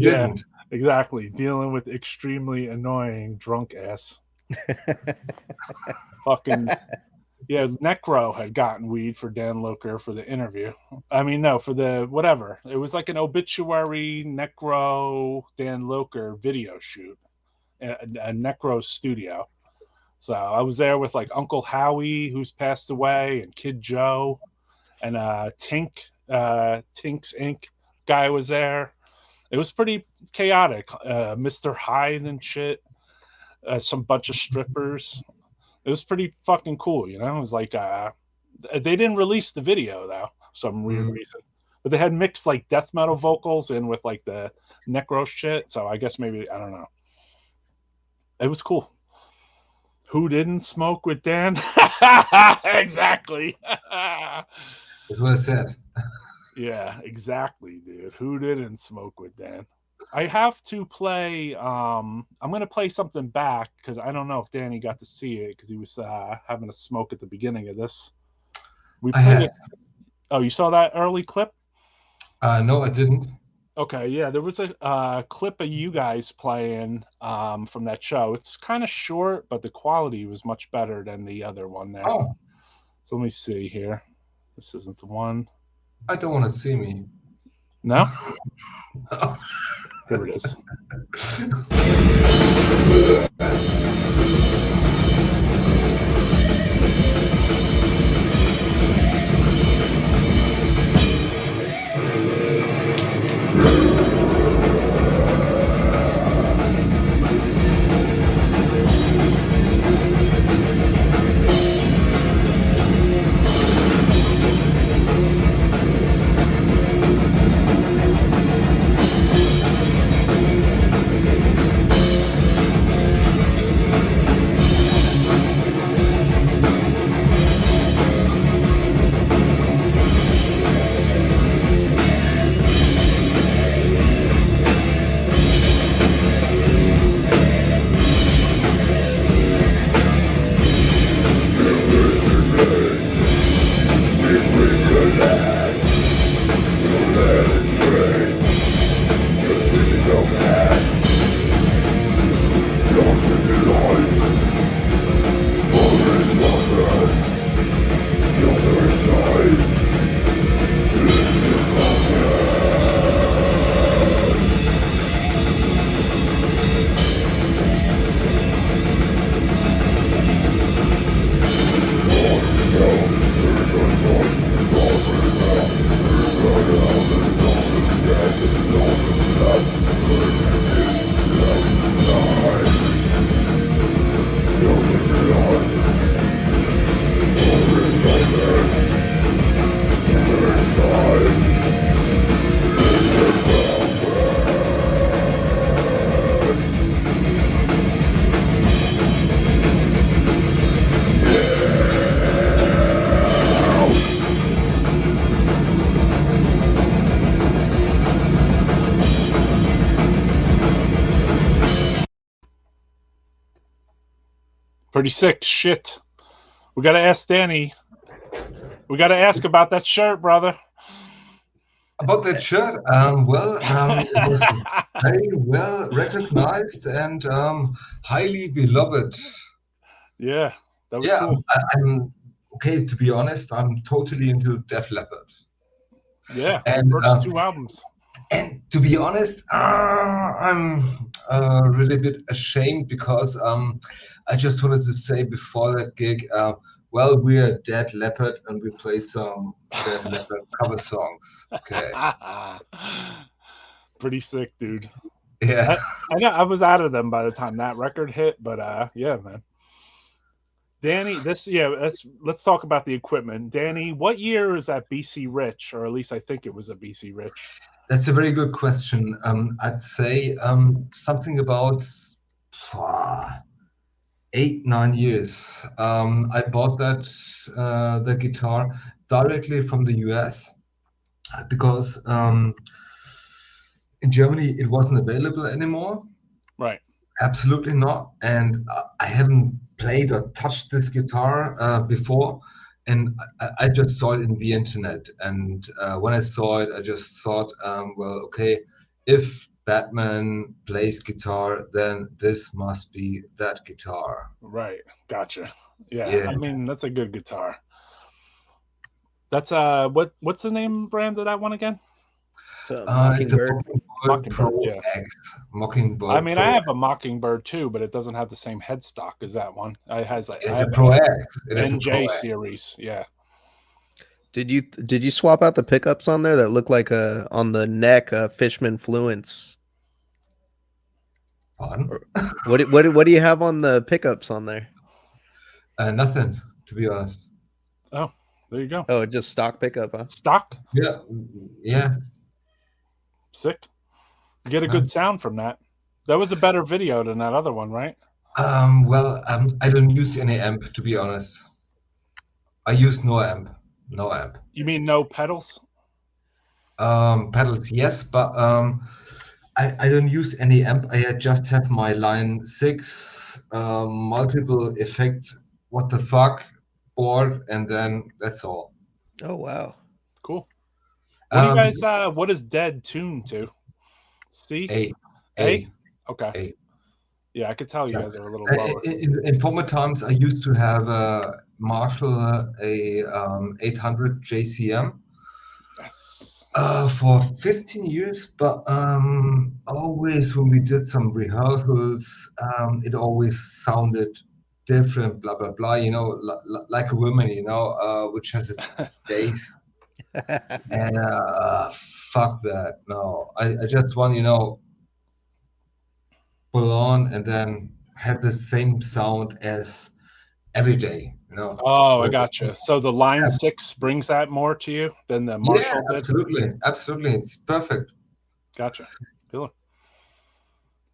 Yeah, exactly. Dealing with extremely annoying drunk ass. Fucking yeah, Necro had gotten weed for Dan Lilker for the interview. I mean, no, for the whatever. It was like an obituary Necro Dan Lilker video shoot. A Necro studio. So I was there with like Uncle Howie, who's passed away, and Kid Joe, and Tink's Inc. guy was there. It was pretty chaotic. Mr. Hyde and shit. Some bunch of strippers. It was pretty fucking cool, you know. It was like they didn't release the video though, for some weird reason. But they had mixed like death metal vocals in with like the Necro shit. So I guess maybe I don't know. It was cool. Who didn't smoke with Dan? Exactly. It was said. Yeah, exactly, dude. Who didn't smoke with Dan? I have to play. I'm gonna play something back because I don't know if Danny got to see it because he was having a smoke at the beginning of this. We played it. Oh, you saw that early clip? No, I didn't. Okay, yeah, there was a clip of you guys playing from that show. It's kind of short, but the quality was much better than the other one there. Oh. So let me see here. This isn't the one. I don't want to see me. No? Here it is. Pretty sick shit. We got to ask Danny We got to ask about that shirt, brother. About that shirt, it was very well recognized and highly beloved. Yeah, that was Yeah, cool. I'm okay. To be honest, I'm totally into Def Leppard. Yeah, And first 2 albums. And to be honest, I'm really a bit ashamed because I just wanted to say before that gig, well, we're Dead Leopard and we play some Dead Leopard cover songs. Okay. Pretty sick, dude. Yeah. I know I was out of them by the time that record hit, but yeah, man. Dany, let's talk about the equipment. Dany, what year is that BC Rich, or at least I think it was a BC Rich? That's a very good question. I'd say something about 8-9 years. I bought the guitar directly from the US because in Germany it wasn't available anymore. Right. Absolutely not. And I haven't played or touched this guitar before. And I just saw it in the internet. And when I saw it, I just thought, well, okay, if Batman plays guitar, then this must be that guitar. Right. Gotcha. Yeah. Yeah. I mean, that's a good guitar. That's what's the name brand of that one again? It's a It's a Mockingbird. Mockingbird Pro yeah. X. Mockingbird. I mean, Pro I have a Mockingbird too, but it doesn't have the same headstock as that one. It has like It's a Pro X. It is a Pro NJ X. series. Yeah. Did you swap out the pickups on there that look like on the neck Fishman Fluence? Pardon? What do you have on the pickups on there? Nothing, to be honest. Oh, there you go. Oh, just stock pickup, huh? Stock. Yeah. Sick. You get a good sound from that. That was a better video than that other one, right? I don't use any amp, to be honest. I use no amp. No amp. You mean no pedals? Pedals, yes, but I don't use any amp. I just have my Line 6 multiple effect, what the fuck, board, and then that's all. Oh, wow. Cool. What do you guys, what is Dead tuned to? C? A? Okay. A. Yeah, I could tell you guys are a little lower. In former times, I used to have a Marshall, a 800 JCM. Yes. For 15 years, but always when we did some rehearsals, it always sounded different, blah, blah, blah, you know, like a woman, you know, which has its days. And fuck that. No, I just want, you know, pull on and then have the same sound as every day, you know. Oh, I gotcha. So the Line 6 brings that more to you than the Marshall did? Absolutely. It's perfect. Gotcha. Cool.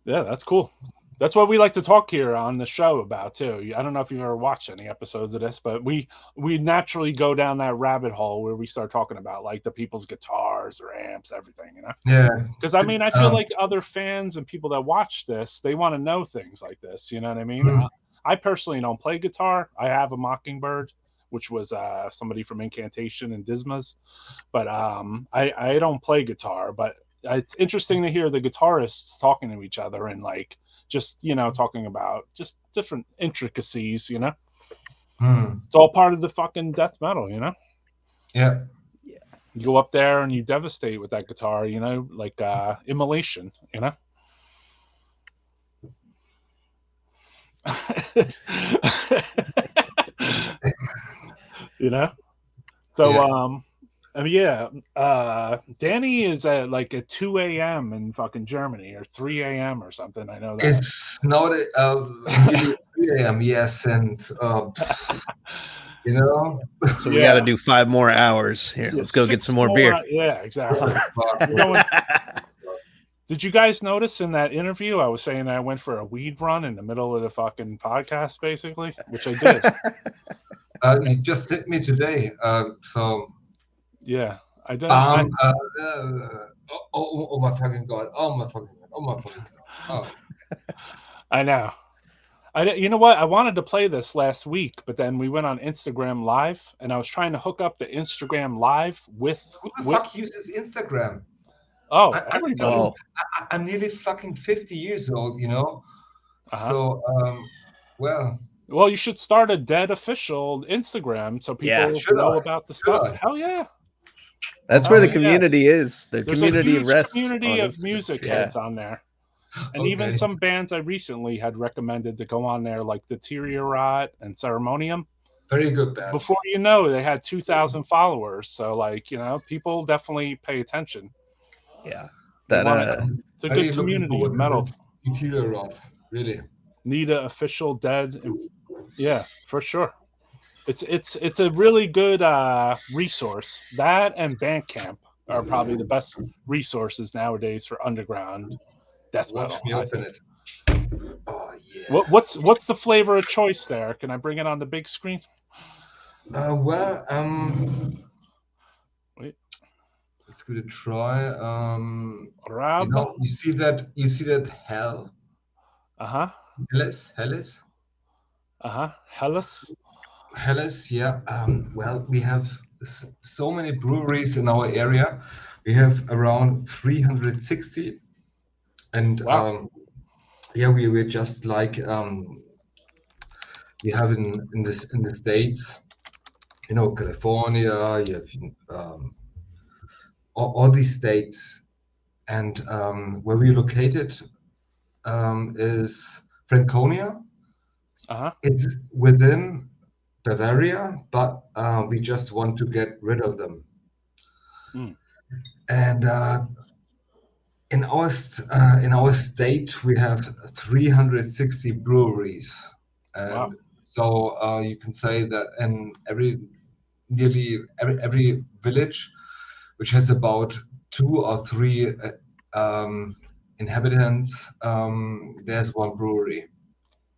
Yeah, that's cool. That's what we like to talk here on the show about too. I don't know if you've ever watched any episodes of this, but we naturally go down that rabbit hole where we start talking about like the people's guitars or amps, everything, you know? Yeah. Because I mean, I feel like other fans and people that watch this, they want to know things like this. You know what I mean? I personally don't play guitar. I have a Mockingbird, which was somebody from Incantation and Dismas, but I don't play guitar. But it's interesting to hear the guitarists talking to each other and like just, you know, talking about just different intricacies, you know. It's all part of the fucking death metal, you know. Yeah. You go up there and you devastate with that guitar, you know, like Immolation, you know. You know. So I mean, Dany is at like at 2 a.m. in fucking Germany or 3 a.m. or something. I know that. It's now really 3 a.m. Yes, and you know. So we got to do 5 more hours here. Let's go get some more beer. Yeah, exactly. Did you guys notice in that interview I was saying I went for a weed run in the middle of the fucking podcast, basically, which I did. You just hit me today, so. Yeah, I did. Oh my fucking god! Oh my fucking god! Oh my fucking god! Oh. I know. You know what? I wanted to play this last week, but then we went on Instagram Live, and I was trying to hook up the Instagram Live with. Who the fuck uses Instagram? Oh, I'm everybody. I'm nearly fucking 50 years old, you know. Uh-huh. So, well, Well, you should start a Dead official Instagram so people Should know I? about the Should stuff. I? Hell yeah. That's Oh, where the yes. community is. The There's community a huge rests community on of Instagram. music Yeah. heads on there. And even Okay. some bands I recently had recommended to go on there, like Deteriorate and Ceremonium. Very good band. Before you know, they had 2,000 followers. So, like, you know, people definitely pay attention. Yeah. They That it's a Very good looking community forward of to metal. that Deteriorate, really. Need a official Dead. Yeah, for sure. It's a really good resource. That and Bandcamp are probably the best resources nowadays for underground death metal. Watch me I open think. it. Oh yeah. What's the flavor of choice there? Can I bring it on the big screen? Well, Wait. let's give it a try. Rab. You know, you see that hell. Uh-huh. Hellas. Uh-huh. Hellas. Yeah. Well, we have so many breweries in our area. We have around 360, and Wow. yeah, we're just like we have in the States, you know, California. You have all these states, and where we're located is Franconia. Uh-huh. It's within Bavaria, but we just want to get rid of them. Mm. And in our state, we have 360 breweries, and Wow. so you can say that in nearly every village, which has about 2 or 3 inhabitants, there's one brewery.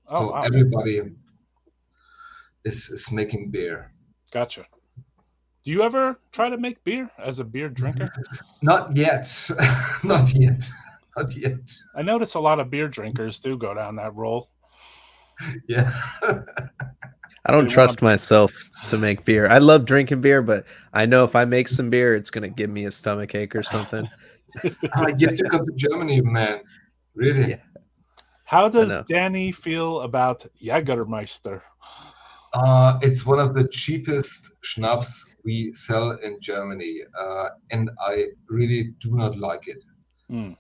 Oh, So wow. everybody is making beer. Gotcha. Do you ever try to make beer as a beer drinker? Not yet. Not yet. Not yet. I notice a lot of beer drinkers do go down that roll. Yeah. I don't trust myself to make beer. I love drinking beer, but I know if I make some beer, it's gonna give me a stomach ache or something. You have to come to Germany, man. Really? Yeah. How does Dany feel about Jägermeister? It's one of the cheapest schnapps we sell in Germany, and I really do not like it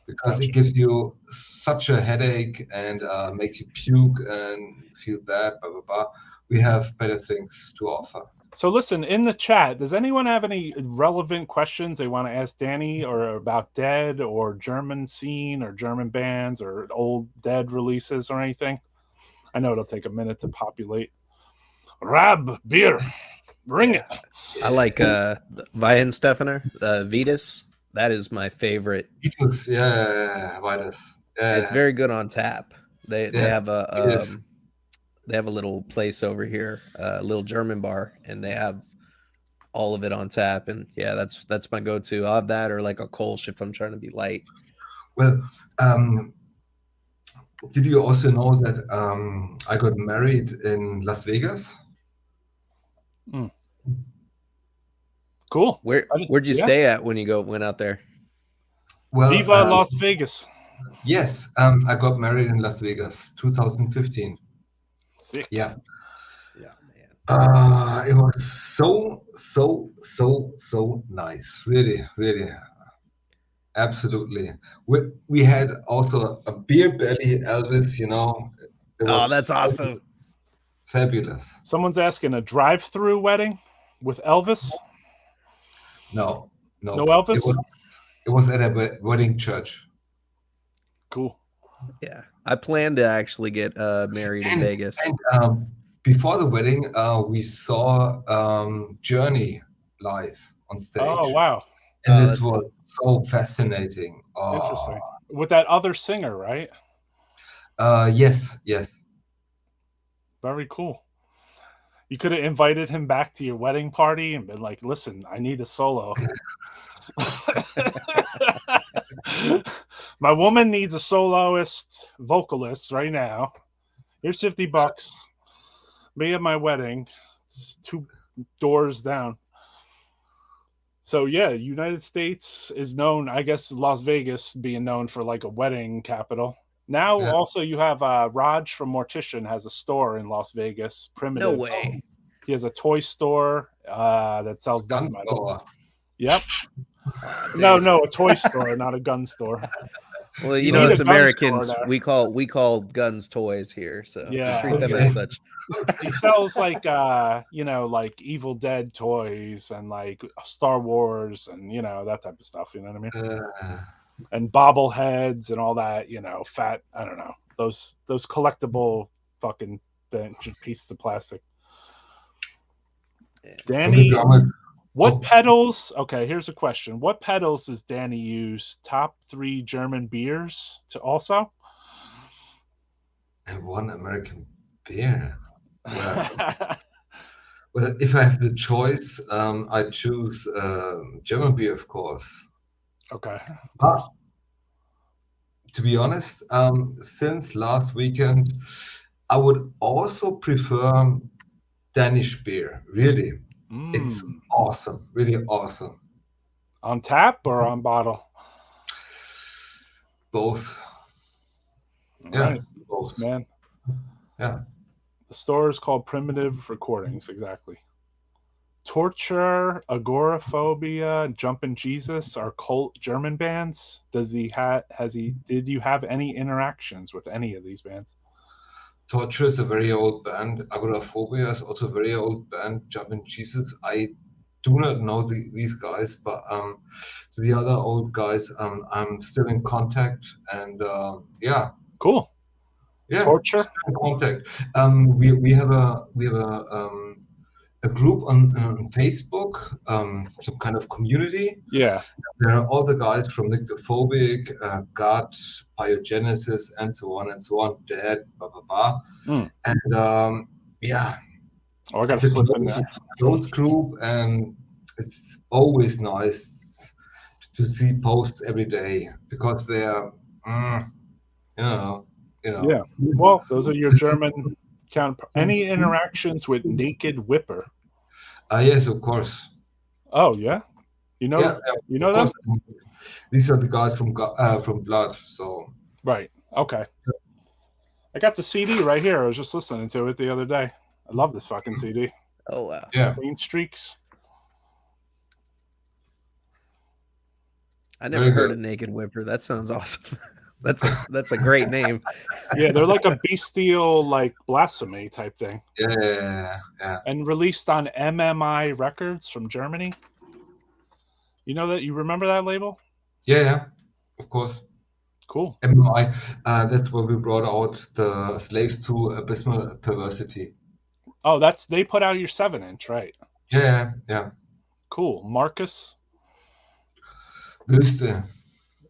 because it gives you such a headache and makes you puke and feel bad. Blah blah blah. We have better things to offer. So listen, in the chat, does anyone have any relevant questions they want to ask Dany or about Dead or German scene or German bands or old Dead releases or anything? I know it'll take a minute to populate. Rab, beer, bring it. I like Weihenstephaner, Vitus. That is my favorite. Vitus, yeah, Vitus. Yeah. It's very good on tap. They have they have a little place over here, a little German bar, and they have all of it on tap. And yeah, that's my go-to. I'll have that or like a Kolsch if I'm trying to be light. Well, did you also know that I got married in Las Vegas? Cool. Where'd you stay at when you went out there? Well, Viva Las Vegas. Yes, I got married in Las Vegas, 2015. Sick. Yeah. Yeah, man. It was so nice. Really, really. Absolutely. We had also a beer belly Elvis, you know. Oh, that's awesome. Fabulous. Someone's asking, a drive-through wedding with Elvis? No. No Elvis? It was at a wedding church. Cool. Yeah. I plan to actually get married in Vegas. And before the wedding, we saw Journey live on stage. Oh, wow. And this was so fascinating. Interesting. With that other singer, right? Yes. Very cool. You could have invited him back to your wedding party and been like, listen, I need a solo. My woman needs a soloist vocalist right now. Here's $50. Me at my wedding. It's 2 doors down. So yeah, United States is known, I guess Las Vegas being known for like a wedding capital. Now Yeah. also you have Raj from Mortician has a store in Las Vegas. Primitive. No way. He has a toy store that sells death metal. Store. Yep. Aw, No, dude. no, a toy store, not a gun store. Well, You you know, need as a gun Americans, store there. we call guns toys here, so Yeah, we treat them okay. as such. He sells like like Evil Dead toys and like Star Wars and that type of stuff. You know what I mean? And bobbleheads and all that. Fat. I don't know those collectible fucking pieces of plastic. Dany, what pedals? Okay, here's a question. What pedals does Dany use? Top 3 German beers to also? And one American beer. Well, if I have the choice, I choose German beer, of course. Okay. But to be honest, since last weekend, I would also prefer Danish beer. Really, it's awesome. Really awesome. On tap or on bottle? Both. All Yeah, right. both. Man. Yeah. The store is called Primitive Recordings, exactly. Torture, Agoraphobia, Jumpin' Jesus are cult German bands. Did you have any interactions with any of these bands? Torture is a very old band. Agoraphobia is also a very old band. Jumpin' Jesus, I do not know these guys, but to the other old guys, I'm still in contact, and yeah. Cool. Yeah. Torture. Still in contact. We have a group on Facebook, some kind of community. Yeah. There are all the guys from Nyctophobic, God, Biogenesis, and so on, Dead, blah, blah, blah. And yeah, Oh, I got it's to a slip in there. closed group, and it's always nice to see posts every day because they're, Yeah. Well, those are your German counterparts. Any interactions with Naked Whipper? Yes, of course. Oh yeah. You know of course. them? These are the guys from Blood, so. Right. Okay. I got the CD right here. I was just listening to it the other day. I love this fucking CD. Oh wow. Yeah. Green Streaks. I never heard of Naked Whipper. That sounds awesome. That's a great name. Yeah, they're like a bestial, like blasphemy type thing. Yeah. And released on MMI Records from Germany. You know that? You remember that label? Yeah, of course. Cool. MMI. That's where we brought out the Slaves to Abysmal Perversity. Oh, they put out your 7-inch, right? Yeah. Cool. Marcus. Wüste.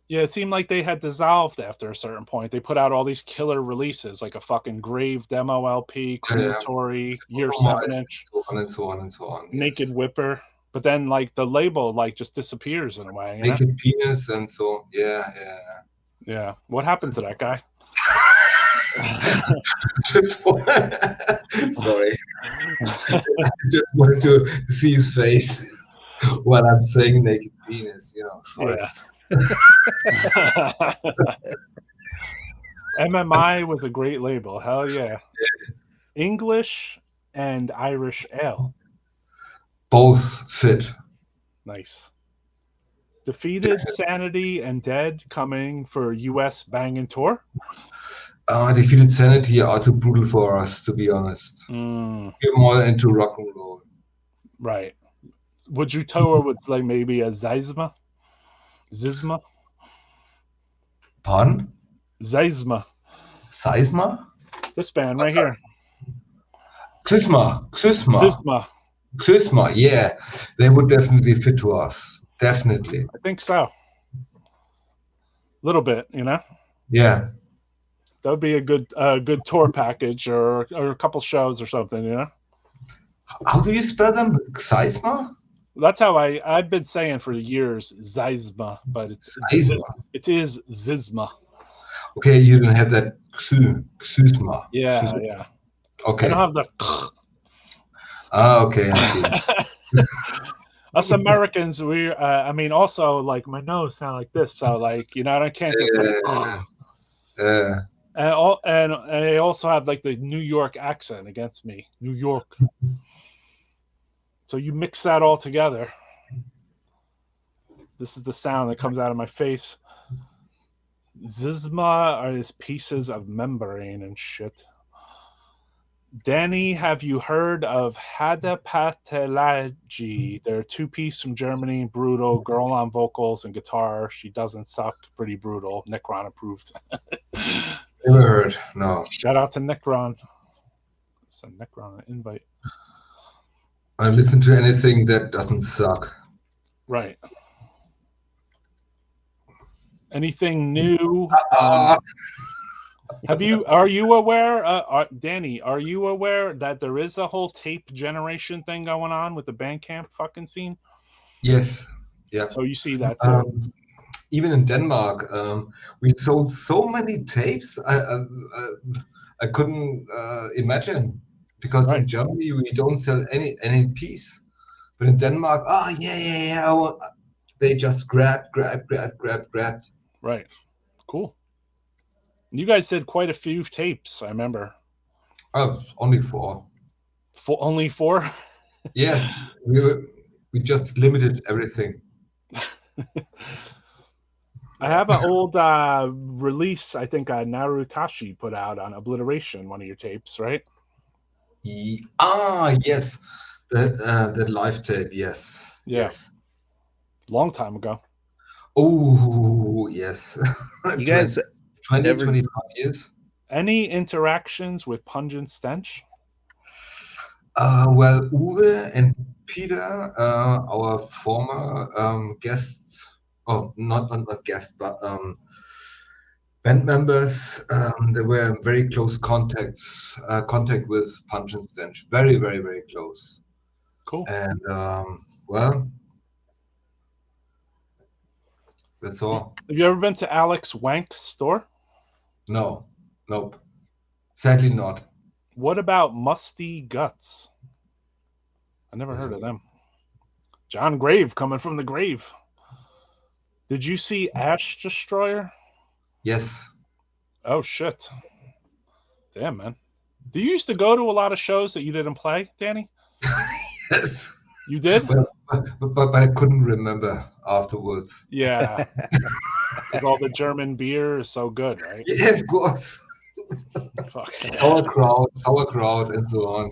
Yeah, it seemed like they had dissolved after a certain point. They put out all these killer releases, like a fucking Grave demo LP, Crematory, Year 7-inch, so on. Naked Whipper. But then, like, the label, like, just disappears in a way. Naked Penis and so, yeah. Yeah. What happened to that guy? Sorry. I just wanted to see his face while I'm saying Naked Penis, sorry. Yeah. MMI was a great label. Hell yeah. English and Irish ale. Both fit. Nice. Defeated, Sanity, and Dead coming for US Bangin' Tour. Defeated Sanity are too brutal for us, to be honest. We're more into rock and roll. Right. Would you tour with like maybe a Zysma? Pardon? Zysma. Seisma? This band right here. Xysma, yeah. They would definitely fit to us. Definitely. I think so. A little bit, Yeah. That would be a good tour package or a couple shows or something, How do you spell them? Seisma? That's how I've been saying for years, Zysma, but it is Zysma. Okay, you don't have that xysma. Yeah, yeah. Okay. I don't have the. Okay, I see. Us Americans, I mean, also like my nose sound like this, so like I can't get. And I also have like the New York accent against me, New York. So you mix that all together. This is the sound that comes out of my face. Zysma are these pieces of membrane and shit. Dany, have you heard of Hadapatelagi? They're a two-piece from Germany, brutal, girl on vocals and guitar. She doesn't suck, pretty brutal. Necron approved. Never heard, no. Shout out to Necron. Send Necron an invite. I listen to anything that doesn't suck. Right. Anything new? Are you aware, Dany, are you aware that there is a whole tape generation thing going on with the Bandcamp fucking scene? Yes. Yeah. So you see that too. Even in Denmark, we sold so many tapes. I couldn't imagine, because in Germany we don't sell any piece, but in Denmark, they just grabbed. Right. Cool. You guys did quite a few tapes, I remember. Oh, only 4. Only 4? Yes, we just limited everything. I have an old release, I think Narutashi put out on Obliteration, one of your tapes, right? Yes. That live tape, yes. Yeah. Yes. Long time ago. Oh, yes. You guys 25 years. Any interactions with Pungent Stench? Well, Uwe and Peter, our former guests, not guests, but band members, they were in very close contact with Punch and Stench. Very, very, very close. Cool. And well, that's all. Have you ever been to Alex Wank's store? No. Nope. Sadly not. What about Musty Guts? I never heard of them. John Grave coming from the grave. Did you see Ash Destroyer? Yes. Oh, shit. Damn, man. Do you used to go to a lot of shows that you didn't play, Dany? Yes. You did? But I couldn't remember afterwards. Yeah. Because all the German beer is so good, right? Yeah, of course. Fuck. Sauerkraut, and so on,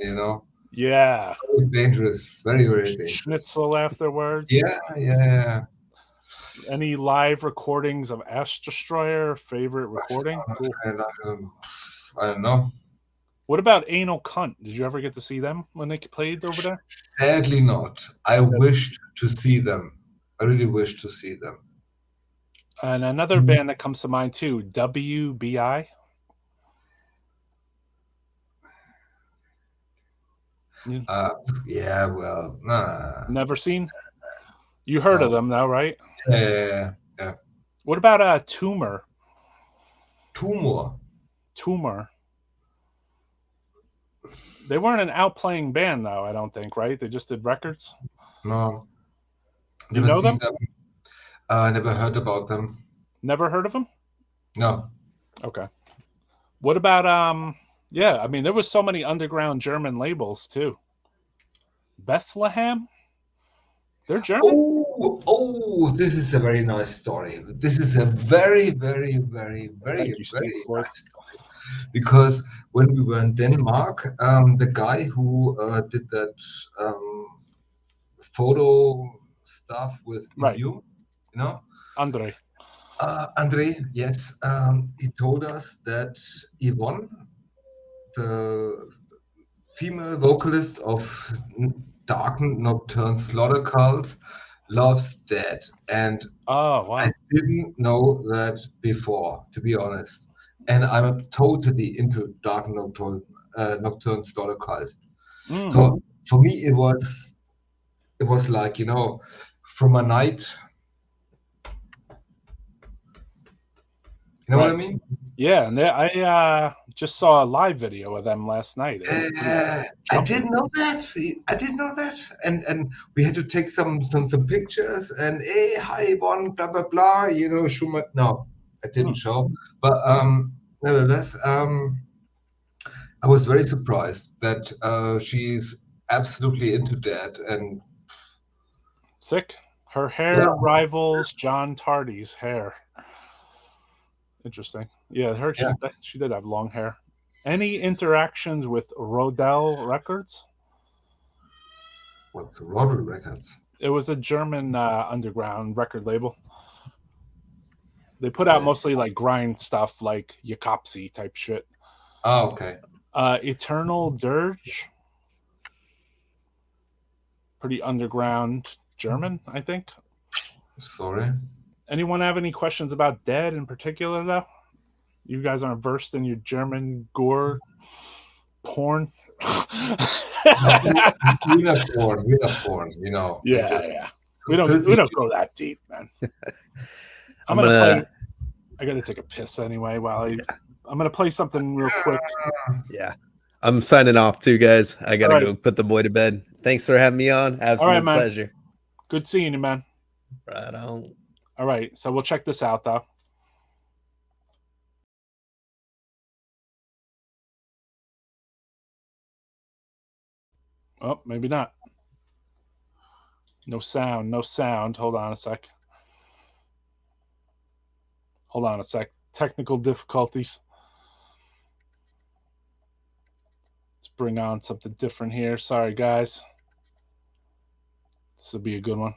Yeah. It was dangerous. Very, very dangerous. Schnitzel afterwards. Yeah. Any live recordings of Ash Destroyer? Favorite recording? Cool. I don't know. What about Anal Cunt? Did you ever get to see them when they played over there? Sadly not. I wished to see them. I really wish to see them. And another band that comes to mind too, WBI. Yeah, well, nah. Never seen? You heard of them though, right? Yeah. What about Tumor? Tumor. They weren't an outplaying band though, I don't think, right? They just did records? No. You know them? Never heard about them. Never heard of them? No. Okay. What about yeah, I mean there was so many underground German labels too. Bethlehem? They're German? This is a very nice story. This is a very, very, very, very, very nice story. Because when we were in Denmark, the guy who did that photo stuff with INHUME, Andre, yes, he told us that Yvonne, the female vocalist of Dark Nocturne Slaughter Cult, loves Dead, and I didn't know that before, to be honest. And I'm totally into Dark Nocturne Slaughter Cult. So for me, it was like from a night. You know what I Right. mean? Yeah, and I just saw a live video of them last night. It was pretty I jumping. didn't know that. I didn't know that. And we had to take some pictures and hey, hi Yvonne, blah blah blah. You know, Schumann. No, I didn't show. But nevertheless, I was very surprised that she's absolutely into that. And Sick. Her hair yeah, rivals John Tardy's hair. Interesting. Yeah, yeah. she did have long hair. Any interactions with Rodel Records? What's the Rodel Records? It was a German underground record label. They put out mostly like grind stuff, like Yakopsy type shit. Oh, okay. Eternal Dirge, pretty underground German, I think. Sorry. Anyone have any questions about Dead in particular, though? You guys aren't versed in your German gore porn. We're not born. You know. Yeah. We don't go that deep, man. I'm gonna play. I gotta take a piss anyway. I'm gonna play something real quick. Yeah. I'm signing off too, guys. I gotta All right. go put the boy to bed. Thanks for having me on. Absolute man. pleasure. Good seeing you, man. Right on. All right, so we'll check this out, though. Oh, maybe not. No sound. Hold on a sec. Technical difficulties. Let's bring on something different here. Sorry, guys. This will be a good one.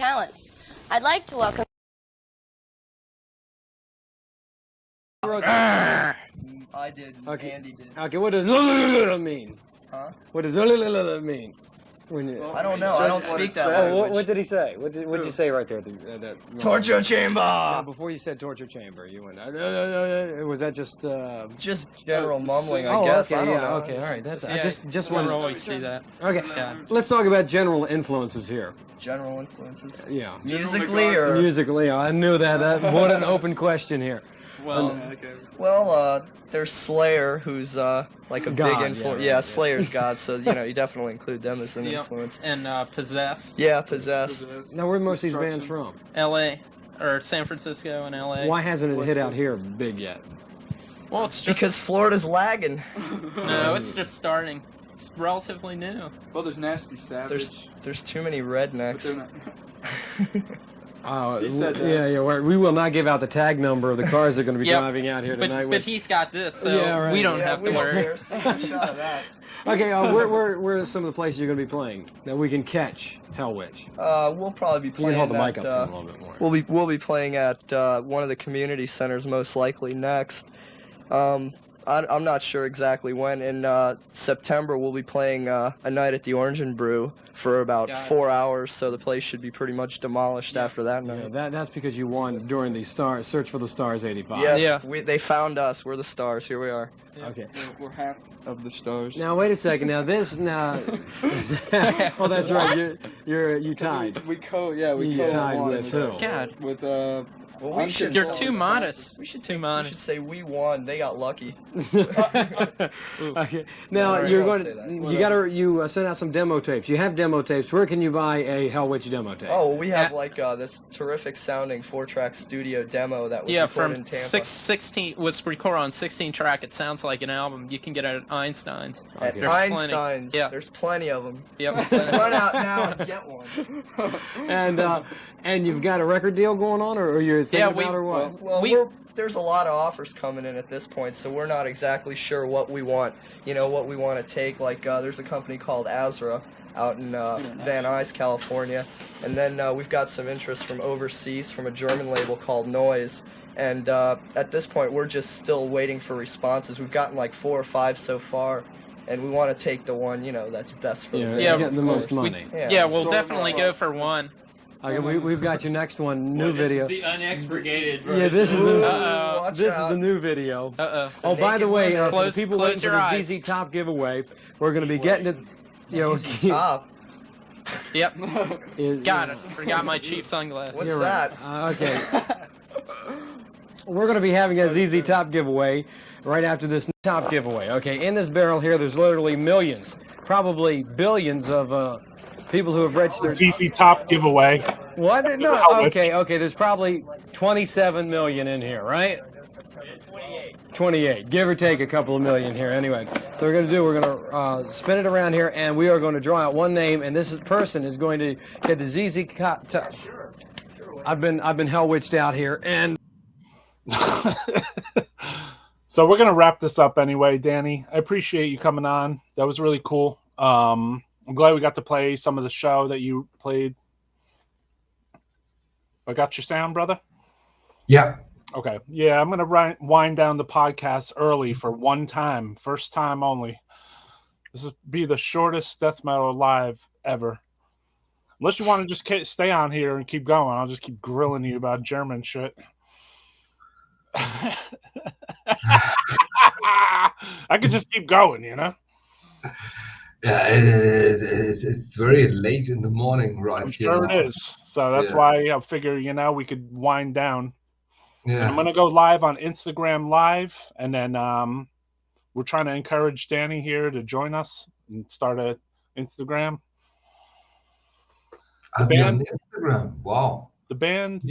talents. I'd like to welcome. I did. Okay. Andy did. Okay, what does mean? Huh? What does mean? When you, I don't know. I don't speak that oh, language. what did he say? What did you say right there? At the Torture chamber. No, before you said torture chamber, you went. Was that just? Just general mumbling, I guess. Okay, I don't yeah, know. okay, all right. That's. Yeah, I just want to always see that. Okay, Yeah. let's talk about general influences here. General influences. Yeah. Musically or Musically, I knew that. What an open question here. Well, there's Slayer, who's like a God, big influence. yeah, Yeah, Slayer's God, so you definitely include them as an Yep. influence. and Possess. Now, where are most of these bands from? L.A. or San Francisco and L.A. Why hasn't it hit out here big yet? Well, it's just Because Florida's lagging. no, it's just starting. It's relatively new. Well, there's Nasty Savage. There's too many rednecks. But they're not. He said that. Yeah. We will not give out the tag number of the cars that are going to be Yep. driving out here tonight. But he's got this, so Yeah, right. we don't have to worry. There's a shot of that. Okay, where are some of the places you're going to be playing that we can catch Hell Witch? We'll probably be You playing can hold the mic at, up to him a little bit more. We'll be playing at one of the community centers most likely next. I'm not sure exactly when. In September, we'll be playing a night at the Orange and Brew for about 4 hours, so the place should be pretty much demolished after that night. Yeah, that's because you won during the Search for the Stars 85. Yes, Yeah. they found us. We're the stars. Here we are. Okay. We're half of the stars. Now wait a second. Now oh, that's right. You tied. We You co tied with who? God, with Well, we should. you're too modest. We should Too We modest. should say we won. They got lucky. Okay. Now Alright, you're I'll going. say that. You sent out some demo tapes. You have demo tapes. Where can you buy a Hell Witch demo tape? Oh, well, we have like this terrific sounding 4-track studio demo that was Yeah, recorded from in Tampa. 16 was recorded on 16 track. It sounds like an album. You can get it at Einstein's. At Okay. There's plenty. Einstein's. Yeah. There's plenty of them. Yep. Run out now and get one. And you've got a record deal going on, or you're thinking Yeah, about, or what? Well, there's a lot of offers coming in at this point, so we're not exactly sure what we want. What we want to take. Like, there's a company called Azra out in Van Nuys, California, and then we've got some interest from overseas from a German label called Noise. And at this point, we're just still waiting for responses. We've gotten like 4 or 5 so far, and we want to take the one that's best for the Yeah, video, getting the of most course. money. Yeah, we'll definitely go for one. Okay, we've got your next one, new video. This is the unexpurgated version. Yeah, this is Uh-oh. this is the new video. Uh-oh. Oh, by the way, for Close- the people close waiting for your the eyes. ZZ Top giveaway, we're going to be getting it. Top. Yep. is- Got it. Forgot my cheap sunglasses. What's You're that? right. Okay. We're going to be having a ZZ Top giveaway right after this top giveaway. Okay, in this barrel here, there's literally millions, probably billions of people who have registered. ZZ Top giveaway. What? No. Hell Witch. Okay. There's probably 27 million in here, right? 28, give or take a couple of million here. Anyway, so we're going to spin it around here, and we are going to draw out one name, and this person is going to get the ZZ Top. I've been hell witched out here, and So we're gonna wrap this up anyway, Dany. I appreciate you coming on. That was really cool. I'm glad we got to play some of the show that you played. I got your sound, brother? Yeah. Okay. Yeah, I'm gonna wind down the podcast early for one time, first time only. This will be the shortest death metal live ever. Unless you want to just stay on here and keep going, I'll just keep grilling you about German shit. I could just keep going, Yeah, it's very late in the morning right I'm here. sure now. it is. So that's why I figure, we could wind down. Yeah. And I'm gonna go live on Instagram Live, and then we're trying to encourage Dany here to join us and start a Instagram. I'll be on Instagram. Wow. The band,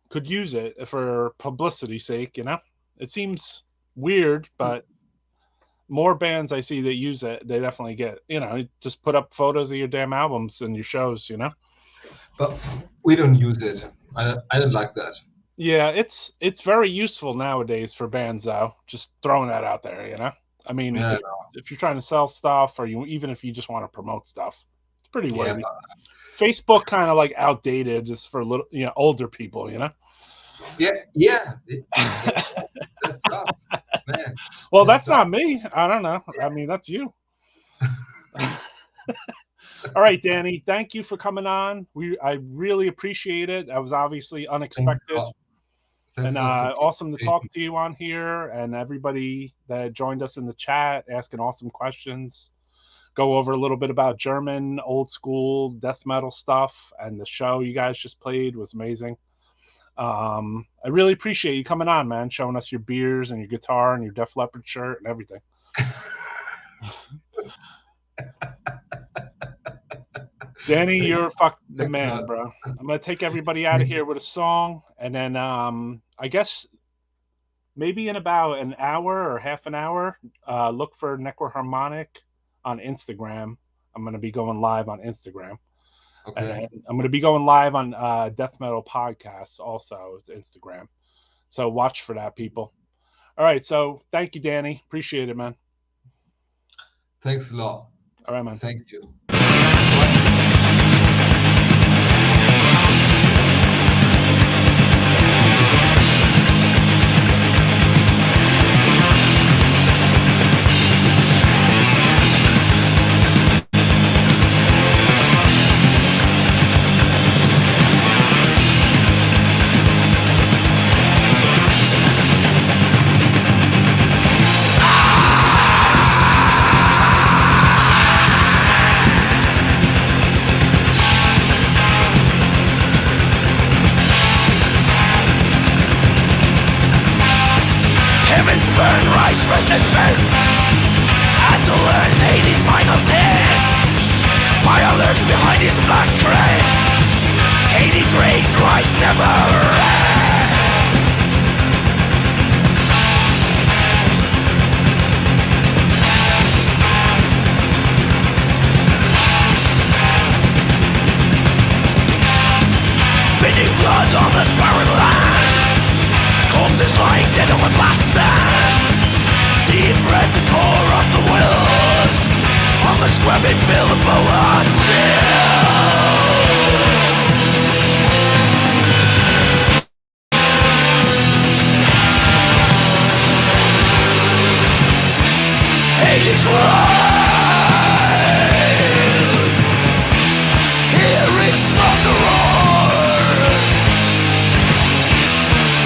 could use it for publicity's sake. It seems weird, but more bands I see that use it, they definitely get. Just put up photos of your damn albums and your shows. But we don't use it. I don't like that. Yeah, it's very useful nowadays for bands, though. Just throwing that out there, I mean, Yeah, if you're trying to sell stuff, or even if you just want to promote stuff, it's pretty wordy. Facebook kind of like outdated just for little, older people, Yeah. That's us, man. Well, that's not me. I don't know. I mean, that's you. All right, Dany, thank you for coming on. I really appreciate it. That was obviously unexpected. Thanks And a lot for awesome to talk to you on here, and everybody that joined us in the chat asking awesome questions. Go over a little bit about German old school death metal stuff, and the show you guys just played was amazing. I really appreciate you coming on, man, showing us your beers and your guitar and your Def Leppard shirt and everything. Dany, you're the man, bro. I'm gonna take everybody out of here with a song, and then I guess maybe in about an hour or half an hour, look for Necroharmonic on Instagram. I'm gonna be going live on Instagram. Okay. And I'm gonna be going live on Death Metal Podcasts also. It's Instagram. So watch for that, people. All right, so thank you, Dany. Appreciate it, man. Thanks a lot. All right, man. Thank you. Restless best as he learns Hades' final test. Fire lurks behind his black crest. Hades' rage rise never rest. Spitting blood on the barren land. Corpses lying dead on the black sand. Deep red the core of the world. On the scrubbing fillable until Hades rise. Hear its thunder roar.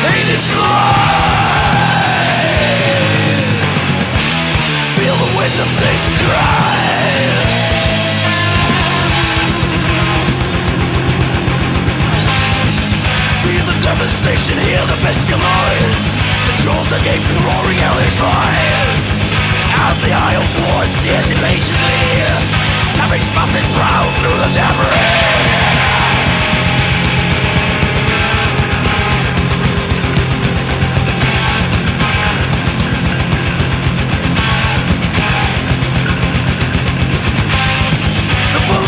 Hades rise. Feel the wind of Satan cry. See the devastation, hear the bestial noise. Controls the gaping, roaring hellish rise. Out the eye of war stares impatiently. Savage masses prowl through the debris.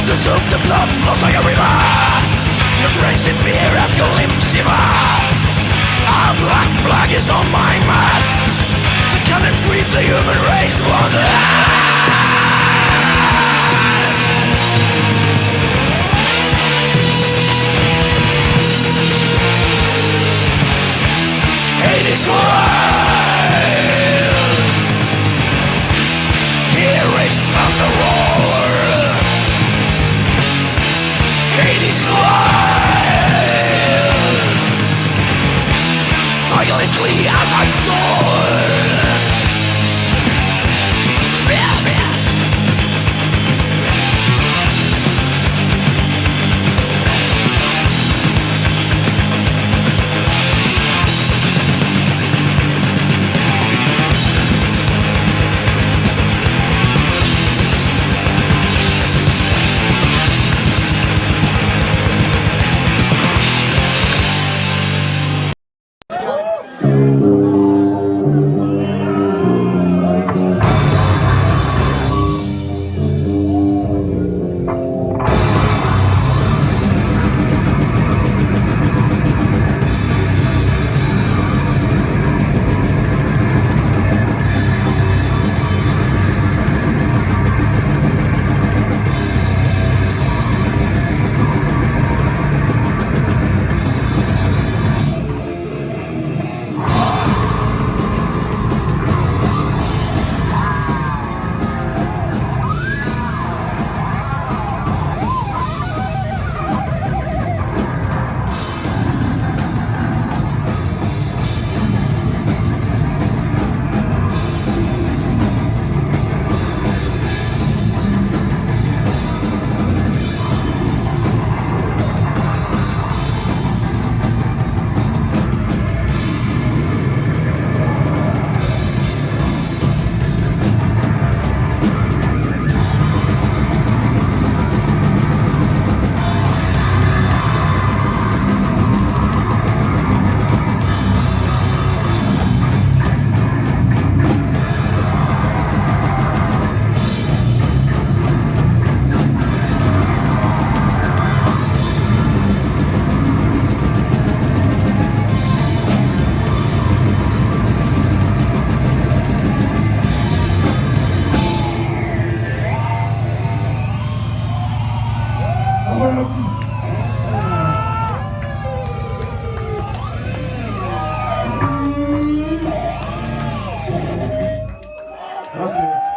To soak the blood flows like a river. You're drenched in fear as your limbs shiver. Our black flag is on my mast. The cannons creep, the human race won't Hades rise. Hear it smell the roar. Hades rise. Silently as I soar. Okay.